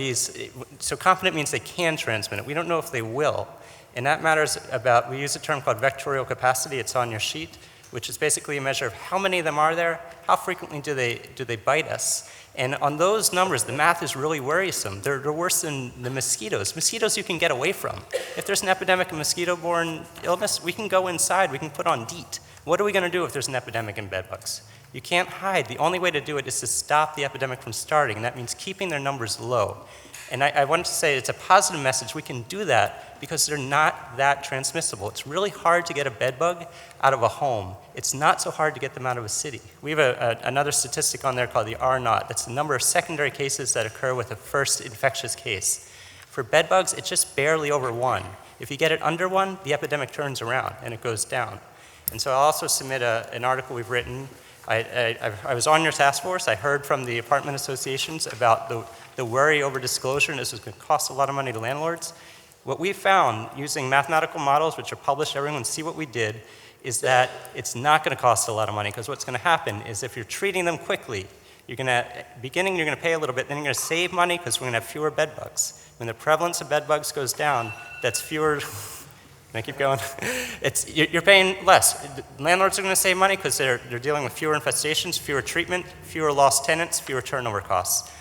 so competent means they can transmit it. We don't know if they will. And that matters about, we use a term called vectorial capacity, it's on your sheet, which is basically a measure of how many of them are there, how frequently do they bite us. And on those numbers, the math is really worrisome. They're worse than the mosquitoes. Mosquitoes you can get away from. If there's an epidemic of mosquito-borne illness, we can go inside, we can put on DEET. What are we going to do if there's an epidemic in bed bugs? You can't hide. The only way to do it is to stop the epidemic from starting, and that means keeping their numbers low. And I wanted to say it's a positive message. We can do that because they're not that transmissible. It's really hard to get a bed bug out of a home. It's not so hard to get them out of a city. We have another statistic on there called the R0. That's the number of secondary cases that occur with a first infectious case. For bed bugs, it's just barely over 1. If you get it under 1, the epidemic turns around and it goes down. And so I'll also submit an article we've written. I was on your task force. I heard from the apartment associations about the worry over disclosure, and this is going to cost a lot of money to landlords. What we found using mathematical models, which are published, everyone see what we did, is that it's not going to cost a lot of money, because what's going to happen is if you're treating them quickly, you're going to pay a little bit, then you're going to save money because we're going to have fewer bed bugs. When the prevalence of bed bugs goes down, that's fewer. Can I keep going? You're paying less. Landlords are going to save money because they're dealing with fewer infestations, fewer treatment, fewer lost tenants, fewer turnover costs.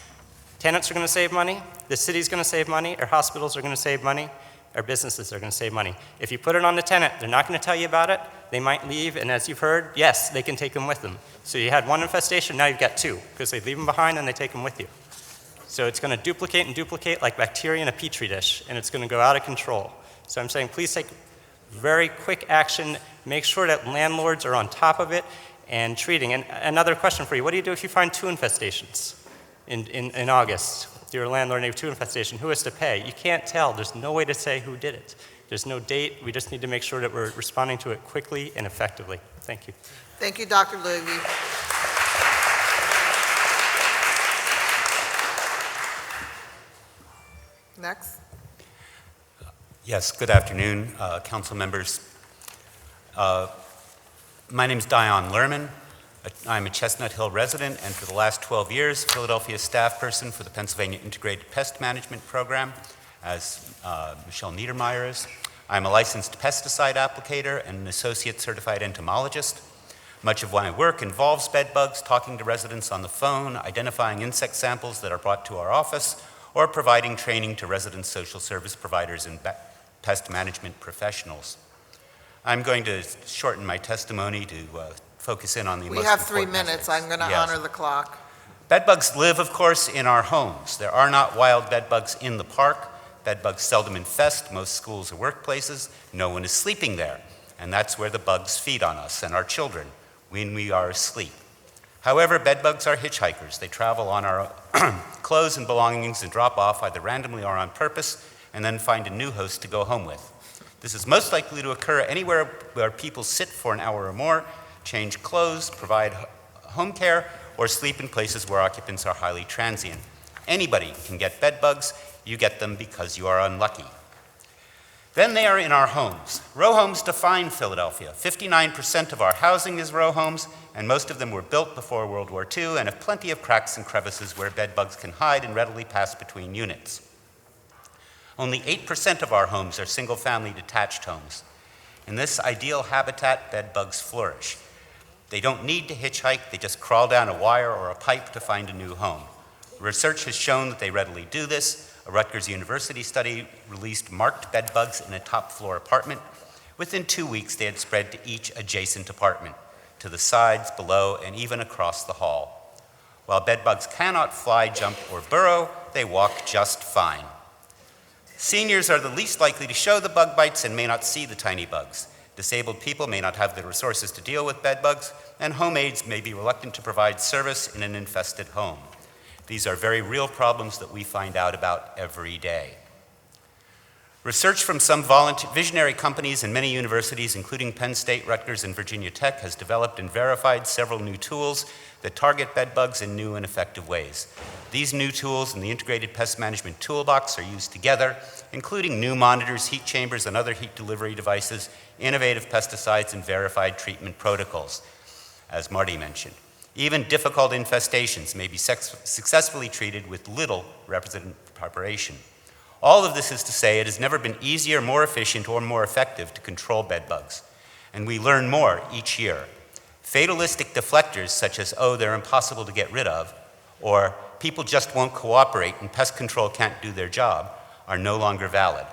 Tenants are going to save money, the city's going to save money, our hospitals are going to save money, our businesses are going to save money. If you put it on the tenant, they're not going to tell you about it, they might leave, and as you've heard, yes, they can take them with them. So you had 1 infestation, now you've got 2, because they leave them behind and they take them with you. So it's going to duplicate and duplicate like bacteria in a petri dish, and it's going to go out of control. So I'm saying please take very quick action, make sure that landlords are on top of it and treating. And another question for you, what do you do if you find 2 infestations in August? You're a landlord and you have 2 infestations, who has to pay? You can't tell, there's no way to say who did it. There's no date, we just need to make sure that we're responding to it quickly and effectively. Thank you. Thank you, Dr. Levy. Next. Yes, good afternoon, council members. My name is Dion Lerman. I'm a Chestnut Hill resident, and for the last 12 years, Philadelphia staff person for the Pennsylvania Integrated Pest Management Program, as Michelle Niedermeyer is. I'm a licensed pesticide applicator and an associate certified entomologist. Much of my work involves bed bugs, talking to residents on the phone, identifying insect samples that are brought to our office, or providing training to resident social service providers and pest management professionals. I'm going to shorten my testimony to focus in on the most important. We have 3 minutes. I'm going to honor the clock. Bed bugs live, of course, in our homes. There are not wild bed bugs in the park. Bed bugs seldom infest most schools or workplaces. No one is sleeping there. And that's where the bugs feed on us and our children when we are asleep. However, bed bugs are hitchhikers. They travel on our clothes and belongings and drop off either randomly or on purpose, and then find a new host to go home with. This is most likely to occur anywhere where people sit for an hour or more, change clothes, provide home care, or sleep in places where occupants are highly transient. Anybody can get bed bugs. You get them because you are unlucky. Then they are in our homes. Row homes define Philadelphia. 59% of our housing is row homes, and most of them were built before World War II and have plenty of cracks and crevices where bed bugs can hide and readily pass between units. Only 8% of our homes are single-family detached homes. In this ideal habitat, bed bugs flourish. They don't need to hitchhike, they just crawl down a wire or a pipe to find a new home. Research has shown that they readily do this. A Rutgers University study released marked bed bugs in a top-floor apartment. Within 2 weeks, they had spread to each adjacent apartment, to the sides, below, and even across the hall. While bed bugs cannot fly, jump, or burrow, they walk just fine. Seniors are the least likely to show the bug bites and may not see the tiny bugs. Disabled people may not have the resources to deal with bed bugs, and home aides may be reluctant to provide service in an infested home. These are very real problems that we find out about every day. Research from some visionary companies and many universities, including Penn State, Rutgers, and Virginia Tech, has developed and verified several new tools that target bed bugs in new and effective ways. These new tools in the Integrated Pest Management Toolbox are used together, including new monitors, heat chambers, and other heat delivery devices, innovative pesticides, and verified treatment protocols, as Marty mentioned. Even difficult infestations may be successfully treated with little representative preparation. All of this is to say it has never been easier, more efficient, or more effective to control bed bugs. And we learn more each year. Fatalistic deflectors such as, oh, they're impossible to get rid of, or people just won't cooperate and pest control can't do their job, are no longer valid.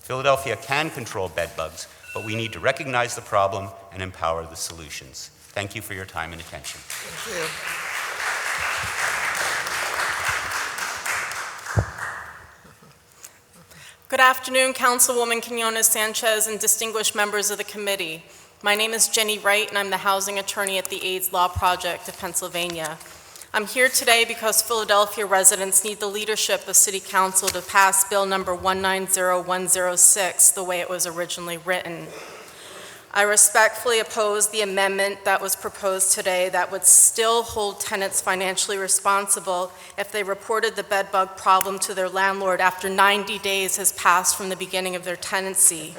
Philadelphia can control bed bugs, but we need to recognize the problem and empower the solutions. Thank you for your time and attention. Thank you. Good afternoon, Councilwoman Quinones Sanchez and distinguished members of the committee. My name is Jenny Wright, and I'm the housing attorney at the AIDS Law Project of Pennsylvania. I'm here today because Philadelphia residents need the leadership of City Council to pass Bill number 190106 the way it was originally written. I respectfully oppose the amendment that was proposed today that would still hold tenants financially responsible if they reported the bed bug problem to their landlord after 90 days has passed from the beginning of their tenancy.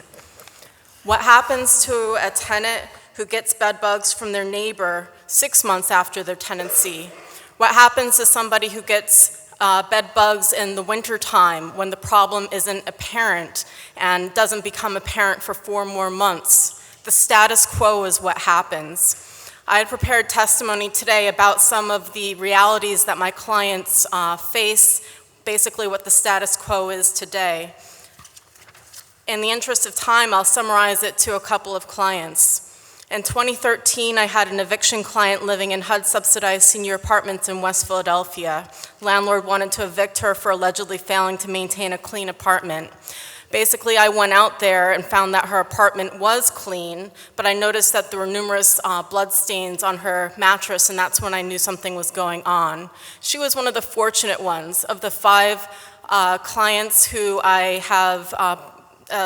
What happens to a tenant who gets bed bugs from their neighbor 6 months after their tenancy? What happens to somebody who gets bed bugs in the wintertime when the problem isn't apparent and doesn't become apparent for 4 more months? The status quo is what happens. I had prepared testimony today about some of the realities that my clients face, basically what the status quo is today. In the interest of time, I'll summarize it to a couple of clients. In 2013, I had an eviction client living in HUD-subsidized senior apartments in West Philadelphia. Landlord wanted to evict her for allegedly failing to maintain a clean apartment. Basically, I went out there and found that her apartment was clean, but I noticed that there were numerous blood stains on her mattress, and that's when I knew something was going on. She was one of the fortunate ones. Of the 5 clients who I have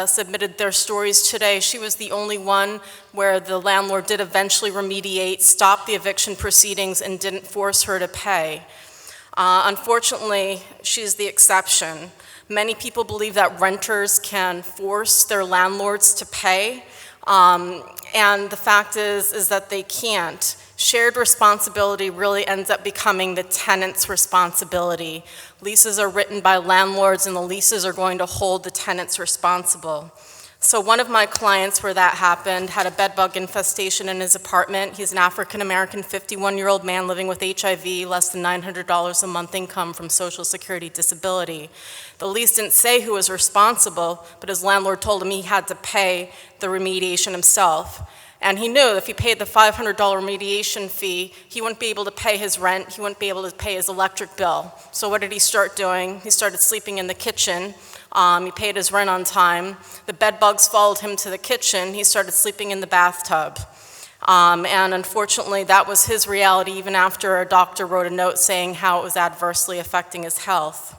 submitted their stories today, she was the only one where the landlord did eventually remediate, stop the eviction proceedings, and didn't force her to pay. Unfortunately, she's the exception. Many people believe that renters can force their landlords to pay, and the fact is that they can't. Shared responsibility really ends up becoming the tenant's responsibility. Leases are written by landlords, and the leases are going to hold the tenants responsible. So one of my clients where that happened had a bed bug infestation in his apartment. He's an African-American 51-year-old man living with HIV, less than $900 a month income from Social Security disability. The lease didn't say who was responsible, but his landlord told him he had to pay the remediation himself. And he knew if he paid the $500 remediation fee, he wouldn't be able to pay his rent, he wouldn't be able to pay his electric bill. So what did he start doing? He started sleeping in the kitchen. He paid his rent on time. The bed bugs followed him to the kitchen. He started sleeping in the bathtub. And unfortunately, that was his reality even after a doctor wrote a note saying how it was adversely affecting his health.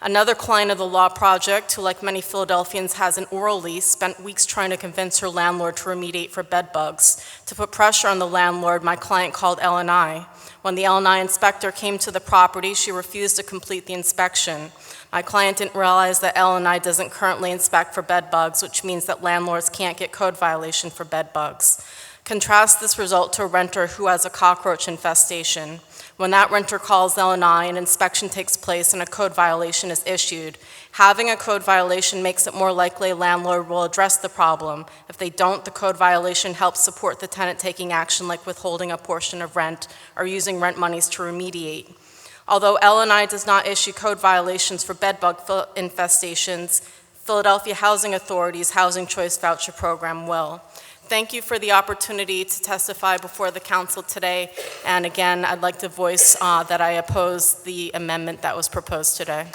Another client of the Law Project, who like many Philadelphians has an oral lease, spent weeks trying to convince her landlord to remediate for bed bugs. To put pressure on the landlord, my client called L&I. When the L&I inspector came to the property, she refused to complete the inspection. My client didn't realize that L&I doesn't currently inspect for bed bugs, which means that landlords can't get code violation for bed bugs. Contrast this result to a renter who has a cockroach infestation. When that renter calls L&I, an inspection takes place and a code violation is issued. Having a code violation makes it more likely a landlord will address the problem. If they don't, the code violation helps support the tenant taking action like withholding a portion of rent or using rent monies to remediate. Although L&I does not issue code violations for bed bug infestations, Philadelphia Housing Authority's Housing Choice Voucher Program will. Thank you for the opportunity to testify before the council today. And again, I'd like to voice that I oppose the amendment that was proposed today.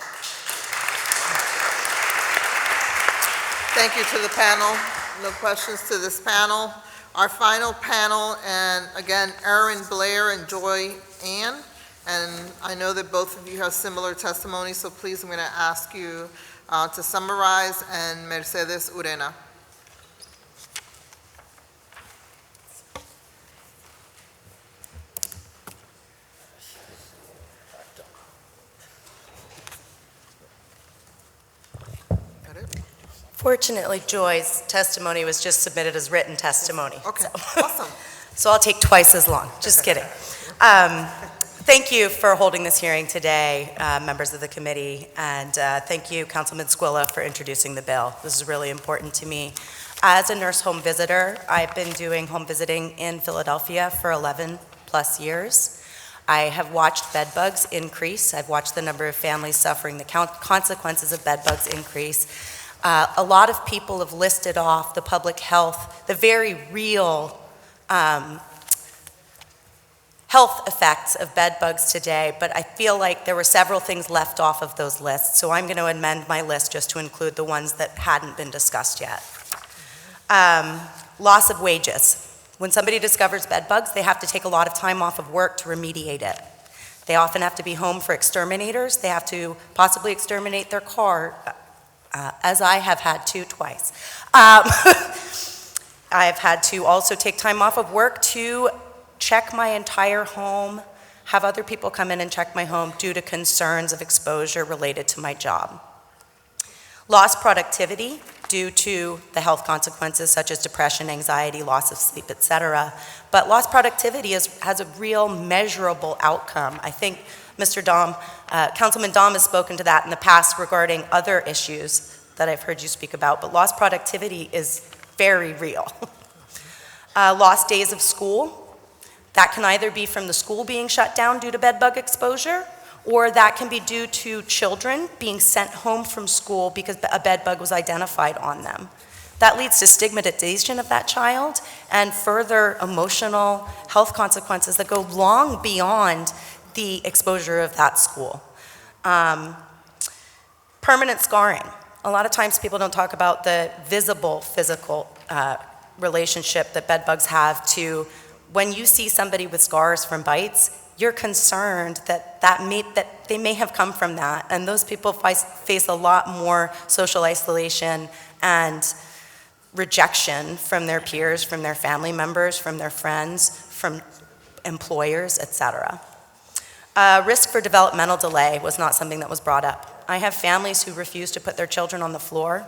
Thank you to the panel. No questions to this panel. Our final panel, and again, Erin Blair and Joy Ann. And I know that both of you have similar testimony, so please, I'm going to ask you to summarize, and Mercedes Urena. Fortunately, Joy's testimony was just submitted as written testimony. Okay, so. Awesome. So I'll take twice as long, just kidding. Thank you for holding this hearing today, members of the committee, and thank you, Councilman Squilla, for introducing the bill. This is really important to me. As a nurse home visitor, I've been doing home visiting in Philadelphia for 11 plus years. I have watched bed bugs increase. I've watched the number of families suffering the consequences of bed bugs increase. A lot of people have listed off the public health, the very real health effects of bed bugs today, but I feel like there were several things left off of those lists, so I'm going to amend my list just to include the ones that hadn't been discussed yet. Loss of wages. When somebody discovers bed bugs, they have to take a lot of time off of work to remediate it. They often have to be home for exterminators. They have to possibly exterminate their car, as I have had to twice. I've had to also take time off of work to check my entire home, have other people come in and check my home due to concerns of exposure related to my job. Lost productivity due to the health consequences such as depression, anxiety, loss of sleep, etc. But lost productivity has a real measurable outcome. I think Councilman Dom has spoken to that in the past regarding other issues that I've heard you speak about, but lost productivity is very real. Lost days of school. That can either be from the school being shut down due to bed bug exposure, or that can be due to children being sent home from school because a bed bug was identified on them. That leads to stigmatization of that child and further emotional health consequences that go long beyond the exposure of that school. Permanent scarring. A lot of times people don't talk about the visible physical relationship that bed bugs have to when you see somebody with scars from bites, you're concerned that they may have come from that, and those people face a lot more social isolation and rejection from their peers, from their family members, from their friends, from employers, etc. Risk for developmental delay was not something that was brought up. I have families who refuse to put their children on the floor.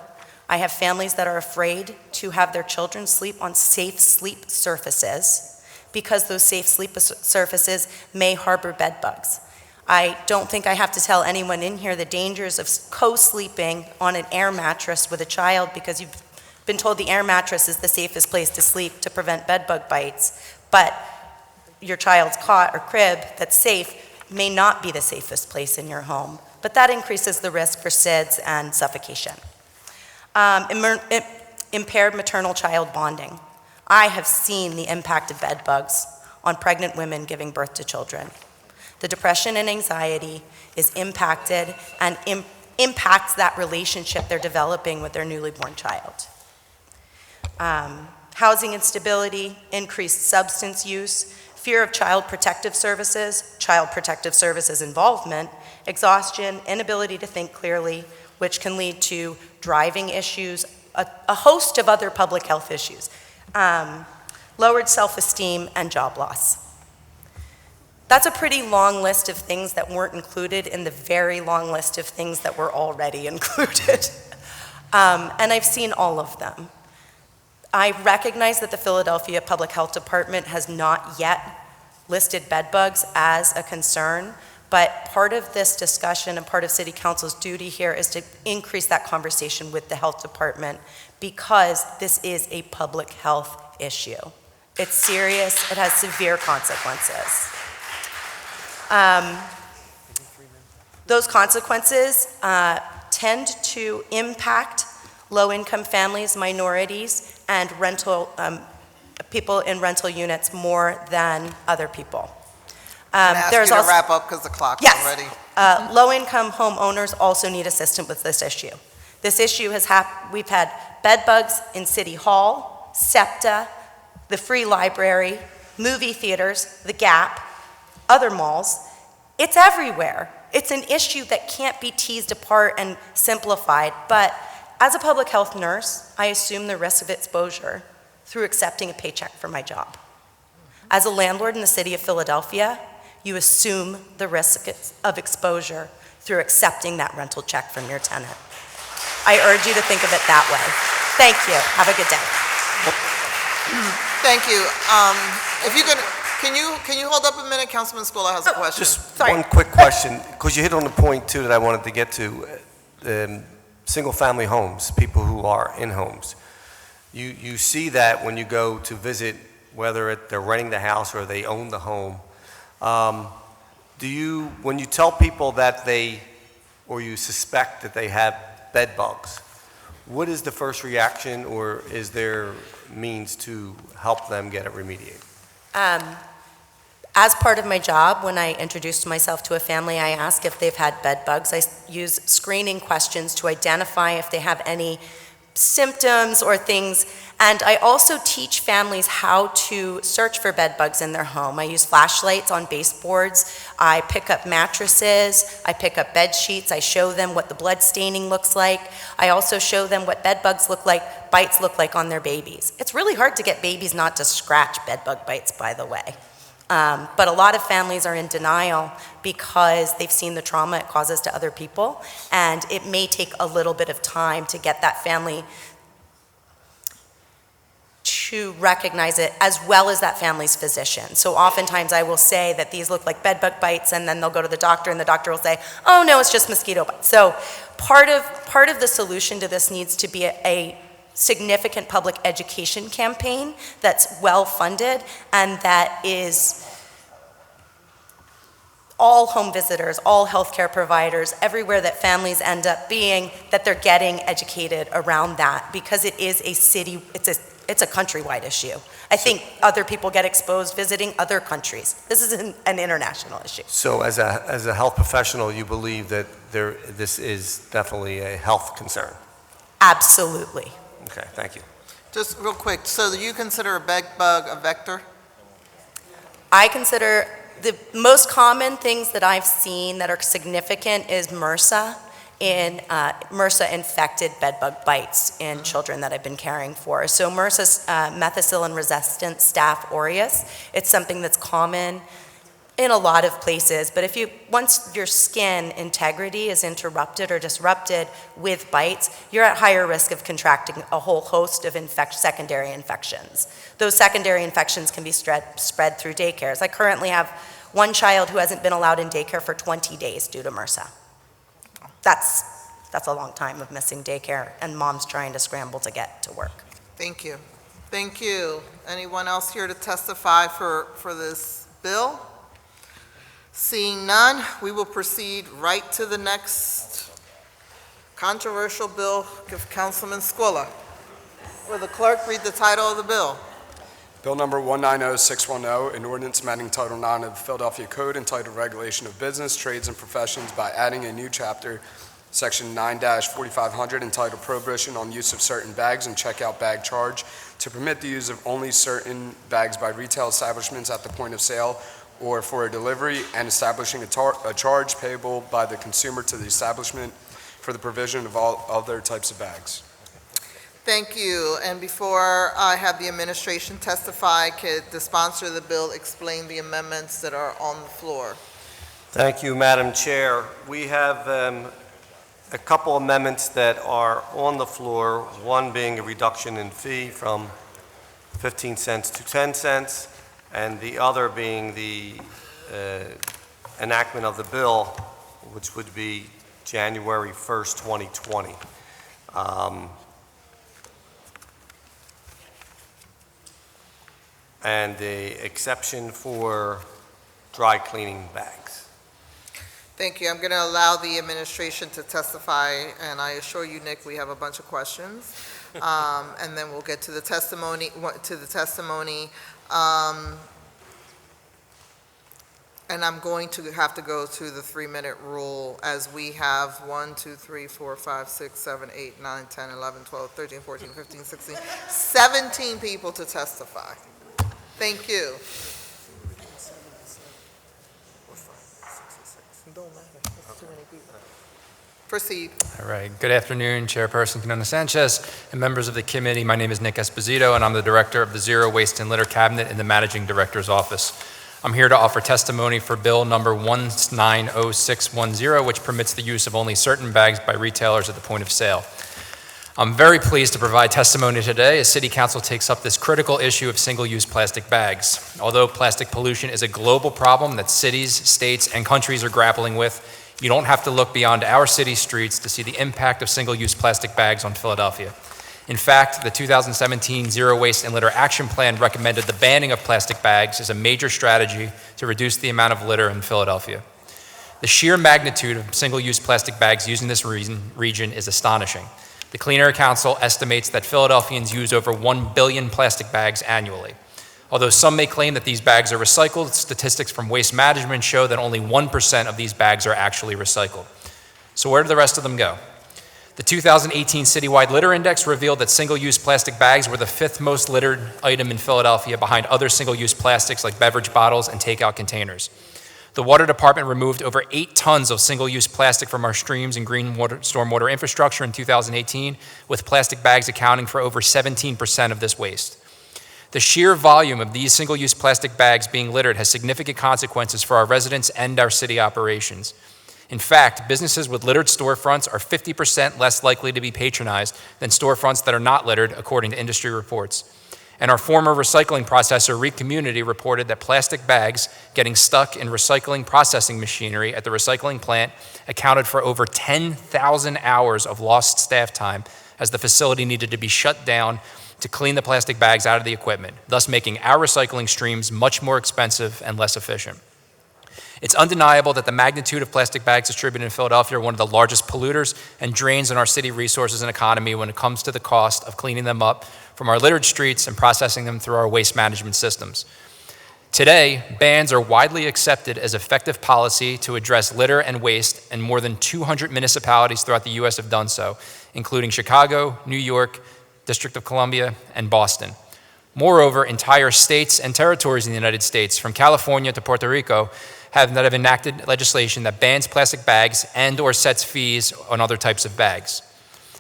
I have families that are afraid to have their children sleep on safe sleep surfaces because those safe sleep surfaces may harbor bed bugs. I don't think I have to tell anyone in here the dangers of co-sleeping on an air mattress with a child because you've been told the air mattress is the safest place to sleep to prevent bed bug bites, but your child's cot or crib that's safe may not be the safest place in your home, but that increases the risk for SIDS and suffocation. Impaired maternal-child bonding. I have seen the impact of bed bugs on pregnant women giving birth to children. The depression and anxiety is impacted and impacts that relationship they're developing with their newly born child. Housing instability, increased substance use, fear of child protective services involvement, exhaustion, inability to think clearly, which can lead to driving issues, a host of other public health issues. Lowered self-esteem and job loss. That's a pretty long list of things that weren't included in the very long list of things that were already included. And I've seen all of them. I recognize that the Philadelphia Public Health Department has not yet listed bed bugs as a concern, but part of this discussion and part of City Council's duty here is to increase that conversation with the health department because this is a public health issue. It's serious, it has severe consequences. Those consequences tend to impact low-income families, minorities, and people in rental units more than other people. Ask you to wrap up because the clock's already. Low-income homeowners also need assistance with this issue. This issue has we've had bed bugs in City Hall, SEPTA, the Free Library, movie theaters, the Gap, other malls. It's everywhere. It's an issue that can't be teased apart and simplified, but as a public health nurse, I assume the risk of exposure through accepting a paycheck for my job. As a landlord in the city of Philadelphia, you assume the risk of exposure through accepting that rental check from your tenant. I urge you to think of it that way. Thank you. Have a good day. Thank you. If you can you hold up a minute? Councilman Squilla has a question. Just one quick question, because you hit on the point too that I wanted to get to. Single-family homes, people who are in homes. You see that when you go to visit, whether they're renting the house or they own the home. When you tell people that or you suspect that they have bed bugs, what is the first reaction, or is there means to help them get it remediated? As part of my job, when I introduced myself to a family, I ask if they've had bed bugs. I use screening questions to identify if they have any symptoms or things. And I also teach families how to search for bed bugs in their home. I use flashlights on baseboards. I pick up mattresses. I pick up bed sheets. I show them what the blood staining looks like. I also show them what bed bugs look like, bites look like on their babies. It's really hard to get babies not to scratch bed bug bites, by the way. But a lot of families are in denial because they've seen the trauma it causes to other people, and it may take a little bit of time to get that family to recognize it, as well as that family's physician. So oftentimes I will say that these look like bed bug bites, and then they'll go to the doctor, and the doctor will say, oh no, it's just mosquito bites. So part of the solution to this needs to be a significant public education campaign that's well-funded and that is all home visitors, all healthcare providers, everywhere that families end up being, that they're getting educated around that, because it is a city, it's a countrywide issue. I think other people get exposed visiting other countries. This is an international issue. So as a health professional, you believe that this is definitely a health concern? Absolutely. Okay, thank you. Just real quick, so do you consider a bed bug a vector? I consider the most common things that I've seen that are significant is MRSA infected bed bug bites in children that I've been caring for. So MRSA's methicillin-resistant Staph aureus. It's something that's common in a lot of places, but once your skin integrity is interrupted or disrupted with bites, you're at higher risk of contracting a whole host of secondary infections. Those secondary infections can be spread through daycares. I currently have one child who hasn't been allowed in daycare for 20 days due to MRSA. That's a long time of missing daycare, and mom's trying to scramble to get to work. Thank you. Thank you. Anyone else here to testify for this bill? Seeing none, we will proceed right to the next controversial bill of Councilman Squilla. Will the clerk read the title of the bill? Bill number 190610, an ordinance amending Title IX of the Philadelphia Code entitled Regulation of Business, Trades, and Professions by adding a new chapter, Section 9-4500, entitled Prohibition on Use of Certain Bags and Checkout Bag Charge, to permit the use of only certain bags by retail establishments at the point of sale or for a delivery, and establishing a charge payable by the consumer to the establishment for the provision of all other types of bags. Thank you. And before I have the administration testify, could the sponsor of the bill explain the amendments that are on the floor? Thank you, Madam Chair. We have a couple amendments that are on the floor, one being a reduction in fee from 15 cents to 10 cents, and the other being the enactment of the bill, which would be January 1st, 2020. And the exception for dry cleaning bags. Thank you. I'm going to allow the administration to testify, and I assure you, Nick, we have a bunch of questions. And then we'll get to the testimony. And I'm going to have to go to the 3-minute rule, as we have 1, 2, 3, 4, 5, 6, 7, 8, 9, 10, 11, 12, 13, 14, 15, 16, 17 people to testify. Thank you. Proceed. All right. Good afternoon, Chairperson Quinona Sanchez and members of the committee. My name is Nick Esposito, and I'm the Director of the Zero Waste and Litter Cabinet in the Managing Director's Office. I'm here to offer testimony for Bill number 190610, which permits the use of only certain bags by retailers at the point of sale. I'm very pleased to provide testimony today as City Council takes up this critical issue of single-use plastic bags. Although plastic pollution is a global problem that cities, states, and countries are grappling with, you don't have to look beyond our city streets to see the impact of single-use plastic bags on Philadelphia. In fact, the 2017 Zero Waste and Litter Action Plan recommended the banning of plastic bags as a major strategy to reduce the amount of litter in Philadelphia. The sheer magnitude of single-use plastic bags used in this region is astonishing. The Clean Air Council estimates that Philadelphians use over 1 billion plastic bags annually. Although some may claim that these bags are recycled, statistics from Waste Management show that only 1% of these bags are actually recycled. So where do the rest of them go? The 2018 Citywide Litter Index revealed that single-use plastic bags were the 5th most littered item in Philadelphia, behind other single-use plastics like beverage bottles and takeout containers. The Water Department removed over 8 tons of single-use plastic from our streams and stormwater infrastructure in 2018, with plastic bags accounting for over 17% of this waste. The sheer volume of these single-use plastic bags being littered has significant consequences for our residents and our city operations. In fact, businesses with littered storefronts are 50% less likely to be patronized than storefronts that are not littered, according to industry reports. And our former recycling processor, REAP Community, reported that plastic bags getting stuck in recycling processing machinery at the recycling plant accounted for over 10,000 hours of lost staff time, as the facility needed to be shut down to clean the plastic bags out of the equipment, thus making our recycling streams much more expensive and less efficient. It's undeniable that the magnitude of plastic bags distributed in Philadelphia are one of the largest polluters and drains on our city resources and economy when it comes to the cost of cleaning them up from our littered streets and processing them through our waste management systems. Today, bans are widely accepted as effective policy to address litter and waste, and more than 200 municipalities throughout the U.S. have done so, including Chicago, New York, District of Columbia, and Boston. Moreover, entire states and territories in the United States, from California to Puerto Rico, have enacted legislation that bans plastic bags and/or sets fees on other types of bags.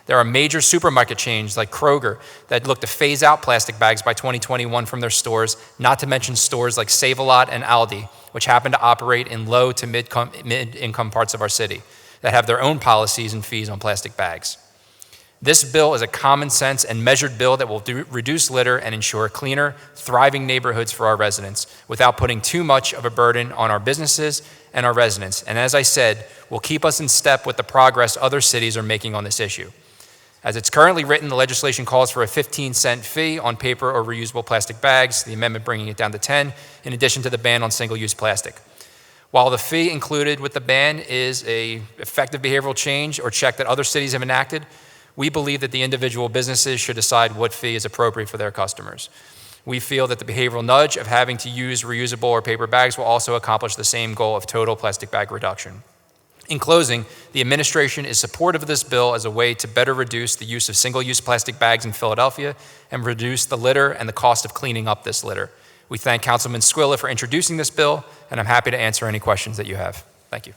There are major supermarket chains like Kroger that look to phase out plastic bags by 2021 from their stores, not to mention stores like Save-A-Lot and Aldi, which happen to operate in low to mid-income parts of our city, that have their own policies and fees on plastic bags. This bill is a common sense and measured bill that will reduce litter and ensure cleaner, thriving neighborhoods for our residents without putting too much of a burden on our businesses and our residents. And as I said, will keep us in step with the progress other cities are making on this issue. As it's currently written, the legislation calls for a 15-cent fee on paper or reusable plastic bags, the amendment bringing it down to 10, in addition to the ban on single-use plastic. While the fee included with the ban is an effective behavioral change or check that other cities have enacted, we believe that the individual businesses should decide what fee is appropriate for their customers. We feel that the behavioral nudge of having to use reusable or paper bags will also accomplish the same goal of total plastic bag reduction. In closing, the administration is supportive of this bill as a way to better reduce the use of single-use plastic bags in Philadelphia and reduce the litter and the cost of cleaning up this litter. We thank Councilman Squilla for introducing this bill, and I'm happy to answer any questions that you have. Thank you.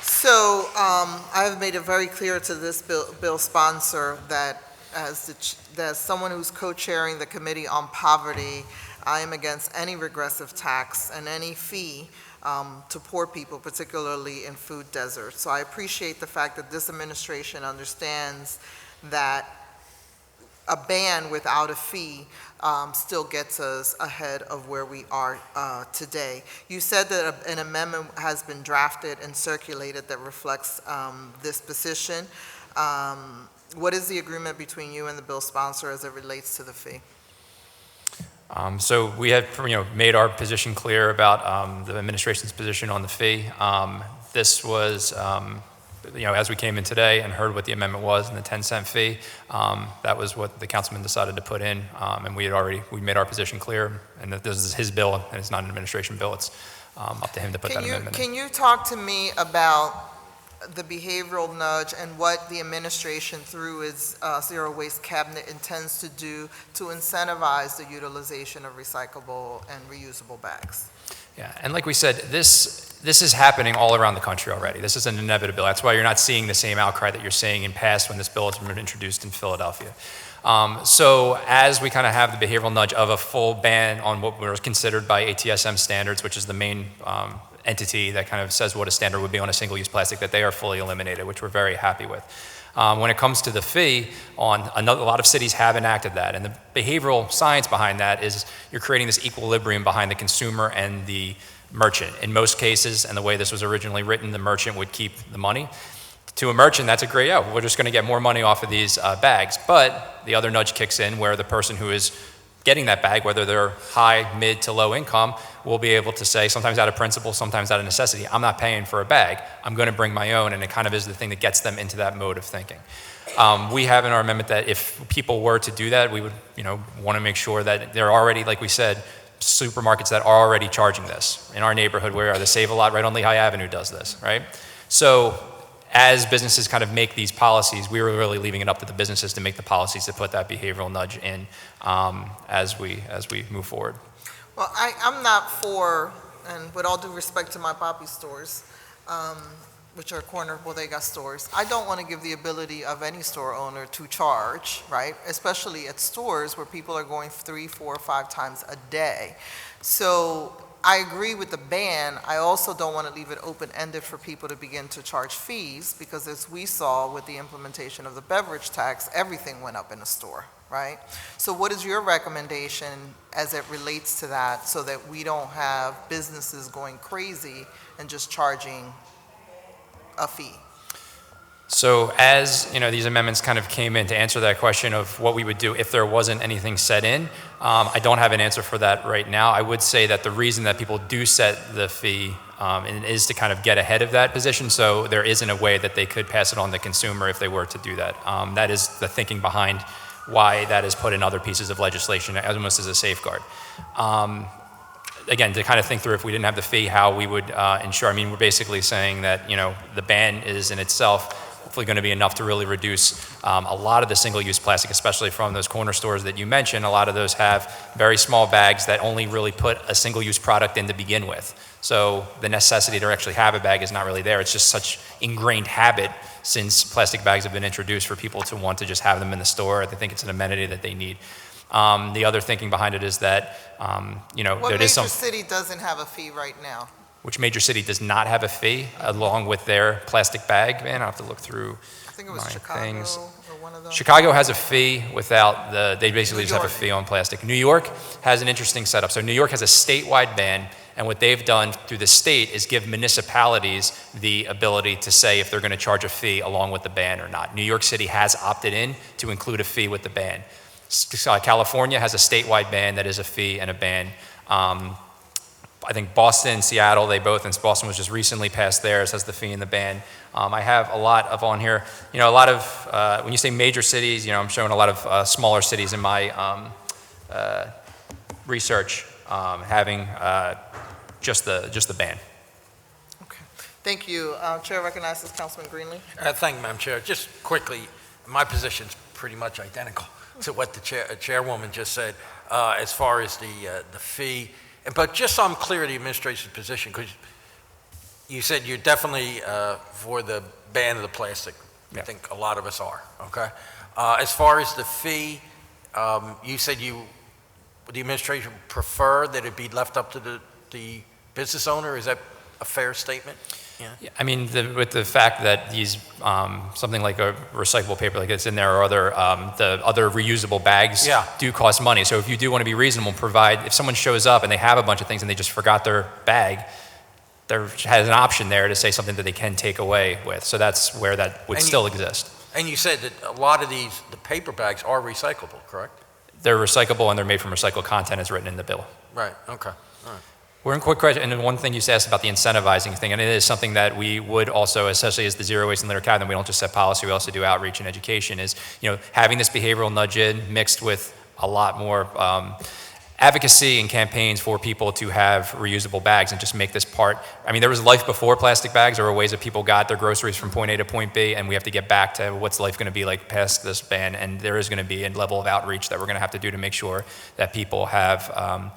So I have made it very clear to this bill sponsor that as someone who's co-chairing the Committee on Poverty, I am against any regressive tax and any fee to poor people, particularly in food deserts. So I appreciate the fact that this administration understands that a ban without a fee still gets us ahead of where we are today. You said that an amendment has been drafted and circulated that reflects this position. What is the agreement between you and the bill sponsor as it relates to the fee? So we had made our position clear about the administration's position on the fee. This was as we came in today and heard what the amendment was and the 10-cent fee, that was what the councilman decided to put in, and we made our position clear, and that this is his bill, and it's not an administration bill. It's up to him to put that amendment in. Can you talk to me about the behavioral nudge and what the administration through its Zero Waste Cabinet intends to do to incentivize the utilization of recyclable and reusable bags? Yeah, and like we said, this is happening all around the country already. This is an inevitability. That's why you're not seeing the same outcry that you're seeing in past when this bill has been introduced in Philadelphia. So as we kind of have the behavioral nudge of a full ban on what was considered by ATSM standards, which is the main entity that kind of says what a standard would be on a single-use plastic, that they are fully eliminated, which we're very happy with. When it comes to the fee, a lot of cities have enacted that, and the behavioral science behind that is you're creating this equilibrium behind the consumer and the merchant. In most cases, and the way this was originally written, the merchant would keep the money. To a merchant, that's a great, we're just going to get more money off of these bags. But the other nudge kicks in where the person who is getting that bag, whether they're high, mid to low income, will be able to say, sometimes out of principle, sometimes out of necessity, I'm not paying for a bag, I'm going to bring my own, and it kind of is the thing that gets them into that mode of thinking. We have in our amendment that if people were to do that, we would, want to make sure that they're already, like we said, supermarkets that are already charging this. In our neighborhood, where the Save a Lot right on Lehigh Avenue does this, right? So as businesses kind of make these policies, we were really leaving it up to the businesses to make the policies to put that behavioral nudge in as we move forward. Well, I'm not for, and with all due respect to my papi stores, which are corner bodega stores, I don't want to give the ability of any store owner to charge, right? Especially at stores where people are going 3, 4, 5 times a day. So I agree with the ban. I also don't want to leave it open-ended for people to begin to charge fees, because as we saw with the implementation of the beverage tax, everything went up in a store, right? So what is your recommendation as it relates to that, so that we don't have businesses going crazy and just charging a fee? So as, these amendments kind of came in to answer that question of what we would do if there wasn't anything set in, I don't have an answer for that right now. I would say that the reason that people do set the fee is to kind of get ahead of that position, so there isn't a way that they could pass it on to the consumer if they were to do that. That is the thinking behind why that is put in other pieces of legislation, almost as a safeguard. Again, to kind of think through if we didn't have the fee, how we would ensure. I mean, we're basically saying that, the ban is in itself hopefully going to be enough to really reduce a lot of the single-use plastic, especially from those corner stores that you mentioned. A lot of those have very small bags that only really put a single-use product in to begin with. So the necessity to actually have a bag is not really there. It's just such ingrained habit since plastic bags have been introduced for people to want to just have them in the store. They think it's an amenity that they need. The other thinking behind it is that, What there is some. major city doesn't have a fee right now? Which major city does not have a fee along with their plastic bag ban? I'll have to look through I think it was my Chicago things. or one of them. Chicago has a fee without they basically New just have a York. fee on plastic. New York has an interesting setup. So New York has a statewide ban, and what they've done through the state is give municipalities the ability to say if they're going to charge a fee along with the ban or not. New York City has opted in to include a fee with the ban. California has a statewide ban that is a fee and a ban. I think Boston, Seattle, and Boston was just recently passed theirs, has the fee and the ban. I have a lot of on here, a lot of, when you say major cities, I'm showing a lot of smaller cities in my research having just the ban. Okay, thank you. Chair recognizes Councilman Greenlee. Thank you, Madam Chair. Just quickly, my position's pretty much identical to what the chairwoman just said as far as the fee. But just so I'm clear of the administration's position, because you said you're definitely for the ban of the plastic. Yeah. I think a lot of us are, okay? As far as the fee, you said the administration prefer that it be left up to the business owner. Is that a fair statement? Yeah. I mean, with the fact that these, something like a recyclable paper like it's in there, or the other reusable bags do cost money. So if you do want to be reasonable, if someone shows up and they have a bunch of things and they just forgot their bag, there has an option there to say something that they can take away with. So that's where that would still exist. And you said that a lot of the paper bags are recyclable, correct? They're recyclable and they're made from recycled content as written in the bill. Right, okay, all right. We're in quick question, and then one thing you asked about the incentivizing thing, and it is something that we would also, especially as the zero waste and litter cabinet, we don't just set policy, we also do outreach and education, is having this behavioral nudge in mixed with a lot more advocacy and campaigns for people to have reusable bags and just make this part. I mean, there was life before plastic bags. There were ways that people got their groceries from point A to point B, and we have to get back to what's life going to be like past this ban, and there is going to be a level of outreach that we're going to have to do to make sure that people have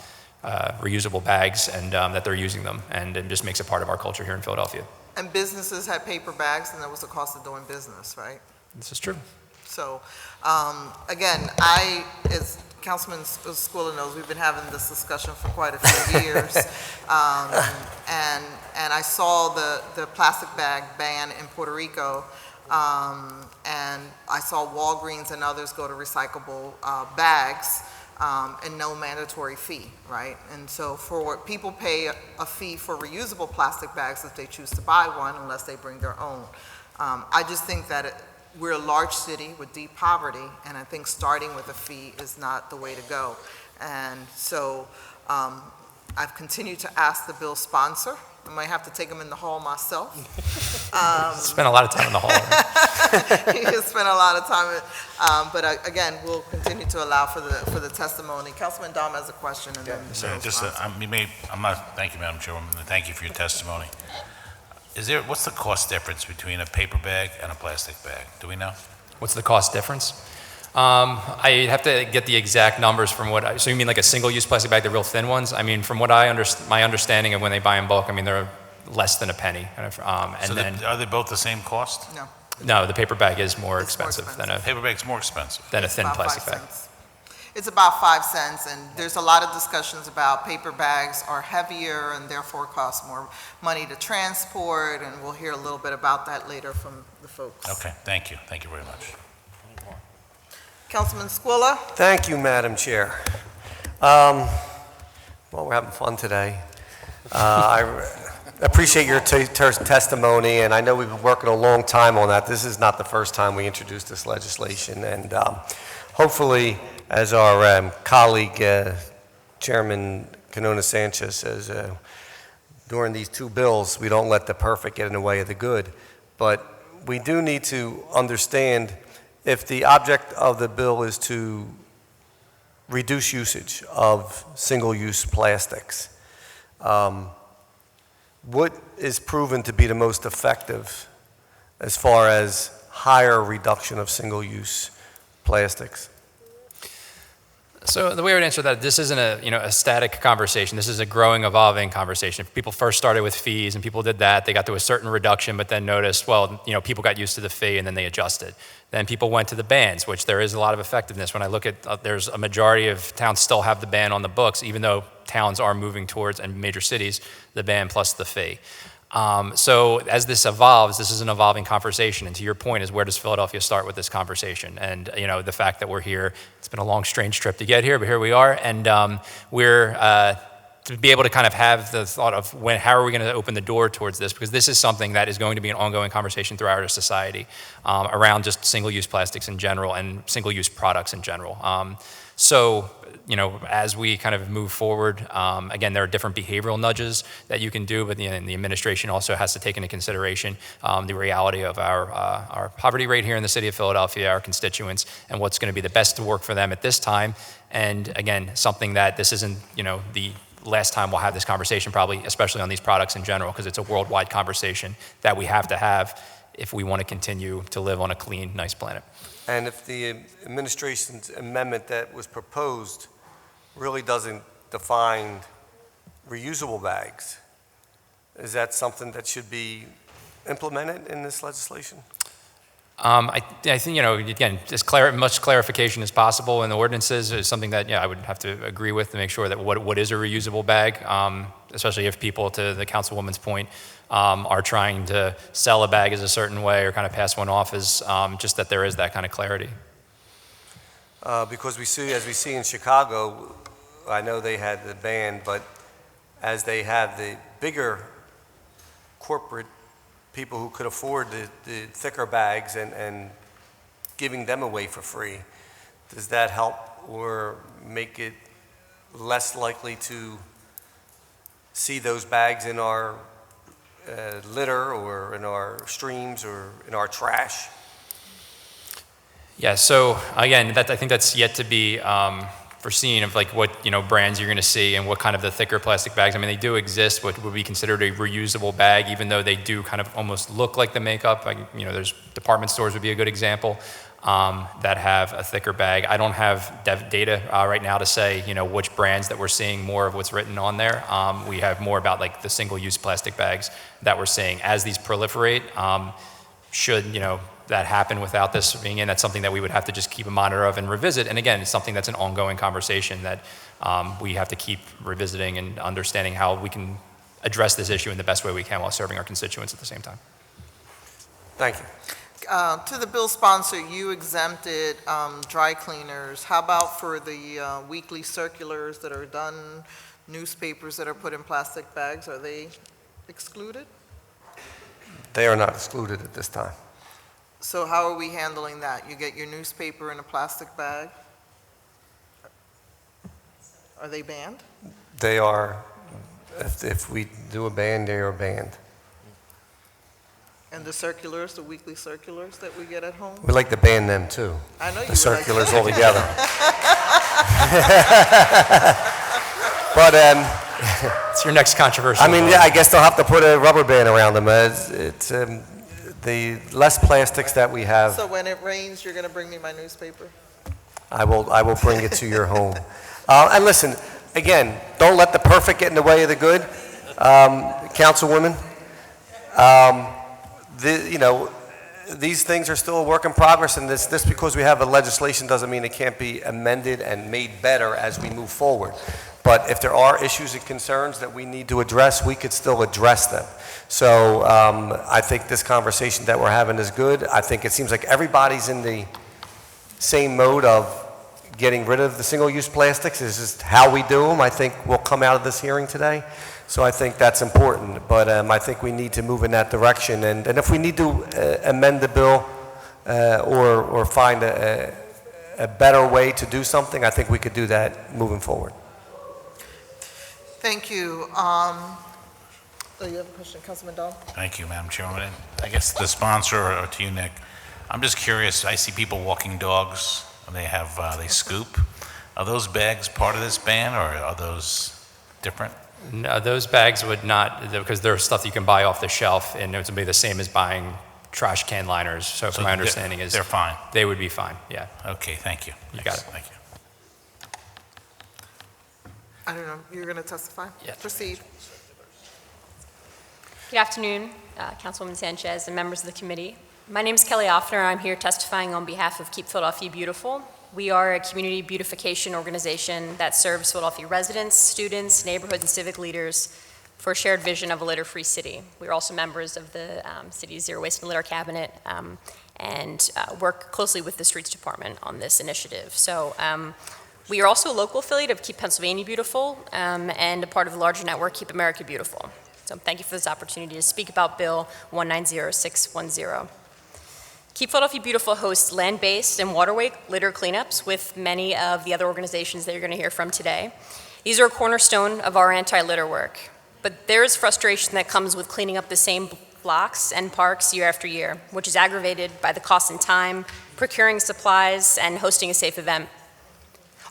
reusable bags and that they're using them, and it just makes it part of our culture here in Philadelphia. And businesses had paper bags, and that was the cost of doing business, right? This is true. So, again, as Councilman Squilla knows, we've been having this discussion for quite a few years. And I saw the plastic bag ban in Puerto Rico, and I saw Walgreens and others go to recyclable bags, and no mandatory fee, right? And so people pay a fee for reusable plastic bags if they choose to buy one, unless they bring their own. I just think that we're a large city with deep poverty, and I think starting with a fee is not the way to go. And so I've continued to ask the bill sponsor. I might have to take them in the hall myself. Spent a lot of time in the hall. You spent a lot of time, but again, we'll continue to allow for the testimony. Councilman Dom has a question, and then. Thank you, Madam Chairwoman, and thank you for your testimony. What's the cost difference between a paper bag and a plastic bag? Do we know? What's the cost difference? I have to get the exact numbers from so you mean like a single-use plastic bag, the real thin ones? I mean, from what my understanding of when they buy in bulk, I mean, they're less than a penny. Are they both the same cost? No. No, the paper bag is more expensive than a Paper bag's more expensive. than a thin plastic bag. It's about 5 cents, and there's a lot of discussions about paper bags are heavier and therefore cost more money to transport, and we'll hear a little bit about that later from the folks. Okay, thank you. Thank you very much. Councilman Squilla? Thank you, Madam Chair. Well, we're having fun today. I appreciate your testimony, and I know we've been working a long time on that. This is not the first time we introduced this legislation, and hopefully, as our colleague, Chairman Canona Sanchez says, during these two bills, we don't let the perfect get in the way of the good. But we do need to understand if the object of the bill is to reduce usage of single-use plastics, what is proven to be the most effective as far as higher reduction of single-use plastics? So the way I would answer that, this isn't a static conversation. This is a growing, evolving conversation. If people first started with fees and people did that, they got to a certain reduction, but then noticed, well, people got used to the fee and then they adjusted. Then people went to the bans, which there is a lot of effectiveness. When I look at, there's a majority of towns still have the ban on the books, even though towns are moving towards, and major cities, the ban plus the fee. So as this evolves, this is an evolving conversation. And to your point is, where does Philadelphia start with this conversation? And the fact that we're here, it's been a long, strange trip to get here, but here we are. And we're to be able to kind of have the thought of how are we going to open the door towards this? Because this is something that is going to be an ongoing conversation throughout our society around just single-use plastics in general and single-use products in general. So as we kind of move forward, again, there are different behavioral nudges that you can do, but the administration also has to take into consideration the reality of our poverty rate here in the city of Philadelphia, our constituents, and what's going to be the best to work for them at this time. And again, something that this isn't, the last time we'll have this conversation, probably, especially on these products in general, because it's a worldwide conversation that we have to have if we want to continue to live on a clean, nice planet. And if the administration's amendment that was proposed really doesn't define reusable bags, is that something that should be implemented in this legislation? I think, again, as much clarification as possible in the ordinances is something that, I would have to agree with to make sure that what is a reusable bag, especially if people, to the councilwoman's point, are trying to sell a bag as a certain way or kind of pass one off as just that there is that kind of clarity. Because as we see in Chicago, I know they had the ban, but as they have the bigger corporate people who could afford the thicker bags and giving them away for free, does that help or make it less likely to see those bags in our litter or in our streams or in our trash? Yeah, so again, I think that's yet to be foreseen of like what brands you're going to see and what kind of the thicker plastic bags. I mean, they do exist, what would be considered a reusable bag, even though they do kind of almost look like the makeup. Like, there's department stores would be a good example that have a thicker bag. I don't have data right now to say which brands that we're seeing more of what's written on there. We have more about like the single-use plastic bags that we're seeing as these proliferate. Should that happen without this being in, that's something that we would have to just keep a monitor of and revisit. And again, it's something that's an ongoing conversation that we have to keep revisiting and understanding how we can address this issue in the best way we can while serving our constituents at the same time. Thank you. To the bill sponsor, you exempted dry cleaners. How about for the weekly circulars that are done, newspapers that are put in plastic bags? Are they excluded? They are not excluded at this time. So how are we handling that? You get your newspaper in a plastic bag? Are they banned? They are, if we do a ban, they are banned. And the circulars, the weekly circulars that we get at home? We like to ban them too. I know you The would circulars like altogether. But, It's your next controversial. I mean, vote. yeah, I guess they'll have to put a rubber band around them. It's the less plastics that we have, So when it rains, you're going to bring me my newspaper? I will bring it to your home. And listen, again, don't let the perfect get in the way of the good. Councilwoman, these things are still a work in progress, and this because we have a legislation doesn't mean it can't be amended and made better as we move forward. But if there are issues and concerns that we need to address, we could still address them. So I think this conversation that we're having is good. I think it seems like everybody's in the same mode of getting rid of the single-use plastics. This is how we do them. I think we'll come out of this hearing today. So I think that's important. But I think we need to move in that direction. And if we need to amend the bill or find a better way to do something, I think we could do that moving forward. Thank you. You have a question, Councilman Dahl? Thank you, Madam Chairwoman. And I guess the sponsor, or to you, Nick, I'm just curious, I see people walking dogs, and they scoop. Are those bags part of this ban, or are those different? No, those bags would not, because they're stuff you can buy off the shelf, and it would be the same as buying trash can liners. So my understanding is they're fine. They would be fine, yeah. Okay, thank you. You got it. Thank you. I don't know, you're going to testify? Yes. Proceed. Good afternoon, Councilwoman Sanchez and members of the committee. My name is Kelly Offner. I'm here testifying on behalf of Keep Philadelphia Beautiful. We are a community beautification organization that serves Philadelphia residents, students, neighborhood, and civic leaders for a shared vision of a litter-free city. We're also members of the city's Zero Waste and Litter Cabinet and work closely with the Streets Department on this initiative. So we are also a local affiliate of Keep Pennsylvania Beautiful and a part of the larger network Keep America Beautiful. So thank you for this opportunity to speak about Bill 190610. Keep Philadelphia Beautiful hosts land-based and waterway litter cleanups with many of the other organizations that you're going to hear from today. These are a cornerstone of our anti-litter work, but there is frustration that comes with cleaning up the same blocks and parks year after year, which is aggravated by the cost and time, procuring supplies, and hosting a safe event.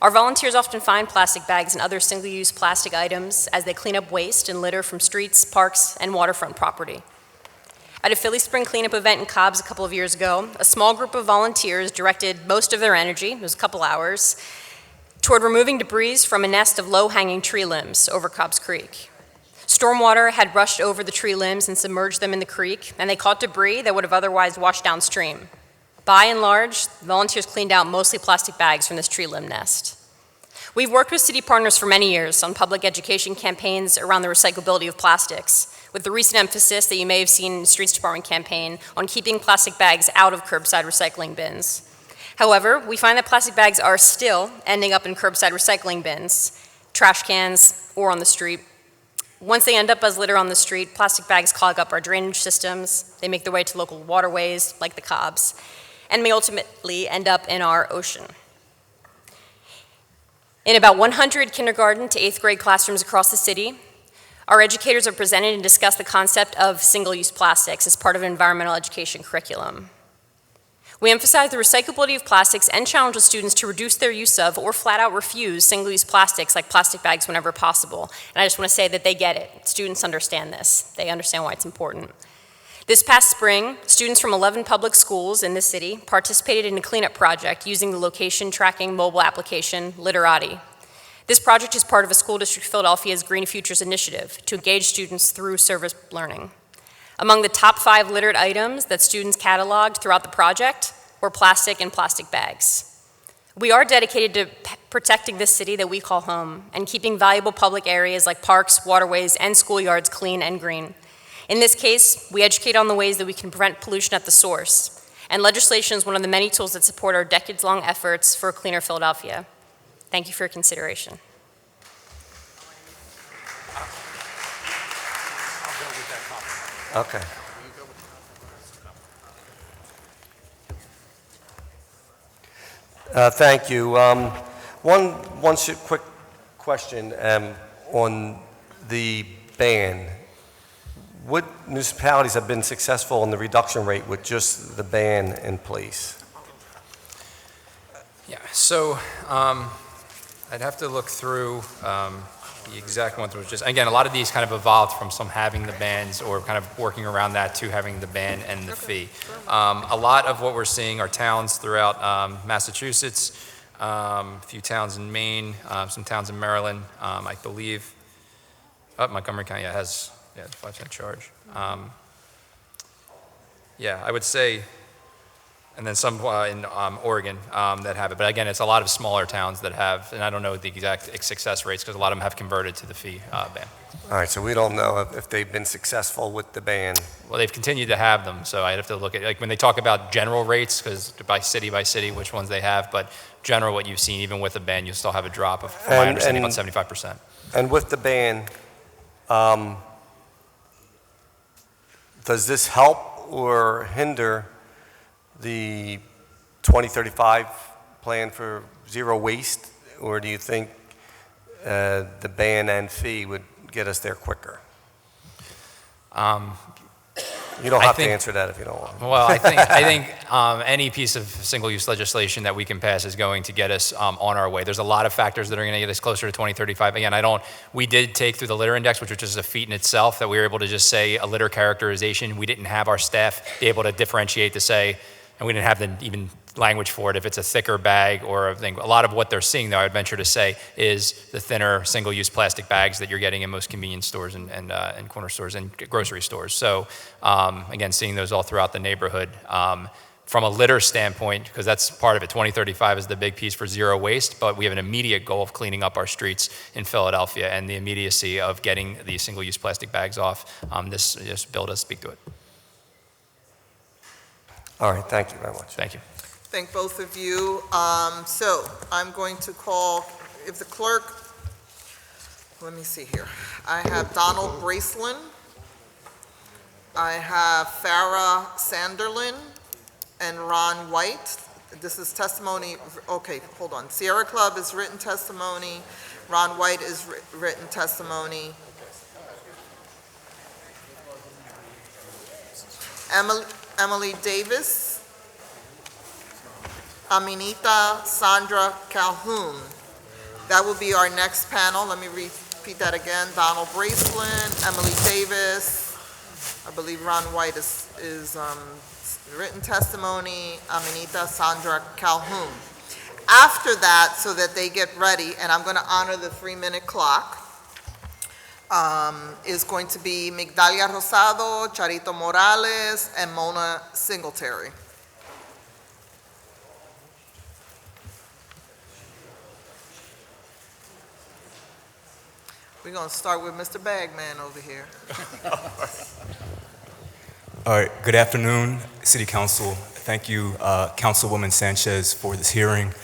Our volunteers often find plastic bags and other single-use plastic items as they clean up waste and litter from streets, parks, and waterfront property. At a Philly Spring cleanup event in Cobb's a couple of years ago, a small group of volunteers directed most of their energy, it was a couple hours, toward removing debris from a nest of low-hanging tree limbs over Cobb's Creek. Stormwater had rushed over the tree limbs and submerged them in the creek, and they caught debris that would have otherwise washed downstream. By and large, volunteers cleaned out mostly plastic bags from this tree limb nest. We've worked with city partners for many years on public education campaigns around the recyclability of plastics, with the recent emphasis that you may have seen in the Streets Department campaign on keeping plastic bags out of curbside recycling bins. However, we find that plastic bags are still ending up in curbside recycling bins, trash cans, or on the street. Once they end up as litter on the street, plastic bags clog up our drainage systems, they make their way to local waterways, like the Cobb's, and may ultimately end up in our ocean. In about 100 kindergarten to 8th grade classrooms across the city, our educators are presented and discuss the concept of single-use plastics as part of an environmental education curriculum. We emphasize the recyclability of plastics and challenge the students to reduce their use of or flat out refuse single-use plastics like plastic bags whenever possible. And I just want to say that they get it. Students understand this. They understand why it's important. This past spring, students from 11 public schools in the city participated in a cleanup project using the location tracking mobile application Litterati. This project is part of a school district Philadelphia's Green Futures initiative to engage students through service learning. Among the top 5 littered items that students cataloged throughout the project were plastic and plastic bags. We are dedicated to protecting this city that we call home and keeping valuable public areas like parks, waterways, and schoolyards clean and green. In this case, we educate on the ways that we can prevent pollution at the source, and legislation is one of the many tools that support our decades-long efforts for a cleaner Philadelphia. Thank you for your consideration. Okay. Thank you. One quick question on the ban. what municipalities have been successful in the reduction rate with just the ban in place? Yeah, so I'd have to look through the exact ones, which is, again, a lot of these kind of evolved from some having the bans or kind of working around that to having the ban and the fee. A lot of what we're seeing are towns throughout Massachusetts, a few towns in Maine, some towns in Maryland, I believe. Montgomery County has, yeah, 5% charge. Yeah, I would say, and then some in Oregon that have it. But again, it's a lot of smaller towns that have, and I don't know the exact success rates because a lot of them have converted to the fee ban. All right, so we don't know if they've been successful with the ban. Well, they've continued to have them, so I'd have to look at, like when they talk about general rates, because by city, which ones they have, but general, what you've seen, even with the ban, you still have a drop of, from my understanding, about 75%. And with the ban, does this help or hinder the 2035 plan for zero waste, or do you think the ban and fee would get us there quicker? You don't have to answer that if you don't want. Well, I think any piece of single-use legislation that we can pass is going to get us on our way. There's a lot of factors that are going to get us closer to 2035. Again, we did take through the litter index, which was just a feat in itself, that we were able to just say a litter characterization. We didn't have our staff be able to differentiate to say, and we didn't have the even language for it, if it's a thicker bag or a thing. A lot of what they're seeing, though, I would venture to say, is the thinner single-use plastic bags that you're getting in most convenience stores and corner stores and grocery stores. So, again, seeing those all throughout the neighborhood. From a litter standpoint, because that's part of it, 2035 is the big piece for zero waste, but we have an immediate goal of cleaning up our streets in Philadelphia, and the immediacy of getting the single-use plastic bags off. This bill does speak to it. All right, thank you very much. Thank you. Thank both of you. So I'm going to call, if the clerk, let me see here. I have Donald Bracelin. I have Farah Sanderlin and Ron White. This is testimony, okay, hold on. Sierra Club is written testimony. Ron White is written testimony. Emily Davis. Aminita Sandra Calhoun. That will be our next panel. Let me repeat that again. Donald Bracelin, Emily Davis, I believe Ron White is written testimony, Aminita Sandra Calhoun. After that, so that they get ready, and I'm going to honor the 3-minute clock, is going to be Migdalia Rosado, Charito Morales, and Mona Singletary. We're going to start with Mr. Bagman over here. All right, good afternoon, City Council. Thank you, Councilwoman Sanchez, for this hearing.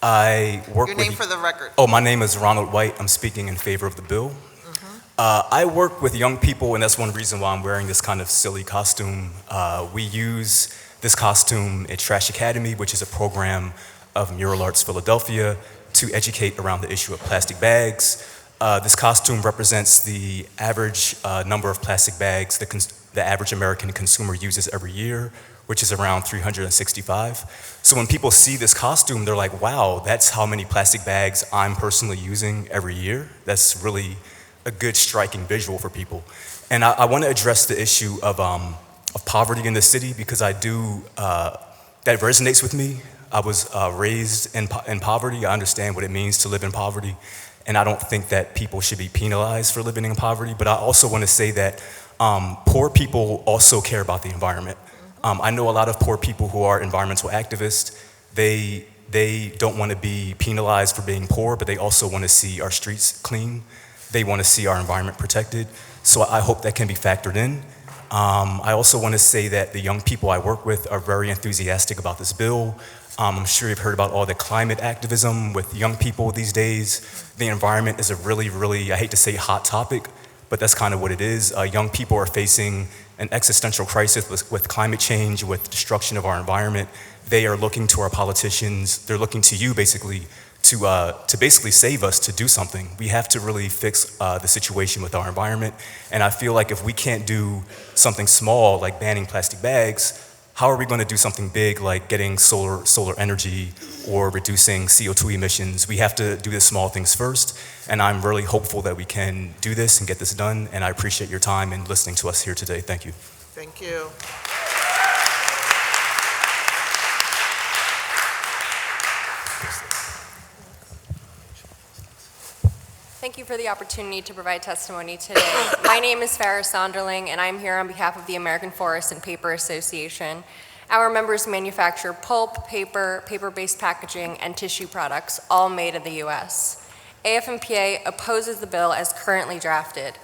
Your name for the record. Oh, my name is Ronald White. I'm speaking in favor of the bill. I work with young people, and that's one reason why I'm wearing this kind of silly costume. We use this costume at Trash Academy, which is a program of Mural Arts Philadelphia, to educate around the issue of plastic bags. This costume represents the average number of plastic bags the average American consumer uses every year, which is around 365. So when people see this costume, they're like, wow, that's how many plastic bags I'm personally using every year. That's really a good striking visual for people. And I want to address the issue of poverty in the city, because I do, that resonates with me. I was raised in poverty. I understand what it means to live in poverty. And I don't think that people should be penalized for living in poverty. But I also want to say that poor people also care about the environment. I know a lot of poor people who are environmental activists. They don't want to be penalized for being poor, but they also want to see our streets clean. They want to see our environment protected. So I hope that can be factored in. I also want to say that the young people I work with are very enthusiastic about this bill. I'm sure you've heard about all the climate activism with young people these days. The environment is a really, really, I hate to say hot topic, but that's kind of what it is. Young people are facing an existential crisis with climate change, with destruction of our environment. They are looking to our politicians, they're looking to you basically to basically save us to do something. We have to really fix the situation with our environment. And I feel like if we can't do something small like banning plastic bags, how are we going to do something big like getting solar energy or reducing CO2 emissions? We have to do the small things first. And I'm really hopeful that we can do this and get this done. And I appreciate your time and listening to us here today. Thank you. Thank you. Thank you for the opportunity to provide testimony today. My name is Farrah Sonderling, and I'm here on behalf of the American Forest and Paper Association. Our members manufacture pulp, paper, paper-based packaging, and tissue products, all made in the U.S. AFMPA opposes the bill as currently drafted.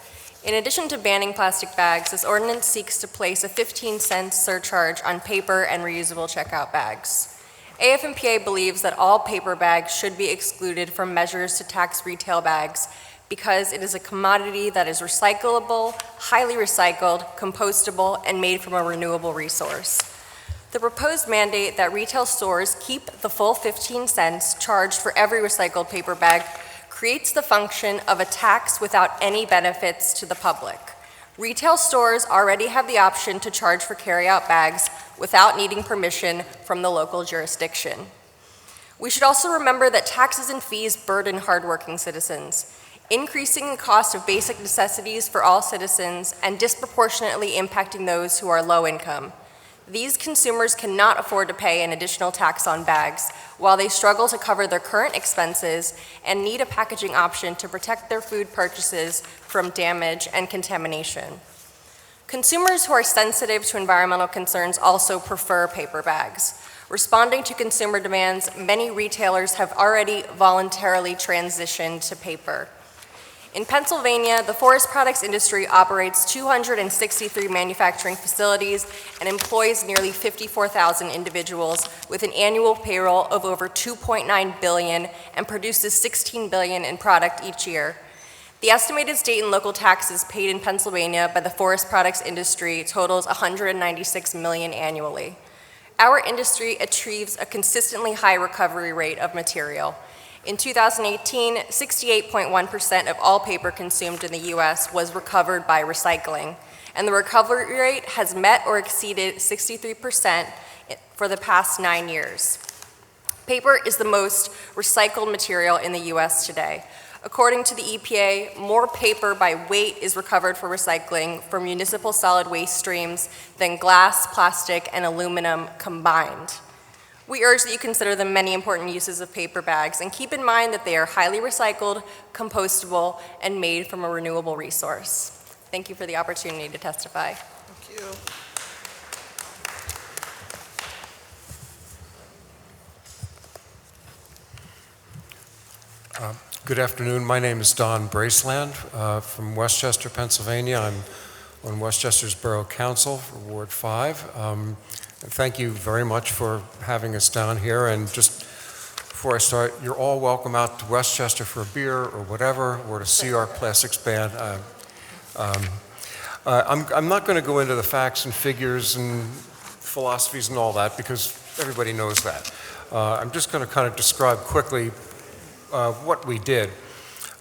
In addition to banning plastic bags, this ordinance seeks to place a 15-cent surcharge on paper and reusable checkout bags. AFMPA believes that all paper bags should be excluded from measures to tax retail bags because it is a commodity that is recyclable, highly recycled, compostable, and made from a renewable resource. The proposed mandate that retail stores keep the full 15 cents charged for every recycled paper bag creates the function of a tax without any benefits to the public. Retail stores already have the option to charge for carryout bags without needing permission from the local jurisdiction. We should also remember that taxes and fees burden hardworking citizens, increasing the cost of basic necessities for all citizens and disproportionately impacting those who are low income. These consumers cannot afford to pay an additional tax on bags while they struggle to cover their current expenses and need a packaging option to protect their food purchases from damage and contamination. Consumers who are sensitive to environmental concerns also prefer paper bags. Responding to consumer demands, many retailers have already voluntarily transitioned to paper. In Pennsylvania, the forest products industry operates 263 manufacturing facilities and employs nearly 54,000 individuals with an annual payroll of over $2.9 billion and produces $16 billion in product each year. The estimated state and local taxes paid in Pennsylvania by the forest products industry totals $196 million annually. Our industry achieves a consistently high recovery rate of material. In 2018, 68.1% of all paper consumed in the U.S. was recovered by recycling, and the recovery rate has met or exceeded 63% for the past 9 years. Paper is the most recycled material in the U.S. today. According to the EPA, more paper by weight is recovered for recycling from municipal solid waste streams than glass, plastic, and aluminum combined. We urge that you consider the many important uses of paper bags and keep in mind that they are highly recycled, compostable, and made from a renewable resource. Thank you for the opportunity to testify. Thank you. Good afternoon. My name is Don Braceland from Westchester, Pennsylvania. I'm on Westchester's Borough Council for Ward 5. Thank you very much for having us down here. And just before I start, you're all welcome out to Westchester for a beer or whatever, or to see our plastics band. I'm not going to go into the facts and figures and philosophies and all that because everybody knows that. I'm just going to kind of describe quickly what we did.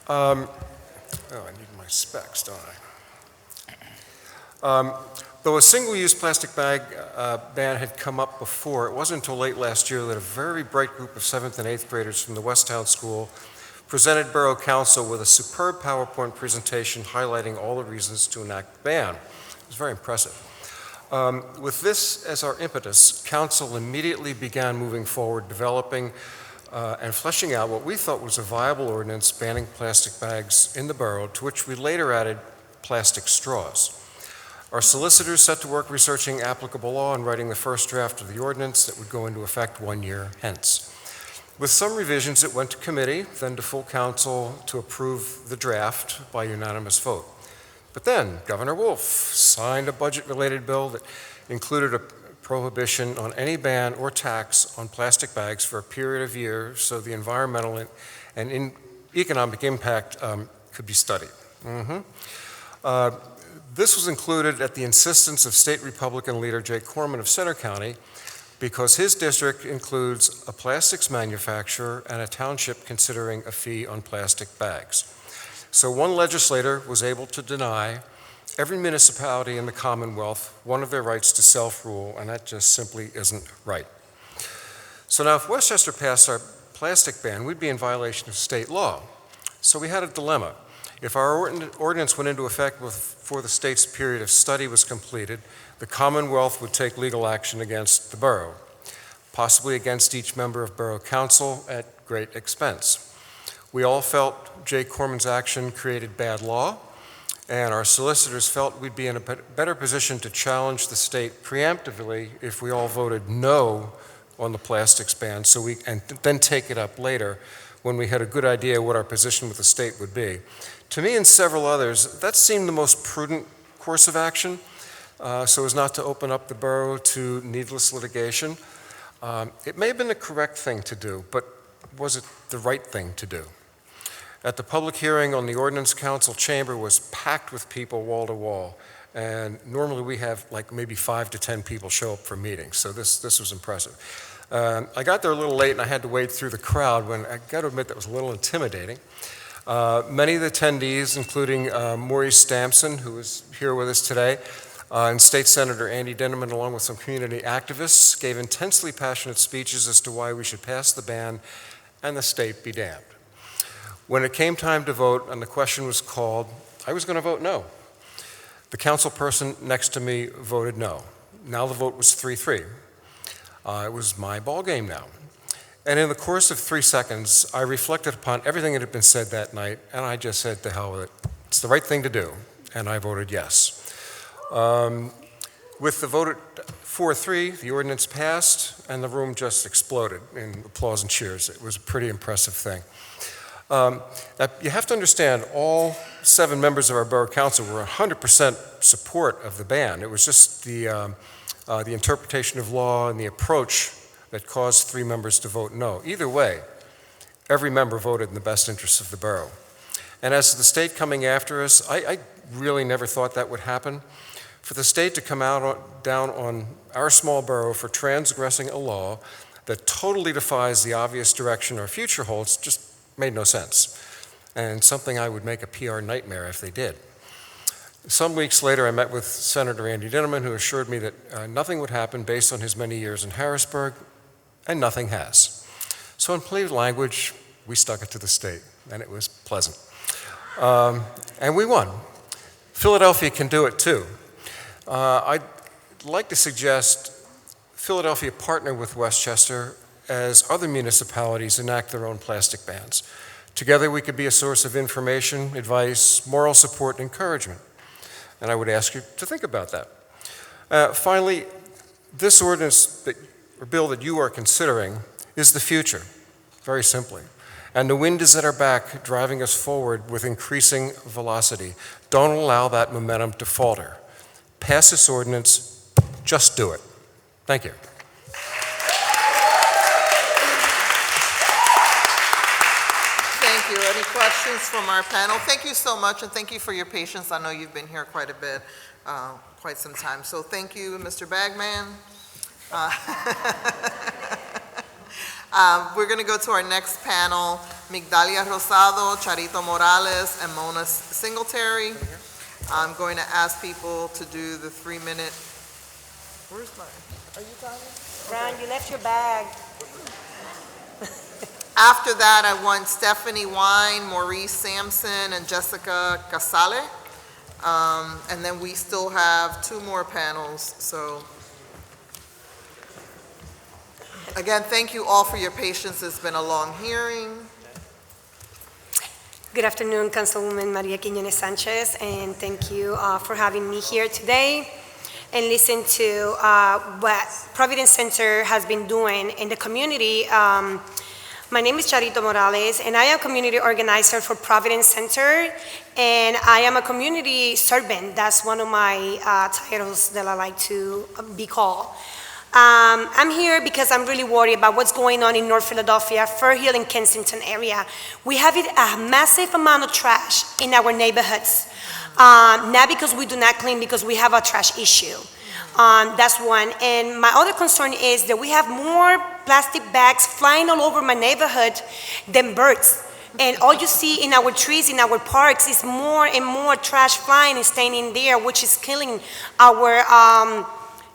Oh, I need my specs, don't I? Though a single-use plastic bag ban had come up before, it wasn't until late last year that a very bright group of 7th and 8th graders from the Westtown School presented Borough Council with a superb PowerPoint presentation highlighting all the reasons to enact the ban. It was very impressive. With this as our impetus, Council immediately began moving forward, developing and fleshing out what we thought was a viable ordinance banning plastic bags in the borough, to which we later added plastic straws. Our solicitors set to work researching applicable law and writing the first draft of the ordinance that would go into effect 1 year hence. With some revisions, it went to committee, then to full council to approve the draft by unanimous vote. But then Governor Wolf signed a budget-related bill that included a prohibition on any ban or tax on plastic bags for a period of years so the environmental and economic impact could be studied. This was included at the insistence of State Republican leader Jay Corman of Center County, because his district includes a plastics manufacturer and a township considering a fee on plastic bags. So one legislator was able to deny every municipality in the Commonwealth one of their rights to self-rule, and that just simply isn't right. So now if Westchester passed our plastic ban, we'd be in violation of state law. So we had a dilemma. If our ordinance went into effect before the state's period of study was completed, the Commonwealth would take legal action against the borough, possibly against each member of Borough Council at great expense. We all felt Jay Corman's action created bad law, and our solicitors felt we'd be in a better position to challenge the state preemptively if we all voted no on the plastics ban, and then take it up later when we had a good idea what our position with the state would be. To me and several others, that seemed the most prudent course of action, so as not to open up the borough to needless litigation. It may have been the correct thing to do, but was it the right thing to do? At the public hearing on the Ordinance Council chamber was packed with people wall to wall, and normally we have like maybe 5 to 10 people show up for meetings, so this was impressive. I got there a little late and I had to wade through the crowd when I got to admit that was a little intimidating. Many of the attendees, including Maurice Stamson, who is here with us today, and State Senator Andy Dinniman, along with some community activists, gave intensely passionate speeches as to why we should pass the ban and the state be damned. When it came time to vote and the question was called, I was going to vote no. The council person next to me voted no. Now the vote was 3-3. It was my ball game now. And in the course of 3 seconds, I reflected upon everything that had been said that night, and I just said, to hell with it. It's the right thing to do, and I voted yes. With the vote at 4-3, the ordinance passed, and the room just exploded in applause and cheers. It was a pretty impressive thing. Now, you have to understand, all 7 members of our borough council were 100% support of the ban. It was just the interpretation of law and the approach that caused 3 members to vote no. Either way, every member voted in the best interests of the borough. And as to the state coming after us, I really never thought that would happen. For the state to come down on our small borough for transgressing a law that totally defies the obvious direction our future holds just made no sense, and something I would make a PR nightmare if they did. Some weeks later, I met with Senator Andy Dinniman, who assured me that nothing would happen based on his many years in Harrisburg, and nothing has. So in plain language, we stuck it to the state, and it was pleasant. And we won. Philadelphia can do it too. I'd like to suggest Philadelphia partner with Westchester as other municipalities enact their own plastic bans. Together, we could be a source of information, advice, moral support, and encouragement. And I would ask you to think about that. Finally, this ordinance or bill that you are considering is the future, very simply. And the wind is at our back, driving us forward with increasing velocity. Don't allow that momentum to falter. Pass this ordinance, just do it. Thank you. Thank you. Any questions from our panel? Thank you so much, and thank you for your patience. I know you've been here quite a bit, quite some time. So thank you, Mr. Bagman. We're going to go to our next panel, Migdalia Rosado, Charito Morales, and Mona Singletary. I'm going to ask people to do the 3-minute. Where's my, are you talking? Ron, you left your bag. After that, I want Stephanie Wine, Maurice Sampson, and Jessica Casale. And then we still have 2 more panels, so. Again, thank you all for your patience. It's been a long hearing. Good afternoon, Councilwoman Maria Quiñones Sanchez, and thank you for having me here today and listen to what Providence Center has been doing in the community. My name is Charito Morales, and I am community organizer for Providence Center, and I am a community servant. That's one of my titles that I like to be called. I'm here because I'm really worried about what's going on in North Philadelphia, Fir Hill, and Kensington area. We have a massive amount of trash in our neighborhoods, not because we do not clean, because we have a trash issue. That's one. And my other concern is that we have more plastic bags flying all over my neighborhood than birds. And all you see in our trees, in our parks, is more and more trash flying and staying in there, which is killing our,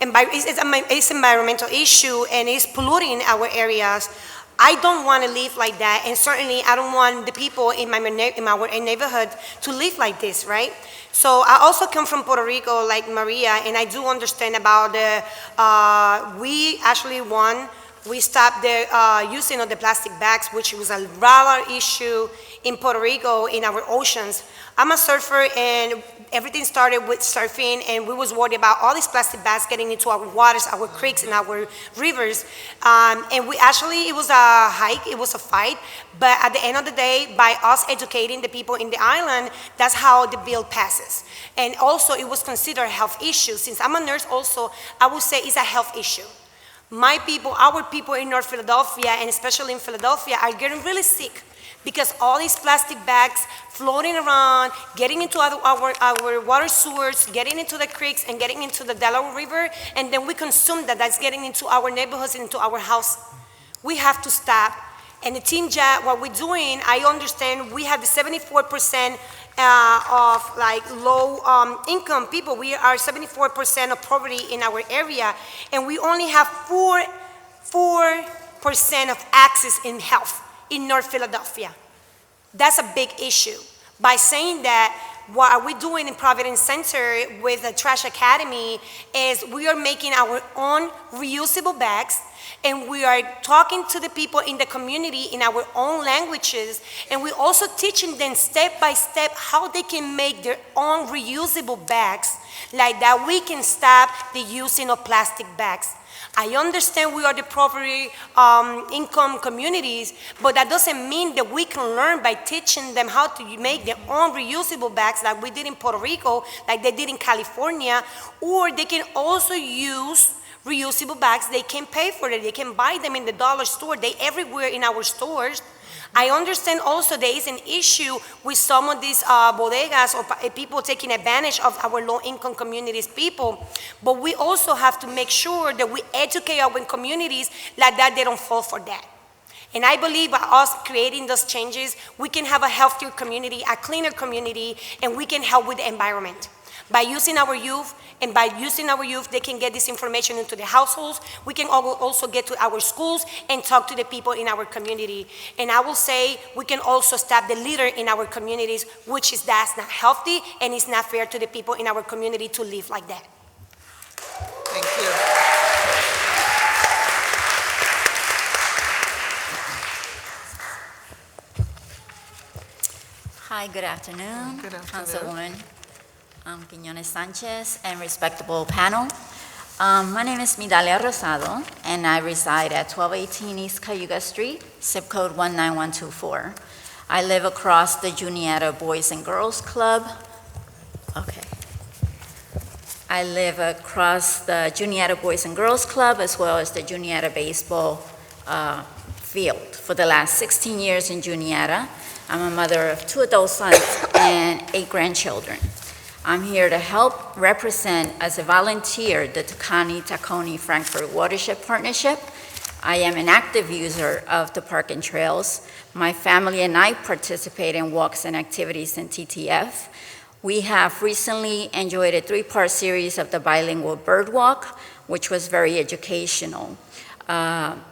it's an environmental issue, and it's polluting our areas. I don't want to live like that, and certainly I don't want the people in our neighborhood to live like this, right? So I also come from Puerto Rico, like Maria, and I do understand about we actually won. We stopped the using of the plastic bags, which was a rather issue in Puerto Rico, in our oceans. I'm a surfer, and everything started with surfing, and we was worried about all these plastic bags getting into our waters, our creeks, and our rivers. And we actually, it was a hike, it was a fight, but at the end of the day, by us educating the people in the island, that's how the bill passes. And also, it was considered a health issue. Since I'm a nurse also, I would say it's a health issue. My people, our people in North Philadelphia, and especially in Philadelphia, are getting really sick because all these plastic bags floating around, getting into our water sewers, getting into the creeks, and getting into the Delaware River, and then we consume that. That's getting into our neighborhoods and into our house. We have to stop. And the Team JAT, what we're doing, I understand we have the 74% of like low income people. We are 74% of poverty in our area, and we only have 4% of access in health in North Philadelphia. That's a big issue. By saying that, what are we doing in Providence Center with the Trash Academy is we are making our own reusable bags, and we are talking to the people in the community in our own languages, and we're also teaching them step by step how they can make their own reusable bags. Like that, we can stop the using of plastic bags. I understand we are the poverty income communities, but that doesn't mean that we can learn by teaching them how to make their own reusable bags like we did in Puerto Rico, like they did in California, or they can also use reusable bags. They can pay for it. They can buy them in the dollar store. They're everywhere in our stores. I understand also there is an issue with some of these bodegas or people taking advantage of our low-income communities people, but we also have to make sure that we educate our communities like that they don't fall for that. And I believe by us creating those changes, we can have a healthier community, a cleaner community, and we can help with the environment. By using our youth, and by using our youth, they can get this information into the households. We can also get to our schools and talk to the people in our community. And I will say we can also stop the litter in our communities, which is that's not healthy and it's not fair to the people in our community to live like that. Thank you. Hi, good afternoon. Good afternoon. Councilwoman Quiñones Sanchez and respectable panel. My name is Midalia Rosado, and I reside at 1218 East Cayuga Street, zip code 19124. I live across the Juniata Boys and Girls Club. Okay. I live across the Juniata Boys and Girls Club as well as the Juniata baseball field. For the last 16 years in Juniata, I'm a mother of 2 adult sons and 8 grandchildren. I'm here to help represent as a volunteer the Tacony Frankfurt Watershed Partnership. I am an active user of the park and trails. My family and I participate in walks and activities in TTF. We have recently enjoyed a 3-part series of the bilingual bird walk, which was very educational. I'm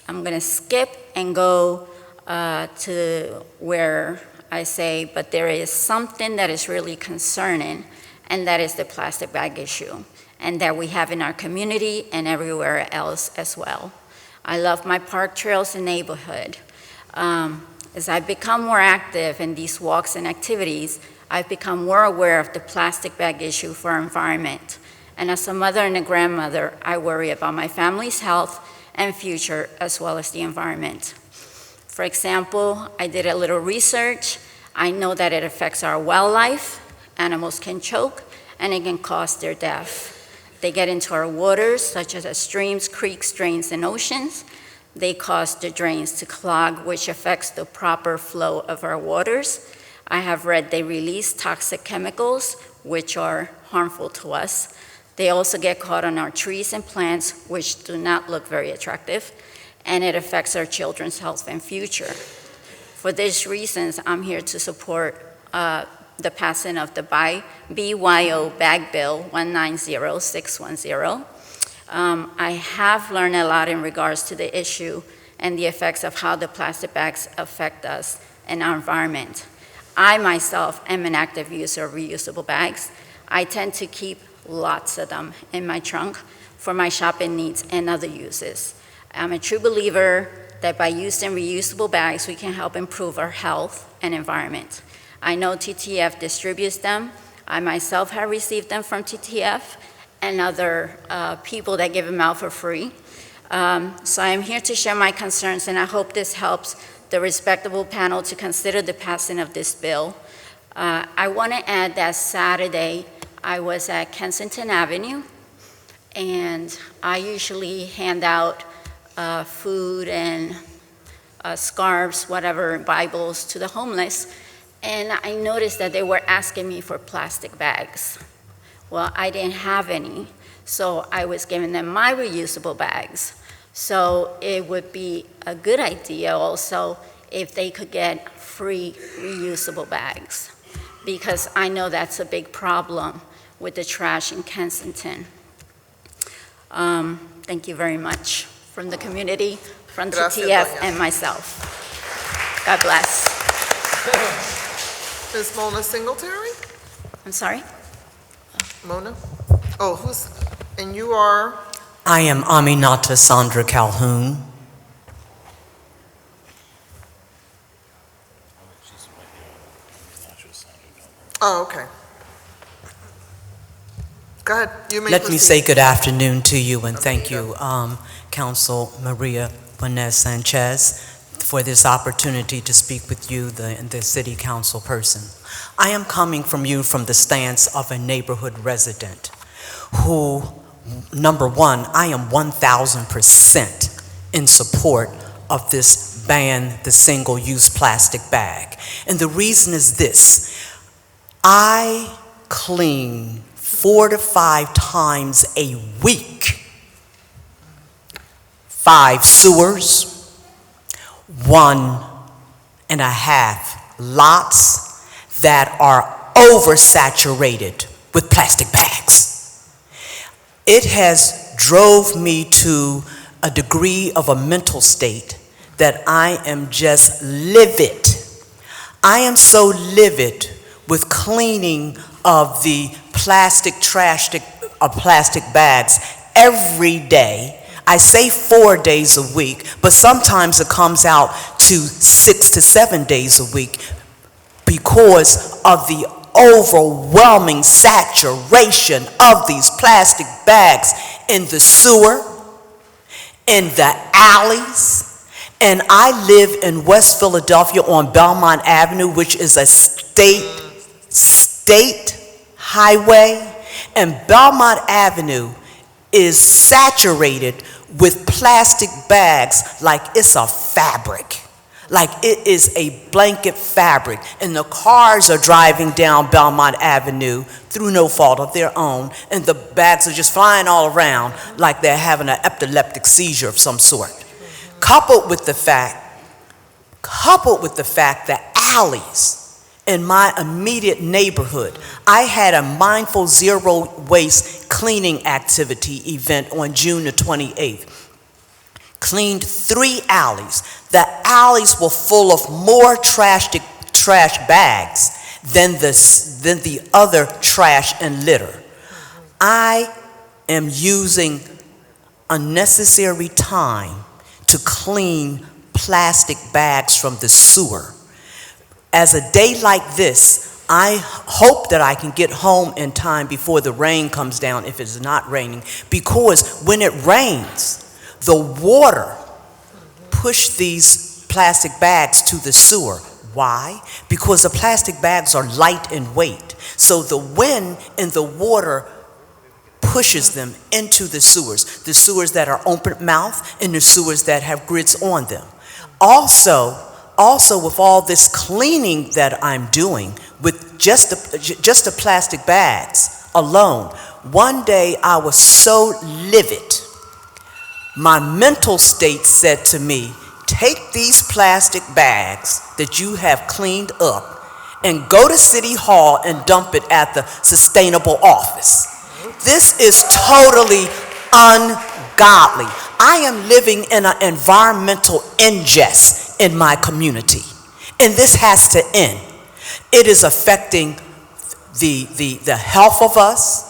gonna skip and go to where I say, but there is something that is really concerning, and that is the plastic bag issue, and that we have in our community and everywhere else as well. I love my park trails and neighborhood. As I become more active in these walks and activities, I've become more aware of the plastic bag issue for our environment. And as a mother and a grandmother, I worry about my family's health and future as well as the environment. For example, I did a little research. I know that it affects our wildlife. Animals can choke, and it can cause their death. They get into our waters, such as streams, creeks, drains, and oceans. They cause the drains to clog, which affects the proper flow of our waters. I have read they release toxic chemicals, which are harmful to us. They also get caught on our trees and plants, which do not look very attractive, and it affects our children's health and future. For these reasons, I'm here to support the passing of the BYO Bag Bill 190610. I have learned a lot in regards to the issue and the effects of how the plastic bags affect us and our environment. I myself am an active user of reusable bags. I tend to keep lots of them in my trunk for my shopping needs and other uses. I'm a true believer that by using reusable bags, we can help improve our health and environment. I know TTF distributes them. I myself have received them from TTF and other people that give them out for free. So I'm here to share my concerns, and I hope this helps the respectable panel to consider the passing of this bill. I want to add that Saturday, I was at Kensington Avenue, and I usually hand out food and scarves, whatever, Bibles to the homeless, and I noticed that they were asking me for plastic bags. Well, I didn't have any, so I was giving them my reusable bags. So it would be a good idea also if they could get free reusable bags, because I know that's a big problem with the trash in Kensington. Thank you very much from the community, from TTF, and myself. God bless. Ms. Mona Singletary? I'm sorry? Mona? Oh, and you are? I am Aminata Sandra Calhoun. Oh, okay. Go ahead, you may Let me proceed. say good afternoon to you and thank you, Council Maria Bonez Sanchez, for this opportunity to speak with you, the City Council person. I am coming from you from the stance of a neighborhood resident who, number one, I am 1,000% in support of this ban, the single-use plastic bag. And the reason is this: I clean 4 to 5 times a week 5 sewers, 1.5 lots that are oversaturated with plastic bags. It has drove me to a degree of a mental state that I am just livid. I am so livid with cleaning of the plastic bags every day. I say 4 days a week, but sometimes it comes out to 6 to 7 days a week because of the overwhelming saturation of these plastic bags in the sewer, in the alleys. And I live in West Philadelphia on Belmont Avenue, which is a state highway, and Belmont Avenue is saturated with plastic bags like it's a fabric, like it is a blanket fabric. And the cars are driving down Belmont Avenue through no fault of their own, and the bags are just flying all around like they're having an epileptic seizure of some sort. Coupled with the fact that alleys in my immediate neighborhood, I had a mindful zero waste cleaning activity event on June the 28th. Cleaned 3 alleys. The alleys were full of more trash bags than the other trash and litter. I am using unnecessary time to clean plastic bags from the sewer. As a day like this, I hope that I can get home in time before the rain comes down, if it's not raining, because when it rains, the water pushes these plastic bags to the sewer. Why? Because the plastic bags are light in weight. So the wind and the water pushes them into the sewers that are open mouth and the sewers that have grids on them. Also with all this cleaning that I'm doing with just the plastic bags alone, One day I was so livid. My mental state said to me, take these plastic bags that you have cleaned up and go to City Hall and dump it at the sustainable office. This is totally ungodly. I am living in an environmental ingest in my community, and this has to end. It is affecting the health of us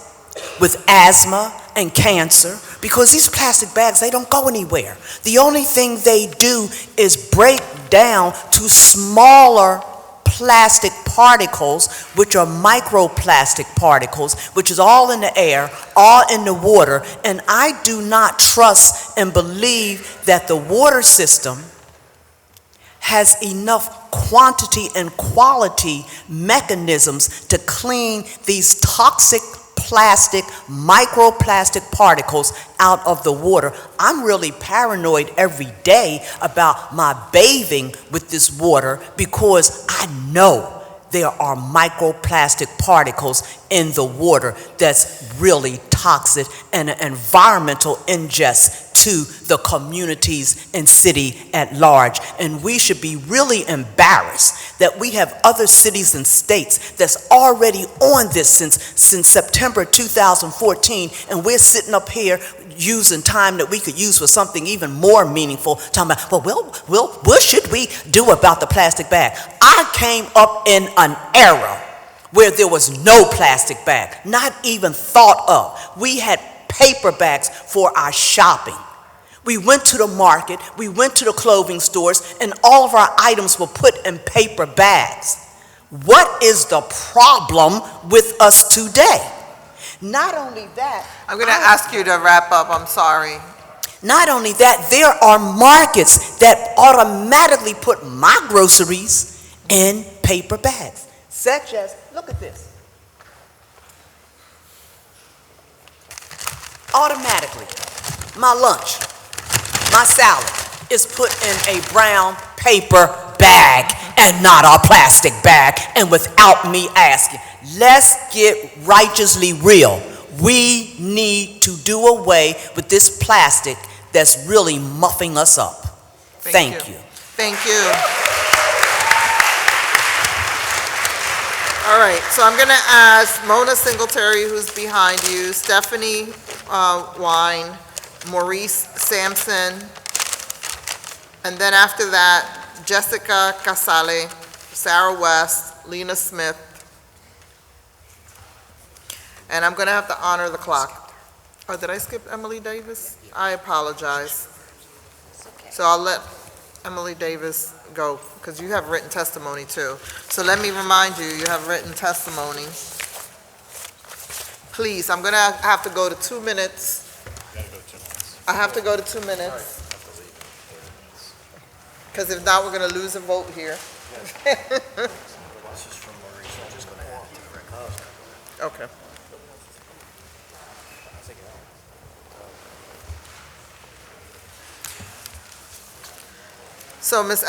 with asthma and cancer, because these plastic bags, they don't go anywhere. The only thing they do is break down to smaller plastic particles, which are microplastic particles, which is all in the air, all in the water, and I do not trust and believe that the water system has enough quantity and quality mechanisms to clean these toxic plastic, microplastic particles out of the water. I'm really paranoid every day about my bathing with this water because I know there are microplastic particles in the water that's really toxic and an environmental ingest to the communities and city at large. And we should be really embarrassed that we have other cities and states that's already on this since September 2014, and we're sitting up here using time that we could use for something even more meaningful, talking about, well, what should we do about the plastic bag? I came up in an era where there was no plastic bag, not even thought of. We had paper bags for our shopping. We went to the market, we went to the clothing stores, and all of our items were put in paper bags. What is the problem with us today? Not only that, I'm going to ask you to wrap up, I'm sorry. Not only that, there are markets that automatically put my groceries in paper bags, such as, look at this. Automatically, my lunch, my salad is put in a brown paper bag and not a plastic bag, and without me asking. Let's get righteously real. We need to do away with this plastic that's really muffing us up. Thank you. Thank you. All right, so I'm going to ask Mona Singletary, who's behind you, Stephanie Wine, Maurice Sampson, and then after that, Jessica Casale, Sarah West, Lena Smith, and I'm going to have to honor the clock. Oh, did I skip Emily Davis? I apologize. So I'll let Emily Davis go, because you have written testimony too. So let me remind you, you have written testimony. Please, I'm going to have to go to 2 minutes. I have to go to 2 minutes. Because if not, we're going to lose a vote here. Okay. So, Ms.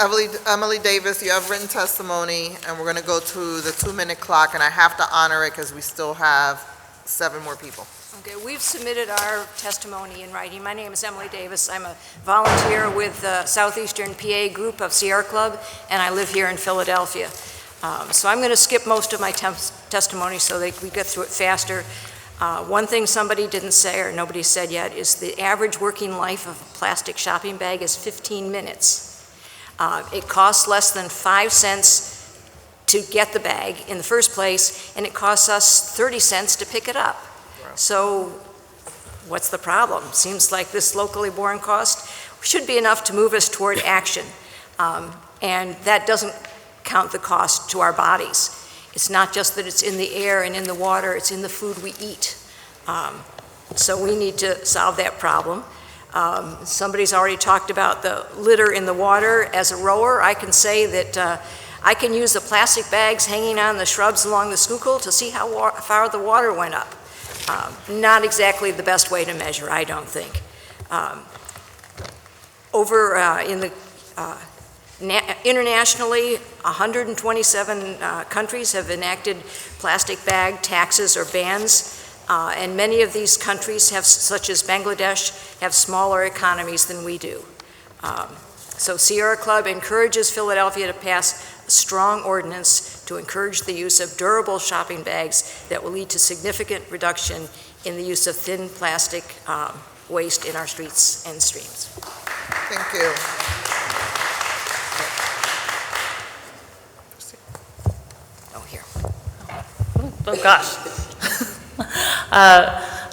Emily Davis, you have written testimony, and we're going to go to the 2-minute clock, and I have to honor it because we still have 7 more people. Okay, we've submitted our testimony in writing. My name is Emily Davis. I'm a volunteer with the Southeastern PA group of Sierra Club, and I live here in Philadelphia. So I'm going to skip most of my testimony so that we get through it faster. One thing somebody didn't say, or nobody said yet, is the average working life of a plastic shopping bag is 15 minutes. It costs less than 5 cents to get the bag in the first place, and it costs us 30 cents to pick it up. Wow. So what's the problem? Seems like this locally borne cost should be enough to move us toward action. And that doesn't count the cost to our bodies. It's not just that it's in the air and in the water, it's in the food we eat. So we need to solve that problem. Somebody's already talked about the litter in the water. As a rower, I can say that I can use the plastic bags hanging on the shrubs along the Schuylkill to see how far the water went up. Not exactly the best way to measure, I don't think. Internationally, 127 countries have enacted plastic bag taxes or bans. And many of these countries, such as Bangladesh, have smaller economies than we do. So Sierra Club encourages Philadelphia to pass a strong ordinance to encourage the use of durable shopping bags that will lead to significant reduction in the use of thin plastic waste in our streets and streams. Thank you. Oh, here. Oh, gosh.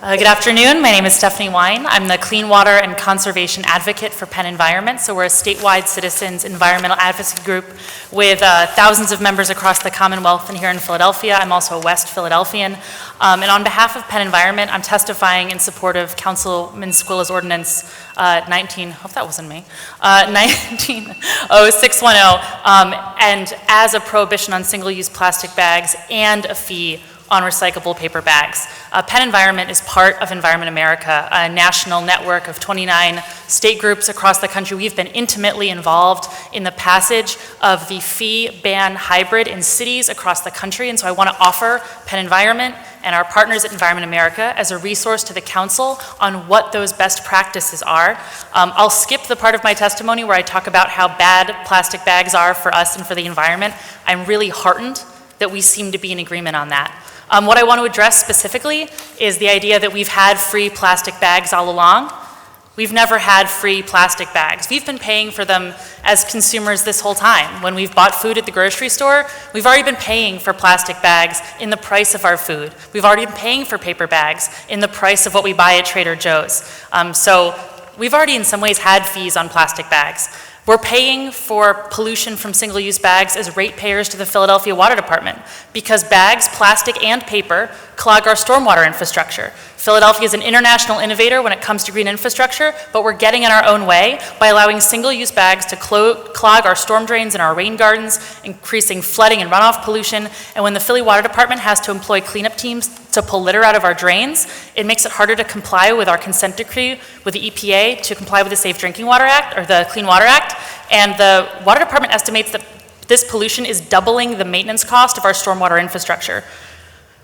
Good afternoon. My name is Stephanie Wine. I'm the Clean Water and Conservation Advocate for Penn Environment. So we're a statewide citizens environmental advocacy group with thousands of members across the Commonwealth and here in Philadelphia. I'm also a West Philadelphian. And on behalf of Penn Environment, I'm testifying in support of Councilman Squilla's Ordinance 190610, and as a prohibition on single-use plastic bags and a fee on recyclable paper bags. Penn Environment is part of Environment America, a national network of 29 state groups across the country. We've been intimately involved in the passage of the fee ban hybrid in cities across the country, and so I want to offer Penn Environment and our partners at Environment America as a resource to the council on what those best practices are. I'll skip the part of my testimony where I talk about how bad plastic bags are for us and for the environment. I'm really heartened that we seem to be in agreement on that. What I want to address specifically is the idea that we've had free plastic bags all along. We've never had free plastic bags. We've been paying for them as consumers this whole time. When we've bought food at the grocery store, we've already been paying for plastic bags in the price of our food. We've already been paying for paper bags in the price of what we buy at Trader Joe's. So we've already in some ways had fees on plastic bags. We're paying for pollution from single-use bags as ratepayers to the Philadelphia Water Department because bags, plastic, and paper clog our stormwater infrastructure. Philadelphia is an international innovator when it comes to green infrastructure, but we're getting in our own way by allowing single-use bags to clog our storm drains and our rain gardens, increasing flooding and runoff pollution. And when the Philly Water Department has to employ cleanup teams to pull litter out of our drains, it makes it harder to comply with our consent decree with the EPA to comply with the Safe Drinking Water Act, or the Clean Water Act. And the Water Department estimates that this pollution is doubling the maintenance cost of our stormwater infrastructure.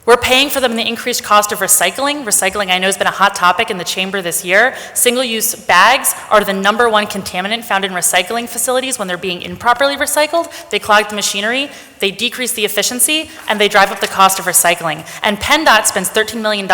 We're paying for them in the increased cost of recycling. Recycling, I know, has been a hot topic in the chamber this year. Single-use bags are the #1 contaminant found in recycling facilities when they're being improperly recycled. They clog the machinery, they decrease the efficiency, and they drive up the cost of recycling. And PennDOT spends $13 million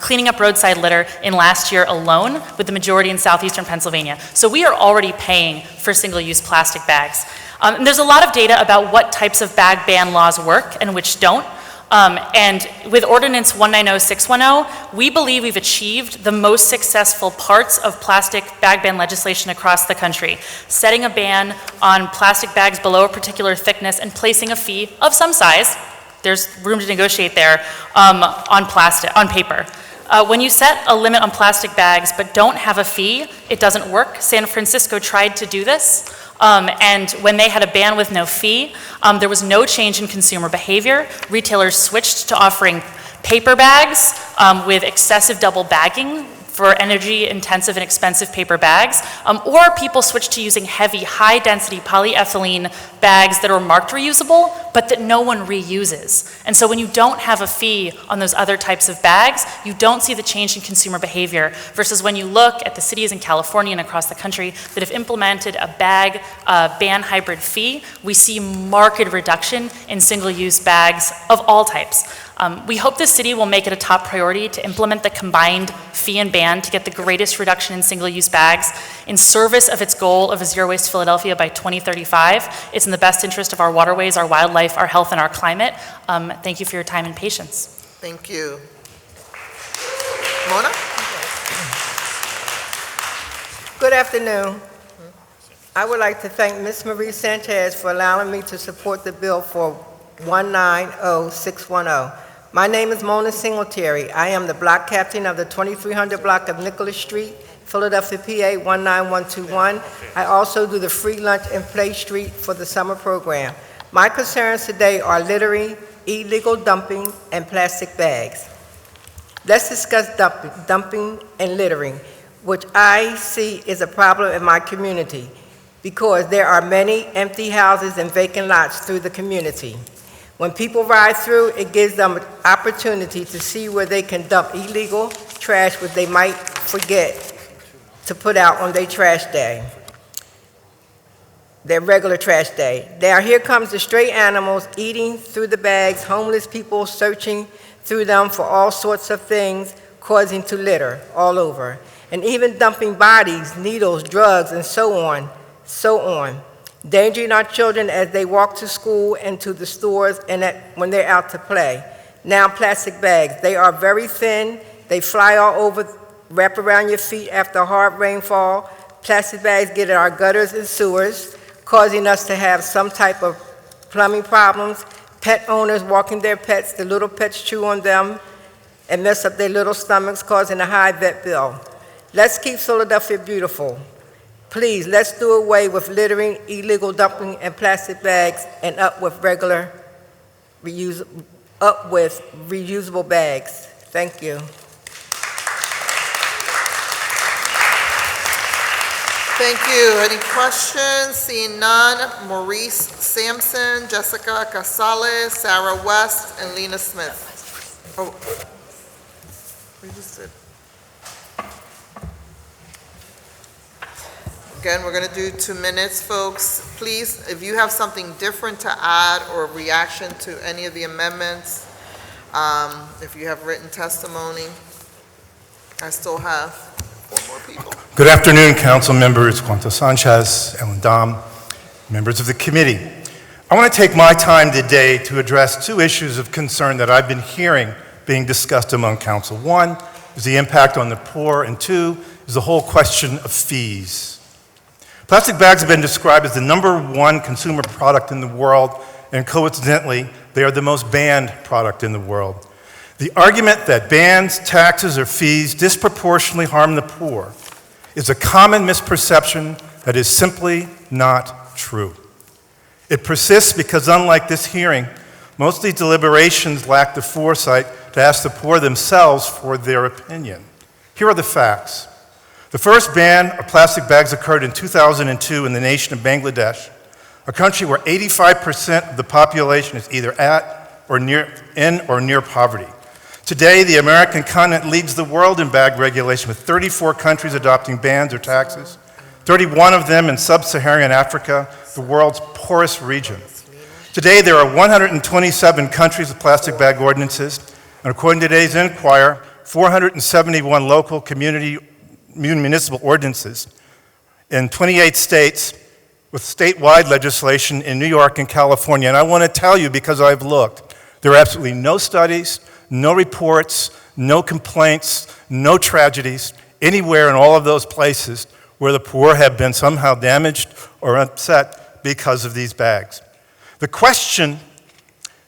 cleaning up roadside litter in last year alone, with the majority in southeastern Pennsylvania. So we are already paying for single-use plastic bags. And there's a lot of data about what types of bag ban laws work and which don't. And with Ordinance 190610, we believe we've achieved the most successful parts of plastic bag ban legislation across the country, setting a ban on plastic bags below a particular thickness and placing a fee of some size, there's room to negotiate there, on paper. When you set a limit on plastic bags but don't have a fee, it doesn't work. San Francisco tried to do this. And when they had a ban with no fee, there was no change in consumer behavior. Retailers switched to offering paper bags with excessive double bagging for energy-intensive and expensive paper bags, or people switched to using heavy, high-density polyethylene bags that are marked reusable, but that no one reuses. And so when you don't have a fee on those other types of bags, you don't see the change in consumer behavior, versus when you look at the cities in California and across the country that have implemented a bag ban hybrid fee, we see marked reduction in single-use bags of all types. We hope the city will make it a top priority to implement the combined fee and ban to get the greatest reduction in single-use bags in service of its goal of a zero-waste Philadelphia by 2035. It's in the best interest of our waterways, our wildlife, our health, and our climate. Thank you for your time and patience. Thank you. Mona? Good afternoon. I would like to thank Ms. Marie Sanchez for allowing me to support the bill for 190610. My name is Mona Singletary. I am the block captain of the 2300 block of Nicholas Street, Philadelphia, PA 19121. I also do the free lunch and play street for the summer program. My concerns today are littering, illegal dumping, and plastic bags. Let's discuss dumping and littering, which I see is a problem in my community because there are many empty houses and vacant lots through the community. When people ride through, it gives them an opportunity to see where they can dump illegal trash which they might forget to put out on their trash day, their regular trash day. Now here comes the stray animals eating through the bags, homeless people searching through them for all sorts of things, causing to litter all over, and even dumping bodies, needles, drugs, and so on, endangering our children as they walk to school and to the stores and when they're out to play. Now plastic bags, they are very thin, they fly all over, wrap around your feet after a hard rainfall. Plastic bags get in our gutters and sewers, causing us to have some type of plumbing problems. Pet owners walking their pets, the little pets chew on them and mess up their little stomachs, causing a high vet bill. Let's keep Philadelphia beautiful. Please, let's do away with littering, illegal dumping, and plastic bags, and up with reusable bags. Thank you. Thank you. Any questions? Seeing none, Maurice Sampson, Jessica Casales, Sarah West, and Lena Smith. Oh, we just did. Again, we're going to do 2 minutes, folks. Please, if you have something different to add or reaction to any of the amendments, if you have written testimony, I still have 4 more people. Good afternoon, council members, Quanto Sanchez, Ellen Dom, members of the committee. I want to take my time today to address 2 issues of concern that I've been hearing being discussed among council. 1 is the impact on the poor, and 2 is the whole question of fees. Plastic bags have been described as the #1 consumer product in the world, and coincidentally, they are the most banned product in the world. The argument that bans, taxes, or fees disproportionately harm the poor is a common misperception that is simply not true. It persists because, unlike this hearing, most of these deliberations lack the foresight to ask the poor themselves for their opinion. Here are the facts. The first ban of plastic bags occurred in 2002 in the nation of Bangladesh, a country where 85% of the population is either at or near poverty. Today, the American continent leads the world in bag regulation, with 34 countries adopting bans or taxes, 31 of them in sub-Saharan Africa, the world's poorest region. Today, there are 127 countries with plastic bag ordinances, and according to today's Inquirer, 471 local municipal ordinances in 28 states, with statewide legislation in New York and California. And I want to tell you, because I've looked, there are absolutely no studies, no reports, no complaints, no tragedies anywhere in all of those places where the poor have been somehow damaged or upset because of these bags. The question,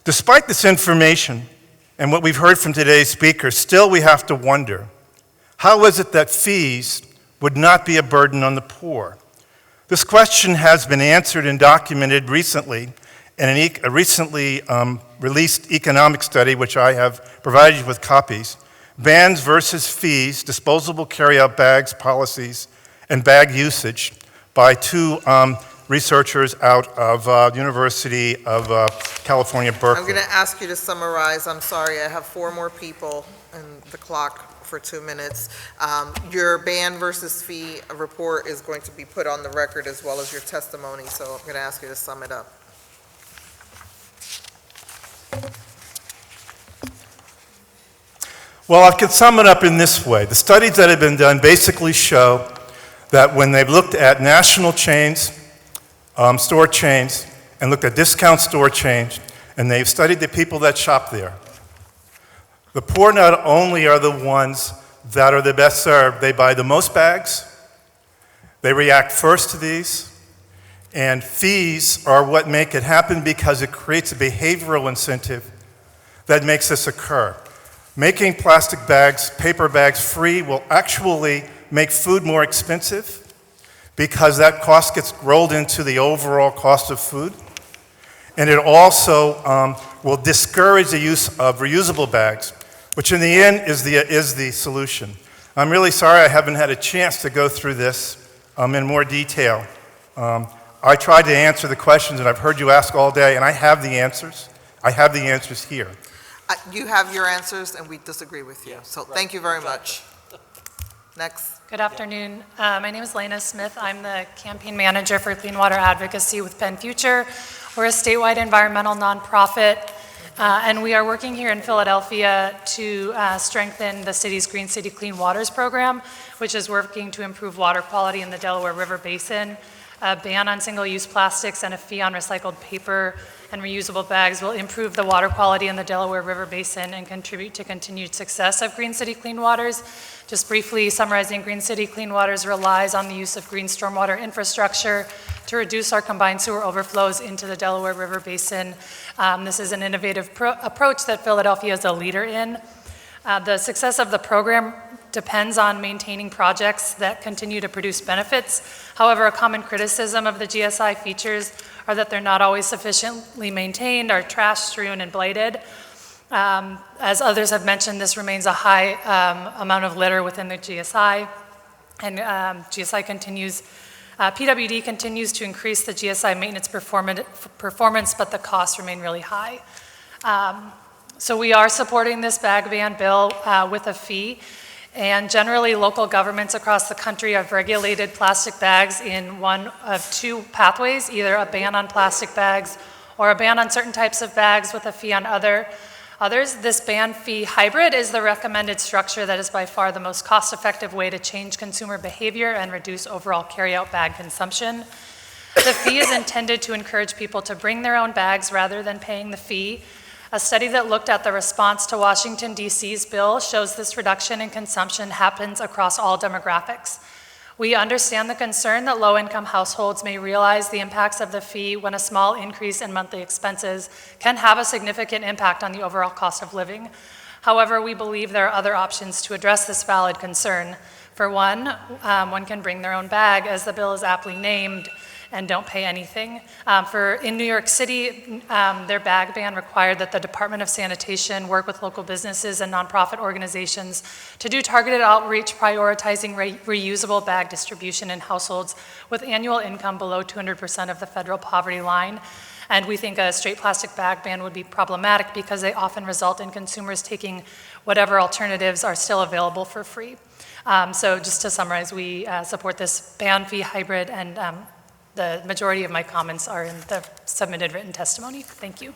despite this information and what we've heard from today's speakers, still we have to wonder, how is it that fees would not be a burden on the poor? This question has been answered and documented recently in a recently released economic study, which I have provided you with copies, Bans versus Fees, Disposable Carryout Bags Policies and Bag Usage, by 2 researchers out of University of California, Berkeley. I'm going to ask you to summarize. I'm sorry, I have 4 more people and the clock for 2 minutes. Your ban versus fee report is going to be put on the record as well as your testimony, so I'm going to ask you to sum it up. Well, I can sum it up in this way. The studies that have been done basically show that when they've looked at national chains, store chains, and looked at discount store chains, and they've studied the people that shop there, the poor not only are the ones that are the best served, they buy the most bags, they react first to these, and fees are what make it happen because it creates a behavioral incentive that makes this occur. Making plastic bags, paper bags free will actually make food more expensive because that cost gets rolled into the overall cost of food. And it also will discourage the use of reusable bags, which in the end is the solution. I'm really sorry I haven't had a chance to go through this in more detail. I tried to answer the questions that I've heard you ask all day, and I have the answers. I have the answers here. You have your answers, and we disagree with you. So thank you very much. Next. Good afternoon. My name is Lena Smith. I'm the campaign manager for Clean Water Advocacy with Penn Future. We're a statewide environmental nonprofit, and we are working here in Philadelphia to strengthen the city's Green City Clean Waters program, which is working to improve water quality in the Delaware River Basin. A ban on single-use plastics and a fee on recycled paper and reusable bags will improve the water quality in the Delaware River Basin and contribute to continued success of Green City Clean Waters. Just briefly summarizing, Green City Clean Waters relies on the use of green stormwater infrastructure to reduce our combined sewer overflows into the Delaware River Basin. This is an innovative approach that Philadelphia is a leader in. The success of the program depends on maintaining projects that continue to produce benefits. However, a common criticism of the GSI features are that they're not always sufficiently maintained, are trash-strewn and blighted. As others have mentioned, this remains a high amount of litter within the GSI, and PWD continues to increase the GSI maintenance performance, but the costs remain really high. So we are supporting this bag ban bill with a fee. And generally, local governments across the country have regulated plastic bags in one of two pathways, either a ban on plastic bags or a ban on certain types of bags with a fee on others. This ban fee hybrid is the recommended structure that is by far the most cost-effective way to change consumer behavior and reduce overall carry-out bag consumption. The fee is intended to encourage people to bring their own bags rather than paying the fee. A study that looked at the response to Washington, D.C.'s bill shows this reduction in consumption happens across all demographics. We understand the concern that low-income households may realize the impacts of the fee when a small increase in monthly expenses can have a significant impact on the overall cost of living. However, we believe there are other options to address this valid concern. For one can bring their own bag, as the bill is aptly named, and don't pay anything. In New York City, their bag ban required that the Department of Sanitation work with local businesses and nonprofit organizations to do targeted outreach prioritizing reusable bag distribution in households with annual income below 200% of the federal poverty line. And we think a straight plastic bag ban would be problematic because they often result in consumers taking whatever alternatives are still available for free. So just to summarize, we support this ban fee hybrid, and the majority of my comments are in the submitted written testimony. Thank you.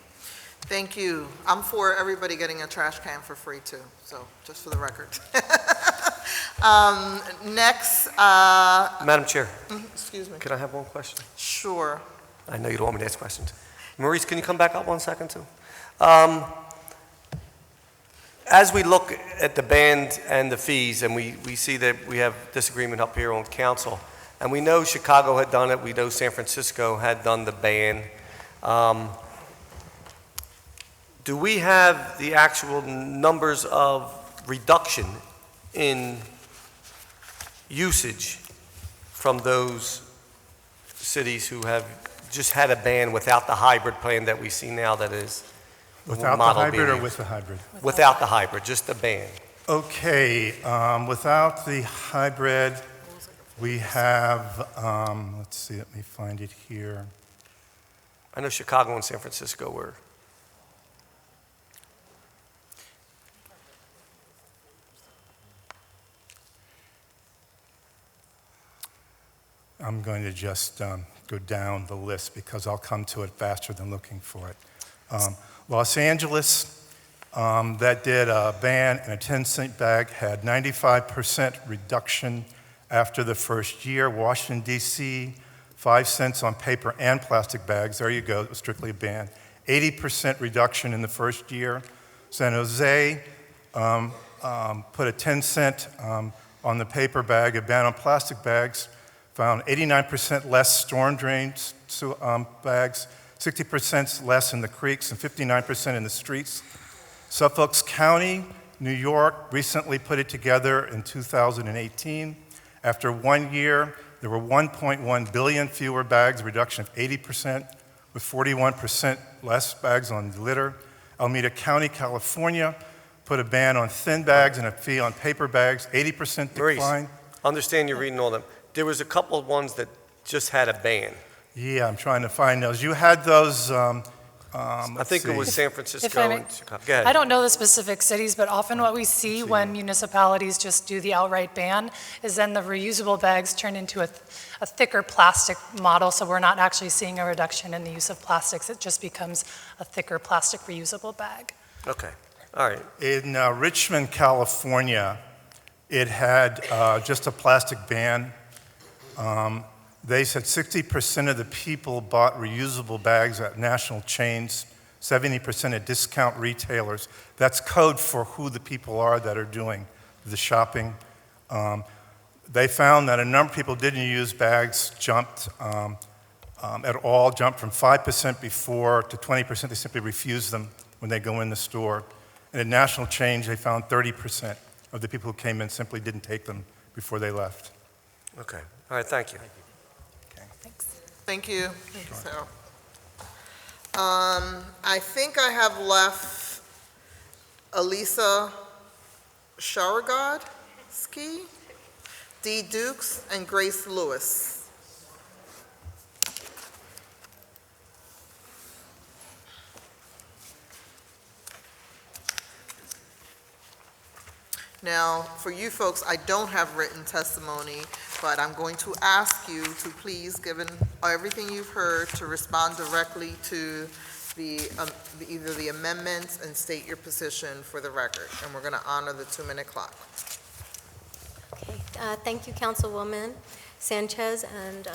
Thank you. I'm for everybody getting a trash can for free too, so just for the record. Next. Madam Chair. Excuse me. Can I have one question? Sure. I know you don't want me to ask questions. Maurice, can you come back up 1 second too? As we look at the ban and the fees, and we see that we have disagreement up here on council, and we know Chicago had done it, we know San Francisco had done the ban. Do we have the actual numbers of reduction in usage from those cities who have just had a ban without the hybrid plan that we see now that is Without the hybrid or with the hybrid? Without the hybrid, just the ban. Okay, without the hybrid, we have, let's see, let me find it here. I know Chicago and San Francisco were. I'm going to just go down the list because I'll come to it faster than looking for it. Los Angeles, that did a ban and a 10-cent bag, had 95% reduction after the first year. Washington, D.C., 5 cents on paper and plastic bags. There you go, it was strictly a ban. 80% reduction in the first year. San Jose put a 10-cent on the paper bag, a ban on plastic bags, found 89% less storm drain bags, 60% less in the creeks, and 59% in the streets. Suffolk County, New York, recently put it together in 2018. After 1 year, there were 1.1 billion fewer bags, a reduction of 80%, with 41% less bags on litter. Alameda County, California, put a ban on thin bags and a fee on paper bags, 80% decline. Maurice, understand you're reading all them. There was a couple of ones that just had a ban. Yeah, I'm trying to find those. You had those let's I think it see. was San If Francisco I may- and Chicago. Go ahead. I don't know the specific cities, but often what we see when municipalities just do the outright ban is then the reusable bags turn into a thicker plastic model, so we're not actually seeing a reduction in the use of plastics. It just becomes a thicker plastic reusable bag. Okay, all right. In Richmond, California, it had just a plastic ban. They said 60% of the people bought reusable bags at national chains, 70% at discount retailers. That's code for who the people are that are doing the shopping. They found that a number of people didn't use bags, jumped at all, jumped from 5% before to 20%. They simply refused them when they go in the store. And at national chains, they found 30% of the people who came in simply didn't take them before they left. Okay, all right, thank you. Thank you. Thank you, Sarah. I think I have left Elisa Sharagodsky, Dee Dukes, and Grace Lewis. Now, for you folks, I don't have written testimony, but I'm going to ask you to please, given everything you've heard, to respond directly to either the amendments and state your position for the record. And we're going to honor the 2-minute clock. Okay, thank you, Councilwoman Sanchez and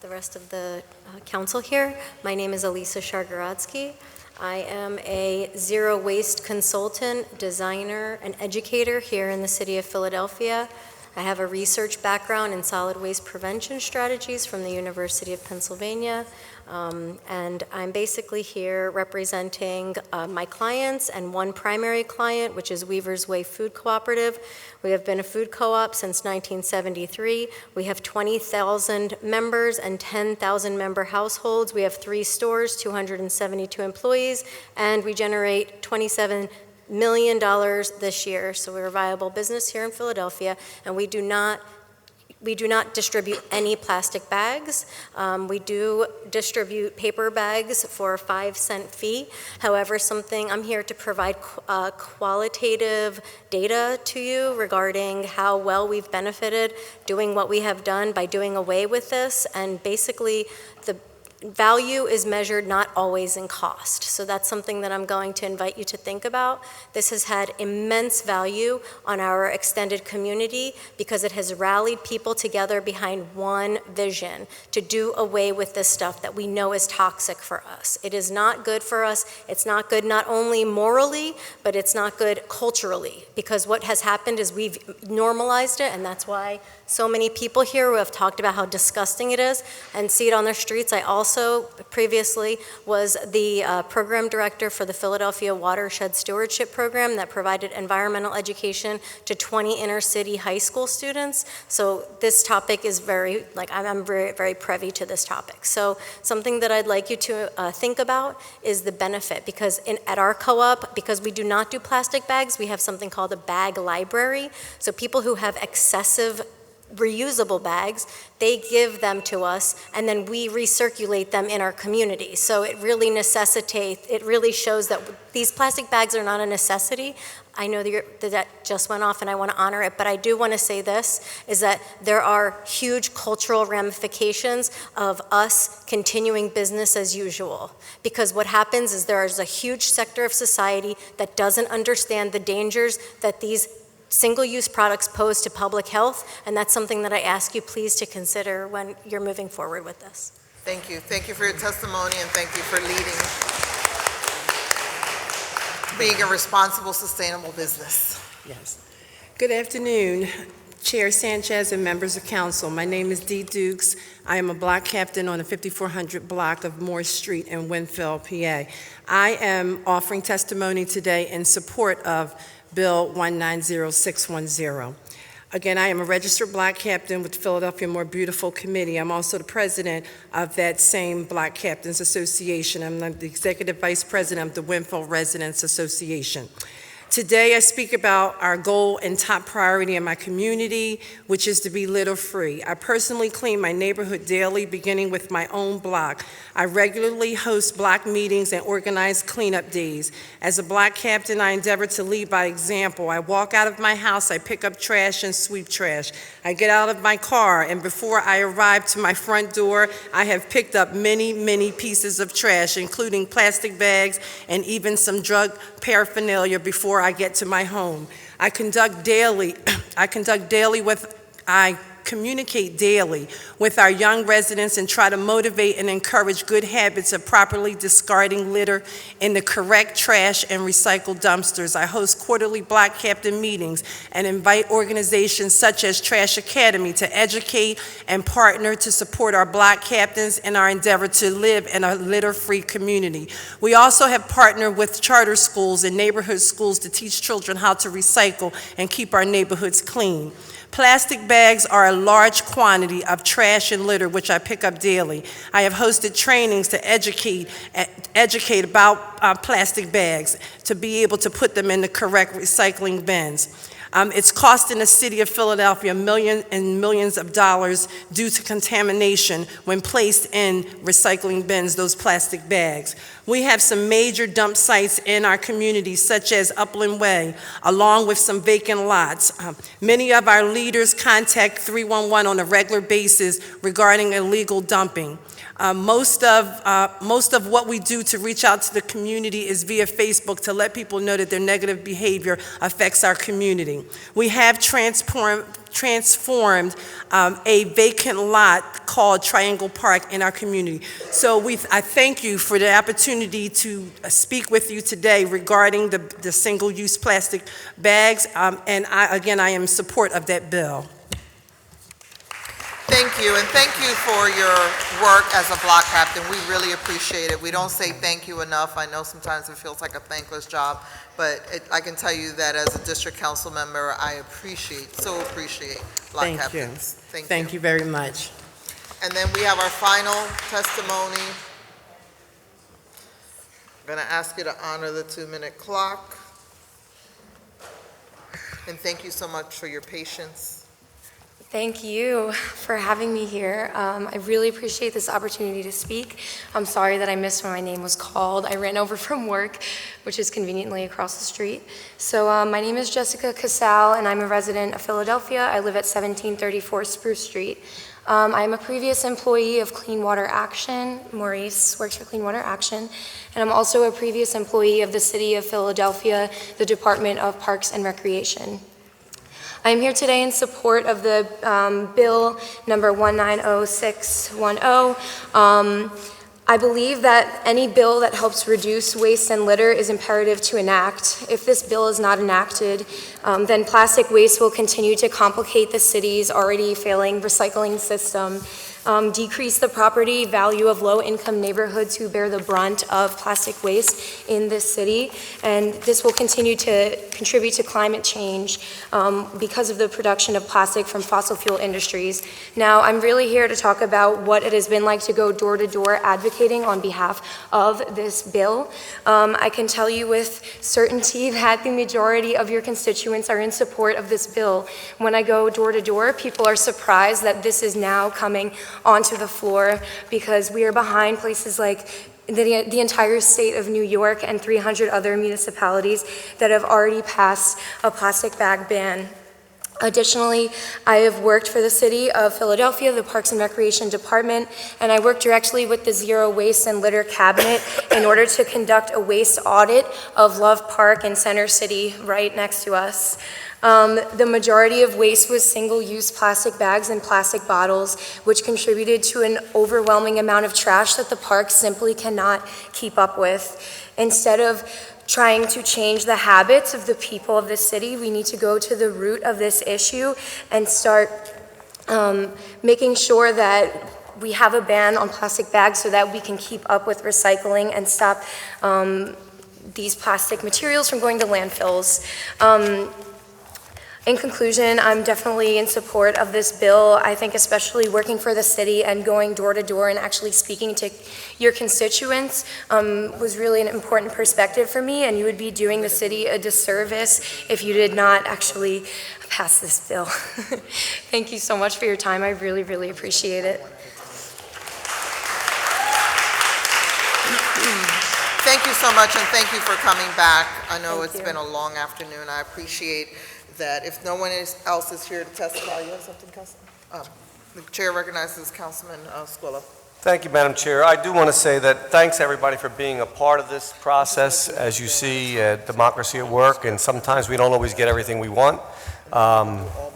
the rest of the council here. My name is Elisa Shargorodsky. I am a zero waste consultant, designer, and educator here in the city of Philadelphia. I have a research background in solid waste prevention strategies from the University of Pennsylvania. And I'm basically here representing my clients and one primary client, which is Weaver's Way Food Cooperative. We have been a food co-op since 1973. We have 20,000 members and 10,000 member households. We have 3 stores, 272 employees, and we generate $27 million this year. So we're a viable business here in Philadelphia, and we do not distribute any plastic bags. We do distribute paper bags for a 5-cent fee. However, I'm here to provide qualitative data to you regarding how well we've benefited doing what we have done by doing away with this. And basically, the value is measured not always in cost. So that's something that I'm going to invite you to think about. This has had immense value on our extended community because it has rallied people together behind one vision to do away with this stuff that we know is toxic for us. It is not good for us. It's not good not only morally, but it's not good culturally, because what has happened is we've normalized it, and that's why so many people here who have talked about how disgusting it is and see it on their streets. I also previously was the program director for the Philadelphia Watershed Stewardship Program that provided environmental education to 20 inner city high school students. So this topic is I'm very, very privy to this topic. So something that I'd like you to think about is the benefit, because at our co-op, because we do not do plastic bags, we have something called a bag library. So people who have excessive reusable bags, they give them to us, and then we recirculate them in our community. So it really shows that these plastic bags are not a necessity. I know that just went off and I want to honor it, but I do want to say this, is that there are huge cultural ramifications of us continuing business as usual. Because what happens is there is a huge sector of society that doesn't understand the dangers that these single-use products pose to public health, and that's something that I ask you please to consider when you're moving forward with this. Thank you. Thank you for your testimony, and thank you for being a responsible, sustainable business. Yes. Good afternoon, Chair Sanchez and members of council. My name is Dee Dukes. I am a block captain on the 5400 block of Moore Street in Winfield, PA. I am offering testimony today in support of Bill 190610. Again, I am a registered block captain with the Philadelphia More Beautiful Committee. I'm also the president of that same Block Captains Association. I'm the executive vice president of the Winfield Residents Association. Today, I speak about our goal and top priority in my community, which is to be litter-free. I personally clean my neighborhood daily, beginning with my own block. I regularly host block meetings and organize cleanup days. As a block captain, I endeavor to lead by example. I walk out of my house, I pick up trash and sweep trash. I get out of my car, and before I arrive to my front door, I have picked up many, many pieces of trash, including plastic bags and even some drug paraphernalia before I get to my home. I communicate daily with our young residents and try to motivate and encourage good habits of properly discarding litter in the correct trash and recycled dumpsters. I host quarterly block captain meetings and invite organizations such as Trash Academy to educate and partner to support our block captains in our endeavor to live in a litter-free community. We also have partnered with charter schools and neighborhood schools to teach children how to recycle and keep our neighborhoods clean. Plastic bags are a large quantity of trash and litter which I pick up daily. I have hosted trainings to educate about plastic bags to be able to put them in the correct recycling bins. It's costing the city of Philadelphia millions and millions of dollars due to contamination when placed in recycling bins, those plastic bags. We have some major dump sites in our community, such as Upland Way, along with some vacant lots. Many of our leaders contact 311 on a regular basis regarding illegal dumping. Most of what we do to reach out to the community is via Facebook to let people know that their negative behavior affects our community. We have transformed a vacant lot called Triangle Park in our community. So I thank you for the opportunity to speak with you today regarding the single-use plastic bags, and I am in support of that bill. Thank you, and thank you for your work as a block captain. We really appreciate it. We don't say thank you enough. I know sometimes it feels like a thankless job, but I can tell you that as a district council member, I so appreciate block captains. Thank you. Thank you very much. And then we have our final testimony. I'm going to ask you to honor the 2-minute clock. And thank you so much for your patience. Thank you for having me here. I really appreciate this opportunity to speak. I'm sorry that I missed when my name was called. I ran over from work, which is conveniently across the street. So my name is Jessica Casal, and I'm a resident of Philadelphia. I live at 1734 Spruce Street. I am a previous employee of Clean Water Action. Maurice works for Clean Water Action. And I'm also a previous employee of the City of Philadelphia, the Department of Parks and Recreation. I am here today in support of the bill number 190610. I believe that any bill that helps reduce waste and litter is imperative to enact. If this bill is not enacted, then plastic waste will continue to complicate the city's already failing recycling system, decrease the property value of low-income neighborhoods who bear the brunt of plastic waste in this city, and this will continue to contribute to climate change because of the production of plastic from fossil fuel industries. Now, I'm really here to talk about what it has been like to go door-to-door advocating on behalf of this bill. I can tell you with certainty that the majority of your constituents are in support of this bill. When I go door-to-door, people are surprised that this is now coming onto the floor because we are behind places like the entire state of New York and 300 other municipalities that have already passed a plastic bag ban. Additionally, I have worked for the City of Philadelphia, the Parks and Recreation Department, and I work directly with the Zero Waste and Litter Cabinet in order to conduct a waste audit of Love Park and Center City right next to us. The majority of waste was single-use plastic bags and plastic bottles, which contributed to an overwhelming amount of trash that the park simply cannot keep up with. Instead of trying to change the habits of the people of this city, we need to go to the root of this issue and start making sure that we have a ban on plastic bags so that we can keep up with recycling and stop these plastic materials from going to landfills. In conclusion, I'm definitely in support of this bill. I think especially working for the city and going door to door and actually speaking to your constituents was really an important perspective for me, and you would be doing the city a disservice if you did not actually pass this bill. Thank you so much for your time. I really, really appreciate it. Thank you so much, and thank you for coming back. I know it's been a long afternoon. I appreciate that. If no one else is here to testify, you have something, Councilman? The chair recognizes Councilman Squilla. Thank you, Madam Chair. I do want to say that thanks, everybody, for being a part of this process. As you see, democracy at work, and sometimes we don't always get everything we want,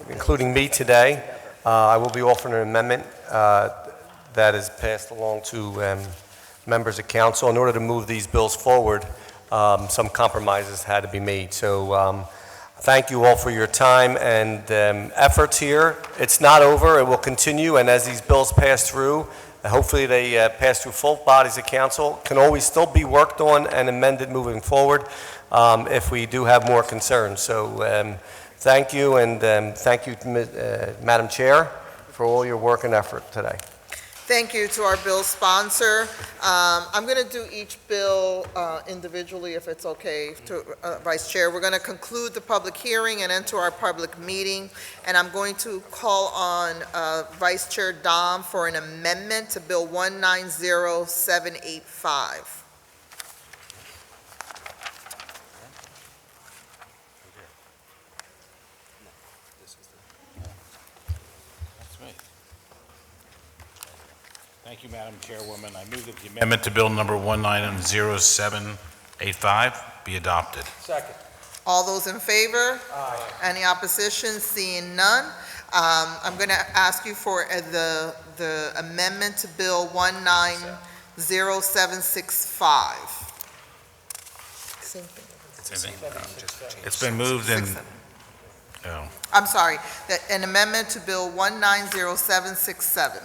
including me today. I will be offering an amendment that is passed along to members of council. In order to move these bills forward, some compromises had to be made. So thank you all for your time and efforts here. It's not over. It will continue, and as these bills pass through, hopefully they pass through full bodies of council, can always still be worked on and amended moving forward if we do have more concerns. So thank you, and thank you, Madam Chair, for all your work and effort today. Thank you to our bill sponsor. I'm going to do each bill individually, if it's okay, to Vice Chair. We're going to conclude the public hearing and enter our public meeting, and I'm going to call on Vice Chair Dom for an amendment to Bill 190785. Thank you, Madam Chairwoman. I move that the amendment to Bill number 190785 be adopted. Second. All those in favor? Aye. Any opposition? Seeing none, I'm going to ask you for the amendment to Bill 190765. Same thing. It's been moved and, oh, I'm sorry, an amendment to Bill 190767.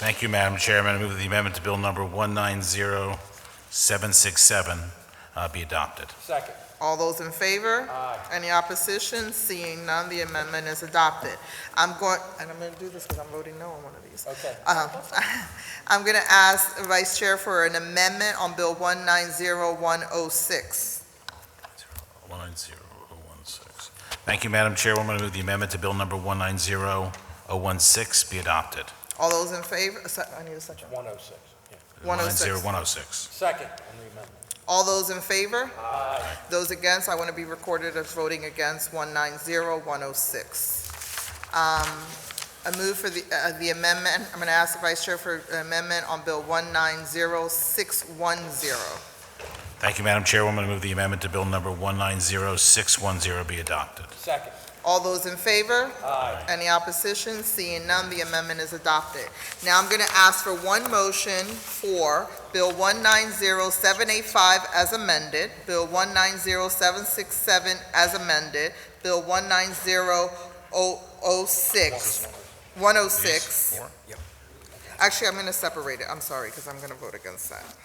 thank you, Madam Chairman. I move that the amendment to Bill number 190767 be adopted. Second. All those in favor? Aye. Any opposition? Seeing none, the amendment is adopted. I'm going to do this because I'm voting no on one of these. Okay. I'm going to ask the Vice Chair for an amendment on Bill 190106. 190116. Thank you, Madam Chairwoman. I move the amendment to Bill number 190016 be adopted. All those in favor? I need a second. 106. Yeah. 106. 106. Second on the amendment. All those in favor? Aye. Those against, I want to be recorded as voting against 190106. I move for the amendment. I'm going to ask the Vice Chair for an amendment on Bill 190610. Thank you, Madam Chairwoman. I move the amendment to Bill number 190610 be adopted. Second. All those in favor? Aye. Any opposition? Seeing none, the amendment is adopted. Now I'm going to ask for one motion for Bill 190785 as amended, Bill 190767 as amended, Bill 190106. Actually, I'm going to separate it. I'm sorry, because I'm going to vote against that.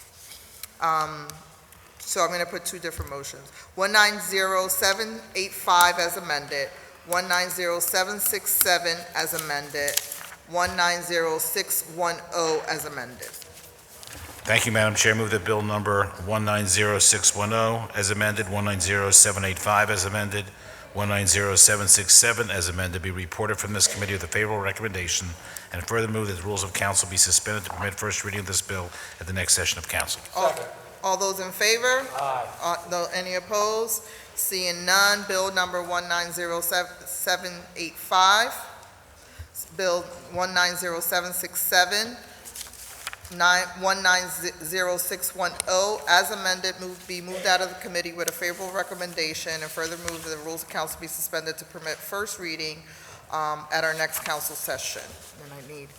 So I'm going to put two different motions. 190785 as amended, 190767 as amended, 190610 as amended. Thank you, Madam Chair. Move that Bill number 190610 as amended, 190785 as amended, 190767 as amended be reported from this committee with a favorable recommendation, and further move that the rules of council be suspended to permit first reading of this bill at the next session of council. All those in favor? Aye. Any opposed? Seeing none, Bill number 190785, Bill 190767, 190610, as amended, be moved out of the committee with a favorable recommendation, and further move that the rules of council be suspended to permit first reading at our next council session. And I need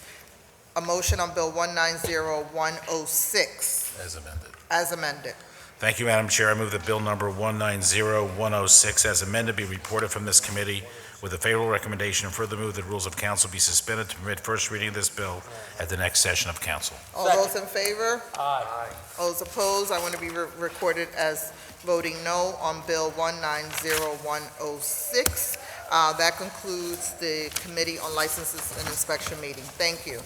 a motion on Bill 190106. As amended. As amended. Thank you, Madam Chair. I move that Bill number 190106 as amended be reported from this committee With a favorable recommendation, further move that rules of council be suspended to permit first reading of this bill at the next session of council. All those in favor? Aye. All those opposed, I want to be recorded as voting no on Bill 190106. That concludes the Committee on Licenses and Inspection meeting. Thank you.